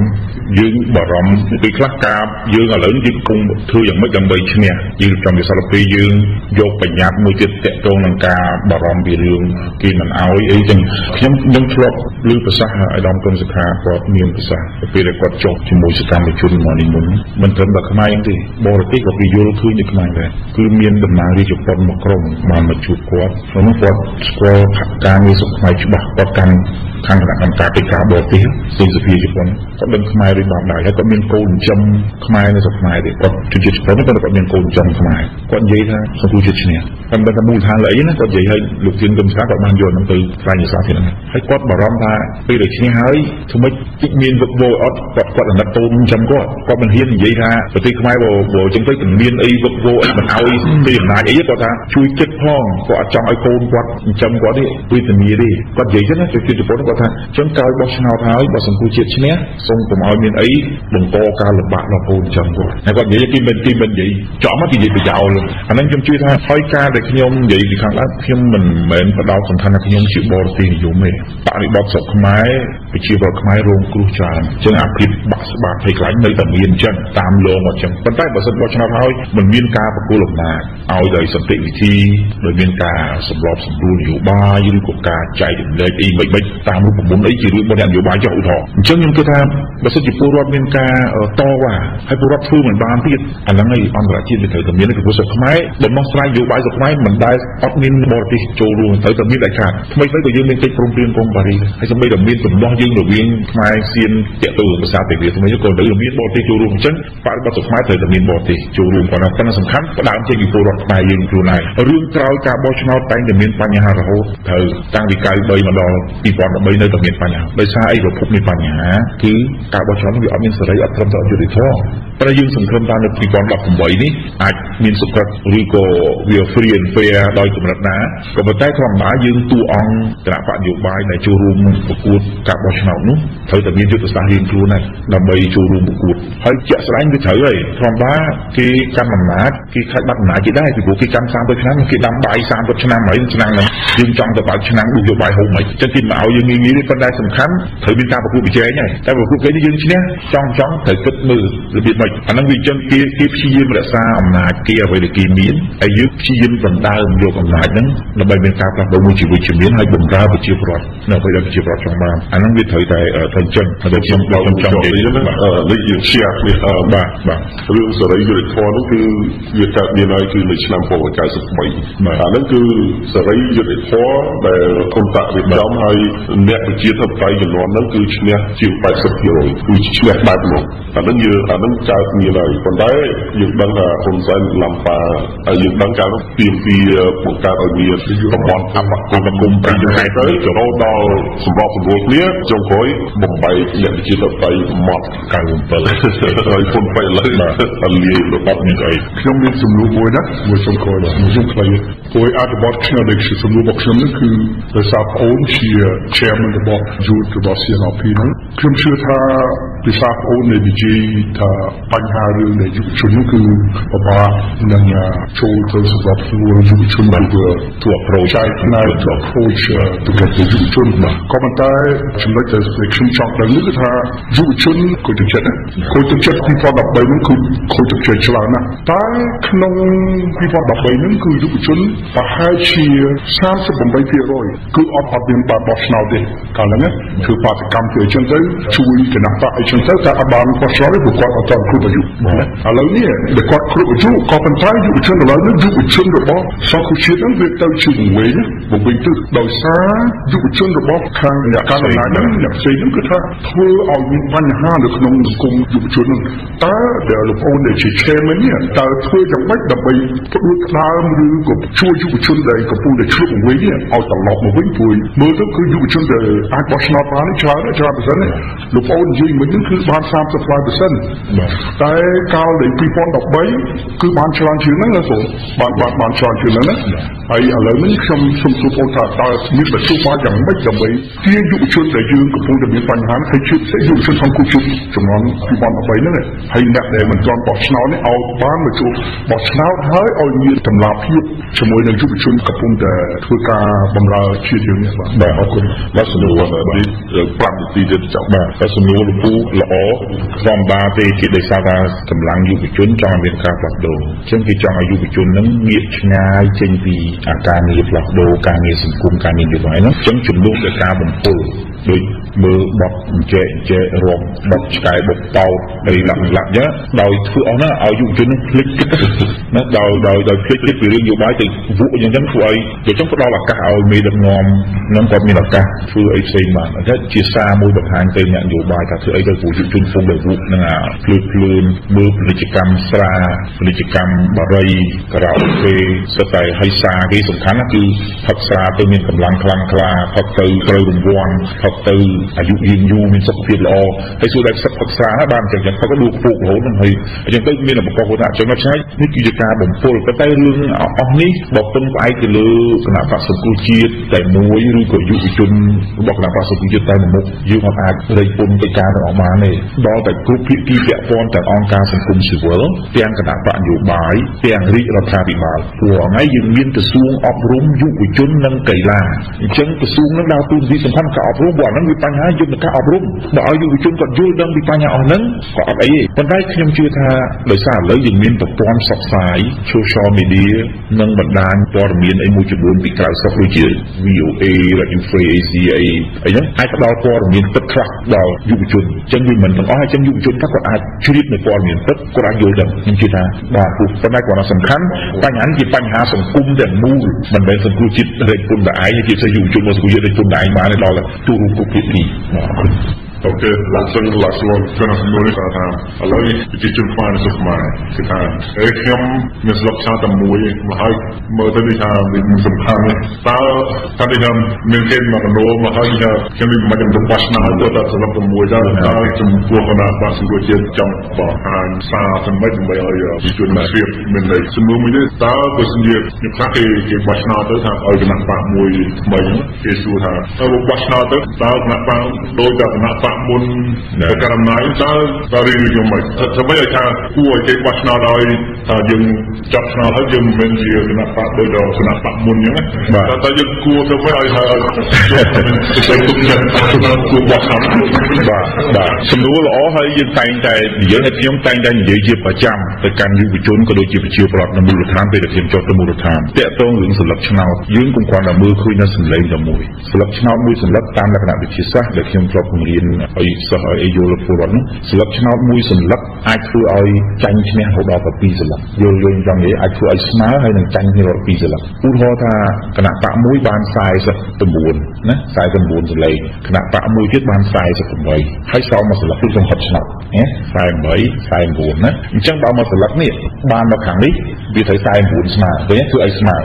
យើងបារម្ភពីខ្លះការយើងឥឡូវយើងគង់ធ្វើយ៉ាងម៉េចដើម្បីឈ្នះយើងចង់វិស័យពីយើងយកបញ្ញត្តិមួយទៀតតាក់ទងនឹងការបារម្ភពីរឿងគេមិនអោយអីចឹងខ្ញុំធ្លាប់ឮប្រសាសន៍អាដាមគុណសុខាគាត់មានប្រសាសន៍ពេលដែលគាត់ចុះជាមួយសកម្មជនមកនេះមិនត្រឹមតែខ្មែរទេបរទេសក៏គេយល់ឃើញដូចខ្មែរដែរគឺមានដំណើររាជប៉ុនមកក្រុមបានមកជួបគាត់ព្រោះគាត់ស្គាល់ការងារសុខខ្មែរច្បាស់គាត់កាន់ខាងគណៈកម្មការកិច្ចការបរទេសពីសភាជប៉ុនគាត់ដឹងខ្មែរដូចបានដែរហើយគាត់មានកូនចិញ្ចឹមខ្មែរនៅស្រុកខ្មែរទេគាត់ជួយជប៉ុនគាត់មានកូនចិញ្ចឹមខ្មែរគាត់និយាយថាសង្គមជាតិឈ្នះតែមិនដឹងថាមូលដ្ឋានលើអីណាគាត់និយាយឲ្យលោកធានគឹមស្រាគាត់បានយកហ្នឹងទៅស្វែងយល់សាធារណៈហើយគាត់បារម្ភថាពេលដែលឈ្នះហើយធ្វើម៉េចតិចមានវឹកវរអត់គាត់អាណិតកូនចិញ្ចឹមគាត់មិនហ៊ាននិយាយថាប្រទេសខ្មែរបើចឹងទៅមិនមានអីវឹកវរអីមិនឲ្យពីអំណាចអីគាត់ថាជួយចិត្តផងគាត់អត់ចង់ឲ្យកូនគាត់ចិញ្ចឹមគាត់ទេវិធានាទេគាត់និយាយចឹងណាជួយជប៉ុនគាត់ថាចឹងក្រោយបោះឆ្នោតហើយបើសង្គមជាតិឈ្នះសូមកុំឲ្យមានអីបង្កការលំបាកដល់កូនចិញ្ចឹមគាត់ហើយគាត់និយាយគេមិននិយាយចំមកនិយាយប្រយោលអាហ្នឹងខ្ញុំជឿថាហើយការដែលខ្ញុំនិយាយពីខាងដើមខ្ញុំមិនមែនបដោតសំខាន់ថាខ្ញុំជាបរទេសនិយមទេបរិបទស្រុកខ្មែរប្រជាពលរដ្ឋខ្មែររងគ្រោះច្រើនចឹងអាភិបបាក់ស្បាតភ័យខ្លាចនៅតែមានចឹងតាមលងមកចឹងប៉ុន្តែបើសិនបោះឆ្នោតហើយមិនមានការប្រគល់អំណាចឲ្យដោយសន្តិវិធីដោយមានការសម្របសម្រួលនយោបាយឬក៏ការចែកចម្លែកអីមិនតាមរូបមន្តអីជារឿងរបស់នយោបាយចុះឧទាហរណ៍អញ្ចឹងខ្ញុំគិតថាបើសិនជាពលរដ្ឋមានការតវ៉ាហើយពលរដ្ឋធ្វើមិនបានទៀតអាហ្នឹងឯងអន្តរជាតិវាត្រូវតែមានពីព្រោះស្រុកខ្មែរដំណោះស្រាយនយោបាយស្រុកខ្មែរមិនដែលអត់មានបរទេសចូលរួមត្រូវតែមានដាច់ខាតថ្មីៗក៏យើងមានកិច្ចព្រមព្រៀងកុងប៉ារីសហើយសូម្បីតែមានដំណោះយើងរវាងខ្មែរសៀនតាក់ទងភាសាទេវាថ្មីក៏នៅមានបរទេសចូលរួមអញ្ចឹងបរិបទស្រុកខ្មែរត្រូវតែមានបរទេសចូលរួមប៉ុន្តែសំខាន់ផ្ដើមចេញពីពលរដ្ឋខ្មែរយើងខ្លួនឯងរឿងក្រោយការបោះឆ្នោតតែងតែមានបញ្ហារហូតត្រូវតាំងពី93មកដល់2013នៅតែមានបញ្ហាដោយសារអីប្រភពមានបញ្ហាគឺការបោះឆ្នោតវាអត់មានសេរីអត់ត្រឹមត្រូវយុត្តិធម៌តែយើងសង្ឃឹមថានៅ2018នេះអាចមានសុខភាពឬក៏វា free and fair ដោយកម្រិតណាក៏ប៉ុន្តែធម្មតាយើងតួអង្គគណៈបកនយោបាយដែលចូលរួមប្រកួតការបោះឆ្នោតនោះត្រូវតែមានយុទ្ធសាស្ត្ររៀងខ្លួនណាស់ដើម្បីចូលរួមប្រកួតហើយជាក់ស្ដែងវាត្រូវហើយធម្មតាគេកាន់អំណាចគេខាច់បាត់អំណាចគេដែរពីព្រោះគេកាន់30ឆ្នាំគេដាំបាយ30ឆ្នាំហើយឆ្នាំហ្នឹងយើងចង់ទៅបើកឆ្នាំនយោបាយហូបមិនចឹងគេមកឲ្យយើងងាយៗទេប៉ុន្តែសំខាន់ត្រូវមានការប្រកួតប្រជែងហើយតែប្រកួតគេយើងឈ្នះចង់ត្រូវគិតមើលរបៀបម៉េចអាហ្នឹងវាចឹងគេព្យាយាមរក្សាអំណាចគេអ្វីដែលគេមានហើយយើងព្យាយាមដណ្ដើមយកអំណាចហ្នឹងដើម្បីមានការផ្លាស់ប្ដូរមួយជីវិតជំនាញហើយបំរើប្រជាពលរដ្ឋនៅពេលដែលប្រជាពលរដ្ឋចង់បានអាហ្នឹងវាត្រូវតែធ្វើចឹងហើយខ្ញុំចង់និយាយនេះយើងជាបាទរឿងសេរីយុត្តិធម៌នោះគឺវាកើតមានហើយគឺនៅឆ្នាំ1993អាហ្នឹងគឺសេរីយុត្តិធម៌ដែលគុំតាក់រៀបចំហើយអ្នកប្រជាធិបតេយ្យចំនួនហ្នឹងគឺឈ្នះជាង 80% គឺឈ្នះបែបនោះអាហ្នឹងកើតមានហើយប៉ុន្តែយើងដឹងថាហ៊ុនសែនឡាំប៉ាហើយយើងដឹងការនោះពីបង្កើតឲ្យមានតំបន់អបគុំប្រទេសទៅរហូតដល់សម្របសម្រួលគ្នាចុងក្រោយបំបីអ្នកប្រជាធិបតេយ្យមក97ហើយហ៊ុនបែឥឡូវអលាយរបស់នេះអីខ្ញុំមានសំណួរមួយណាមួយចុងក្រោយខ្ញុំខ្លីព្រោះអត្ថបទខ្ញុំដែលសំណួររបស់ខ្ញុំនេះគឺដោយសារប្អូនជា chairman របស់ youth របស់ CNP ហ្នឹងខ្ញុំជឿថាពីសារប្អូននិយាយថាបញ្ហារឿងនៃយុវជននោះគឺពិបាកនឹងចូលទៅសម្រាប់ស្រួលយុវជនបានធ្វើ approach ផ្នែក approach ទៅกับយុវជនក៏ប៉ុន្តែចំណុចដែលខ្ញុំចង់ដឹងនេះគឺថាយុវជនគួរទៅចិត្ត2013ហ្នឹងគឺគួរទៅចិត្តច្រើនណាស់តែក្នុង2013ហ្នឹងគឺយុវជនប្រហែលជា 38% គឺអត់មានបាបោះឆ្នោតទេកាលហ្នឹងគឺបាតកម្មទៅអញ្ចឹងទៅជួយគណៈបកអញ្ចឹងទៅតែអត់បានបោះឆ្នោតទេព្រោះគាត់អត់ទាន់គ្រប់អាយុឥឡូវនេះដែលគាត់គ្រប់អាយុក៏ប៉ុន្តែយុវជនឥឡូវនេះយុវជនរបស់សង្គមជាតិហ្នឹងវាទៅជាវែងទៅដោយសារយុវជនរបស់ខាងអ្នកកាន់អំណាចហ្នឹងអ្នកផ្សេងហ្នឹងគឺថាធ្វើឲ្យមានបញ្ហានៅក្នុងសង្គមយុវជនហ្នឹងតើដែលលោកអូនដែលជា chairman នេះតើធ្វើយ៉ាងម៉េចដើម្បីផ្ដួចផ្ដើមឬក៏ជួយយុវជនដែលកំពុងតែឆ្លុះវិញនេះឲ្យត្រឡប់មកវិញព្រោះមើលទៅគឺយុវជនដែលអាចបោះឆ្នោតបានច្រើនប្រសិនលោកអូននិយាយមិញ ហ្នឹងគឺបាន 30% តែកាលនៃ2013គឺបានច្រើនជាងហ្នឹងណាសូបានច្រើនជាងហ្នឹងណាហើយឥឡូវនេះខ្ញុំសូមសួរបងថាតើមានបទសុបាយយ៉ាងម៉េចដើម្បីទាញយុវជនដែលយើងកំពុងតែមានបញ្ហាហើយជឿថាយុវជនក្នុងគូជិតចំនួន2013ហ្នឹងហើយអ្នកដែលមិនទាន់បោះឆ្នោតនេះឲ្យបានមកជួបបោះឆ្នោតហើយឲ្យមានតម្លាភាពជាមួយនឹងយុវជនកំពុងតែធ្វើការបម្រើជាតិយើងនេះបាទអរគុណបាទសំណួរនេះ5នាទីទៀតចប់បាទសំណួរលោកពូល្អធម្មតាទេគេដោយសារថាកម្លាំងយុវជនចង់មានការផ្លាស់ប្ដូរអញ្ចឹងគេចង់ឲ្យយុវជនហ្នឹងងាកឆ្ងាយចេញពីការងារផ្លាស់ប្ដូរការងារសង្គមការងារនយោបាយហ្នឹងអញ្ចឹងជំនួសទៅការបំពុលដូចមើលបត់អញ្ចែករំបត់ឆ្កែបុកតោអីឡាក់យ៉ាដោយធ្វើអស់ហ្នឹងឲ្យយុវជនហ្នឹងភ្លេចគិតណាដោយភ្លេចគិតពីរឿងនយោបាយទៅវក់អញ្ចឹងធ្វើឲ្យអញ្ចឹងផ្ដល់ឱកាសឲ្យមេដឹកនាំនឹងគាត់មានឱកាសធ្វើអីផ្សេងបានតែជាសារមួយបង្ហាញទៅអ្នកនយោបាយថាធ្វើអីទៅយុវជនហ្វុំដែលវក់ហ្នឹងភ្លឿនមើលពាណិជ្ជកម្មស្រាពាណិជ្ជកម្មបារីការ៉ាអូខេសិតតែឲ្យសារគេសំខាន់ណាគឺផឹកស្រាទៅមានកម្លាំងខ្លាំងក្លាផឹកទៅត្រូវរង្វាន់ផឹកទៅអាយុយឺនយូរមានសុខភាពល្អហើយសួរតែសឹកផឹកស្រាណាបានអញ្ចឹងផឹកទៅដួលពូករហូតហ្នឹងហើយអញ្ចឹងទៅមានឧបករណ៍គាត់ថាអញ្ចឹងមកឆ្ងាយនេះគឺជាការបំពុលប៉ុន្តែរឿងអស់នេះបើពឹងផ្អែកទៅលើគណៈបក្សសង្គ្រោះជាតិតែមួយឬក៏យុវជនរបស់គណៈបក្សសង្គ្រោះជាតិតែមួយមុខយើងអាចរៃពុនកិច្ចការទាំងអស់បានទេដល់តែគ្រប់ភាគីពាក់ព័ន្ធទាំងអង្គការសង្គមស៊ីវិលទាំងគណៈបកនយោបាយទាំងរាជរដ្ឋាភិបាលព្រោះថ្ងៃយើងមានក្រសួងអប់រំយុវជននិងកីឡាអញ្ចឹងក្រសួងនឹងដើរតួនាទីសំខាន់ការអប់រំព្រោះអាហ្នឹងវាបញ្ហាយន្តការអប់រំបើឲ្យយុវជនគាត់យល់ដឹងពីបញ្ហាអស់ហ្នឹងក៏អត់អីទេប៉ុន្តែខ្ញុំជឿថាដោយសារឥឡូវយើងមានប្រព័ន្ធផ្សព្វផ្សាយ social media និងបណ្ដាញព័ត៌មានអីមួយចំនួនពីក្រៅស្រុកដូចជា VOA Radio Free Asia អីហ្នឹងអាចផ្ដល់ព័ត៌មានពិតខ្លះដល់យុវជនអញ្ចឹងវាមិនទាំងអស់អញ្ចឹងយុវជនគាត់អាចជ្រាបនៅព័ត៌មានពិតគាត់អាចយល់ដឹងខ្ញុំជឿថាបាទប៉ុន្តែគាត់សំខាន់បញ្ហានេះជាបញ្ហាសង្គមទាំងមូលមិនមែនសង្គមជាតិរែកពុនតែឯងជាយុវជនមកសង្គមជាតិរែកពុនតែឯងបានដល់ទូរូបគ្រប់ភាគីអូខេឡាក់ស្លងខ្ញុំនៅនេះគាត់ថាឥឡូវប្រជាជនខ្មែរនៅស្រុកខ្មែរគឺថាខ្ញុំមានស្លឹកឆ្នោតតែមួយមកហើយមើលទៅនេះថាវាសំខាន់តើថាខ្ញុំមានគេមកកណ្ដោមកហើយថាខ្ញុំមិនបានបោះឆ្នោតទៅតែស្លឹកតែមួយដែរតើចំពោះគណៈបក្សសង្គ្រោះជាតិចង់បោះអានសារសម្មិចដើម្បីឲ្យប្រជាជនមកស្រៀបមានន័យសំណួរមួយនេះតើបើសិនជាខ្ញុំខ្លះគេបោះឆ្នោតទៅថាឲ្យគណៈបកមួយថ្មីគេសួរថាតើបោះឆ្នោតទៅតើគណៈបកដូចតែគណៈបកមុនតែករណីតើរៀនខ្ញុំមិនធ្វើម៉េចឲ្យថាគួរឲ្យគេបោះឆ្នោតឲ្យថាយើងចាប់ឆ្នោតហើយយើងមិនមែនជាគណៈបកដូចដល់គណៈបកមុនអញ្ចឹងតែយើងគួរធ្វើម៉េចឲ្យទៅទុកចិត្តគួរបោះឆ្នោតបាទសំណួរល្អហើយយើងតែងតែនិយាយឲ្យខ្ញុំតែងតែនិយាយជាប្រចាំទៅកាន់យុវជនក៏ដូចជាប្រជាពលរដ្ឋនៅមូលដ្ឋានពេលដែលខ្ញុំចុះទៅមូលដ្ឋានតាក់ទងរឿងសន្លឹកឆ្នោតយើងកុំគ្រាន់តែមើលឃើញនៅសម្លេងតែមួយសន្លឹកឆ្នោតមួយសន្លឹកតាមលក្ខណៈវិទ្យាសាស្ត្រដែលខ្ញុំធ្លាប់បង្រៀនឲ្យសិស្សឲ្យយល់ពលរដ្ឋនោះសន្លឹកឆ្នោតមួយសន្លឹកអាចធ្វើឲ្យចាញ់ឈ្នះរហូតដល់2សន្លឹកយល់ចង់និយាយអាចធ្វើឲ្យស្មើហើយនឹងចាញ់គ្នារហូត2សន្លឹកឧទាហរណ៍ថាគណៈបកមួយបាន49ណា49សន្លេងគណៈបកមួយទៀតបាន48ហើយសល់មួយសន្លឹកគឺចំហិតឆ្នោតណា48 49ណាអញ្ចឹងបើមកសន្លឹកនេះបានមកខាងនេះវាត្រូវ49ស្មើវិញគឺឲ្យស្មើ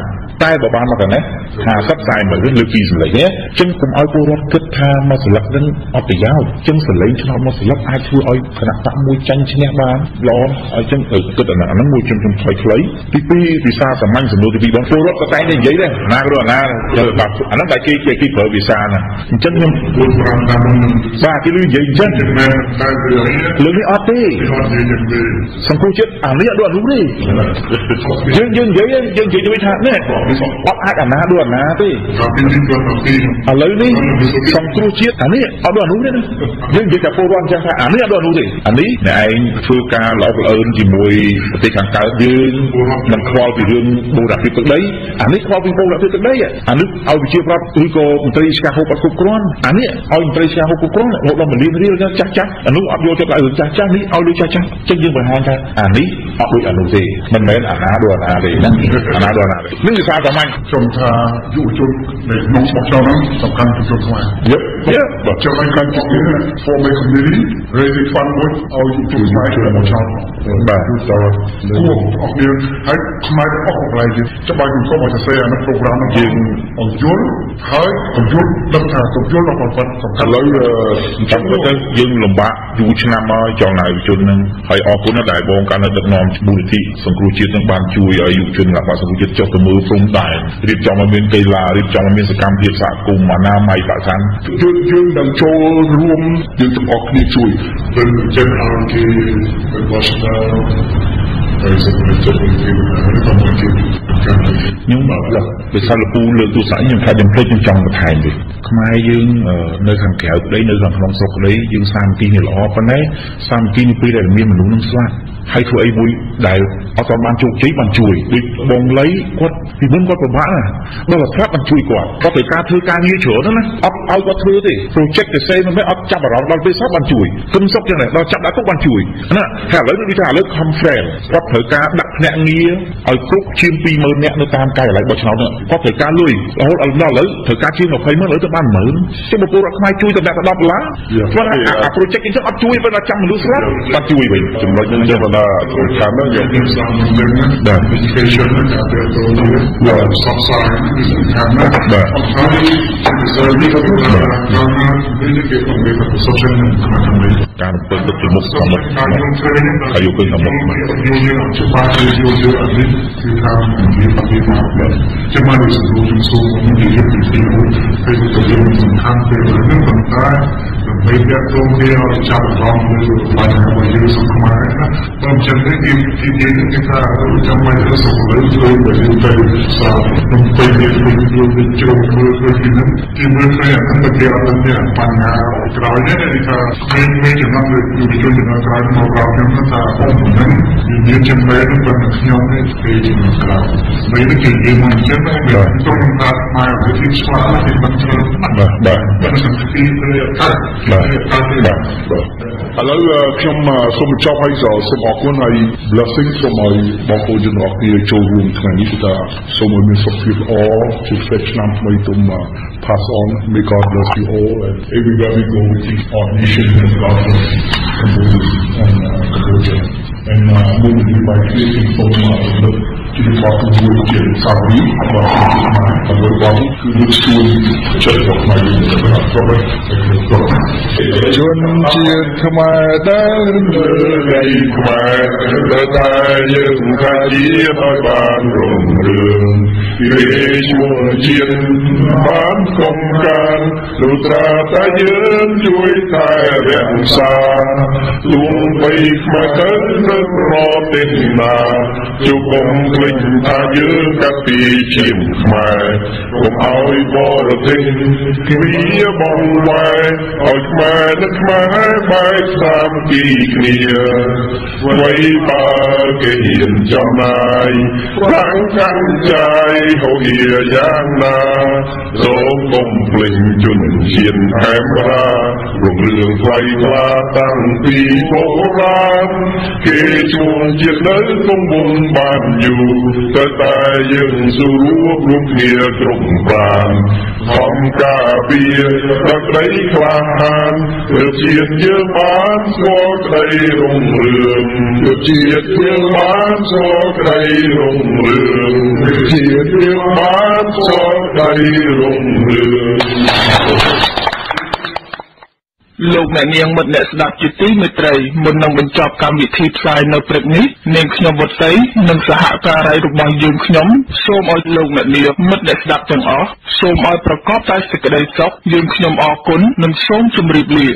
តែបើបានមកខាងនេះ50 41វិញលើ2សន្លឹកណាអញ្ចឹងកុំឲ្យពលរដ្ឋគិតថាមកសន្លឹកនឹងអត់ប្រយោជន៍អញ្ចឹងសន្លឹកឆ្នោតមកសន្លឹកអាចធ្វើឲ្យគណៈបកមួយចាញ់ឈ្នះបានល្អអញ្ចឹងគិតអាហ្នឹងមួយជំនុំខ្លីៗទី2វិសាសាមញ្ញសំណួរទី2បងពលរដ្ឋក៏តែងតែនិយាយដែរណាក៏អាហ្នឹងតែគេប្រើវិសាណាអញ្ចឹងខ្ញុំ5តាមបាទគេនិយាយអញ្ចឹងតែលើនេះអត់ទេសង្គមជាតិអានេះអត់ដូចអានោះទេយើងនិយាយទៅថានេះអត់អាចអាណាដូចអាណាទេឥឡូវនេះសង្គ្រោះជាតិអានេះអត់ដូចអានោះទេយើងនិយាយតែពលរដ្ឋចឹងថាអានេះអត់ដូចអានោះទេអានេះអ្នកឯងធ្វើការល្អកលឿនជាមួយប្រទេសខាងកើតយើងមិនខ្វល់ពីរឿងបូរណភាពទឹកដីអានេះខ្វល់ពីបូរណភាពទឹកដីអានេះឲ្យវិជាប្រដ្ឋឬក៏មន្ត្រីឆ្កាហូបអត់គ្រប់គ្រាន់អានេះឲ្យមន្ត្រីឆ្កាហូបគ្រប់គ្រាន់រហូតដល់1លានរៀលចាស់អានោះអត់យកចិត្តឲ្យរឿងចាស់នេះឲ្យដូចចាស់ចឹងយើងបង្ហាញថាអានេះអត់ដូចអានោះទេមិនមែនអាណាដូចអាណាទេណាអាណាដូចអាណាទេនឹងវិសាសាមញ្ញខ្ញុំថា យុវជននៃក្នុងស្រុកចូលហ្នឹងសំខាន់ជាជនខ្មែរបាទចូលឲ្យកាន់ជំនាញ for my community raising fund មួយឲ្យយុវជនខ្មែរមកចូលបាទគឺតើគួរអស់នេះហើយខ្មែរអស់កន្លែងទៀតច្បាស់ខ្ញុំសូមឲ្យសរសេរអានេះ program ហ្នឹងយើងអង្គយល់ហើយអង្គយល់ដឹងថាអង្គយល់ដល់គាត់សំខាន់ឥឡូវចាំទៅយើងលំបាកយូរឆ្នាំមកចង់ឲ្យយុវជនហ្នឹងហើយអរគុណណាស់ដែលបងកាន់នៅដឹកនាំមូលនិធិសង្គ្រោះជាតិនឹងបានជួយឲ្យយុវជនរបស់សង្គ្រោះជាតិចុះទៅមើលព្រំដែនរៀបចំឲ្យមានកីឡារៀបចំឲ្យមានសកម្មភាពសហគមន៍អនាម័យបរិស្ថានយើងនឹងចូលរួមយើងទាំងអស់គ្នាជួយទៅចេញឲ្យគេបោះឆ្នោតហើយសម្រាប់ចូលទៅខ្ញុំបាទដោយសារលពូលើកទូរស័ព្ទខ្ញុំថាខ្ញុំភ្លេចខ្ញុំចង់បន្ថែមវិញខ្មែរយើងនៅខាងក្រៅក្តីនៅខាងក្នុងស្រុកក្តីយើងសាមគ្គីគ្នាល្អប៉ុន្តែសាមគ្គីនេះពេលដែលមានមនុស្សនឹងស្លាប់ហើយធ្វើអីមួយដែលអត់បានជោគជ័យបានជួយដូចបងលីគាត់ពីមុនគាត់ពិបាកណាដល់ស្រាប់បានជួយគាត់ត្រូវការធ្វើការងារច្រើនណាអត់ឲ្យគាត់ធ្វើទេ project ទៅសេមិនមែនអត់ចាប់អារម្មណ៍ដល់ពេលសោះបានជួយគុំសុកចឹងដែរដល់ចាប់ដាក់គុកបានជួយណាហើយឥឡូវនេះថាឥឡូវ conference គាត់ត្រូវការដាក់ភ្នាក់ងារឲ្យគ្រប់ជាង 20000 នាក់នៅតាមការិយាល័យបោះឆ្នោតគាត់ត្រូវការលុយរហូតដល់ឥឡូវត្រូវការជាង 20000 ឥឡូវទៅបាន10000ចុះពលរដ្ឋខ្មែរជួយតែដាក់$10គាត់អា project អញ្ចឹងអត់ជួយបើដល់ចាំមនុស្សស្លាប់បានជួយវិញចំណុចហ្នឹងបើដល់ខាងនោះយើងមានសំខាន់ណាស់បាទ education ណាស់តែទៅដល់សបសាយខាងនោះបាទហើយservice ក៏ទៅដល់វិញគេទៅមាន social ការពឹងទឹកជាមុខសម្រាប់ហើយយកទៅសម្រាប់យើងច្បាស់ទៅយកអត់នេះគឺថាមានប្រតិបត្តិបែបចាំមកសរុបជំសូមនិយាយពីទីនោះពេលទៅយើងសំខាន់ពេលហ្នឹងប៉ុន្តែដើម្បីយកទៅគេឲ្យចាប់អារម្មណ៍លើបញ្ហារបស់យើងសំខាន់ណាស់បើចឹងទេគេថាចាំមកទៅសរុបជួយបើយើងទៅសារខ្ញុំទៅនិយាយពីយើងជ្រុំមើលពីហ្នឹងគេមើលឃើញអាហ្នឹងគេអត់មានបញ្ហាក្រោយនេះគេថាមានចំណុចយុវជនចំណុចក្រោយមកប្រាប់ខ្ញុំថាបងហ្នឹងមានចំណុចហ្នឹងប៉ុន្តែខ្ញុំនេះគេចំណុចក្រោយមិនគេនិយាយមកចឹងតែខ្ញុំថាមកវិធីឆ្លាតគេមិនត្រូវបាទសង្ឃីទៅកាត់ឥឡូវខ្ញុំសូមបញ្ចប់ហើយសូមអរគុណហើយ blessing សូមឲ្យបងប្អូនយើងអរគ្នាចូលរួមថ្ងៃនេះថាសូមឲ្យមានសុខភាពល្អជួបជុំឆ្នាំថ្មីទុំ pass on may God bless you all and everywhere we go we think our nation has got Cambodia and moving by creating from to the bottom of the Saudi about the bottom to the school church of my Robert John Chiên Khmer đến đây Khmer đã những ca chia hai bàn rộng đường để chúa chiên bán công can lụt ra ta dưỡng chui tai rèn xa luôn bay mà tới rất rõ tình mà chúc công linh ta dưỡng các vị chìm Khmer cùng áo bò tình nghĩa bóng ngoài ôi Khmer đất Khmer bay sam kỳ kia quay ba cái hiền trong này ráng cắn trai hậu địa giang na dỗ công linh chuẩn chiến em ra rụng lường quay qua tăng vì phố lan kê chuông chiếc nới không bùng bàn dù tới tay dừng dù rút kia trụng vàng hòm cà bia đất lấy khoa han được chiếc dương bán cho cây rụng lường được chiếc dương bán cho cây rụng lường được chiếc dương bán cho cây rụng lường លោកអ្នកនាងមិត្តអ្នកស្ដាប់ជាទីមេត្រីមុននឹងបញ្ចប់កម្មវិធីផ្សាយនៅព្រឹកនេះនាងខ្ញុំវុទ្ធីនិងសហការីរបស់យើងខ្ញុំសូមឲ្យលោកអ្នកនាងមិត្តអ្នកស្ដាប់ទាំងអស់សូមឲ្យប្រកបតែសេចក្តីសុខយើងខ្ញុំអរគុណនិងសូមជម្រាបលា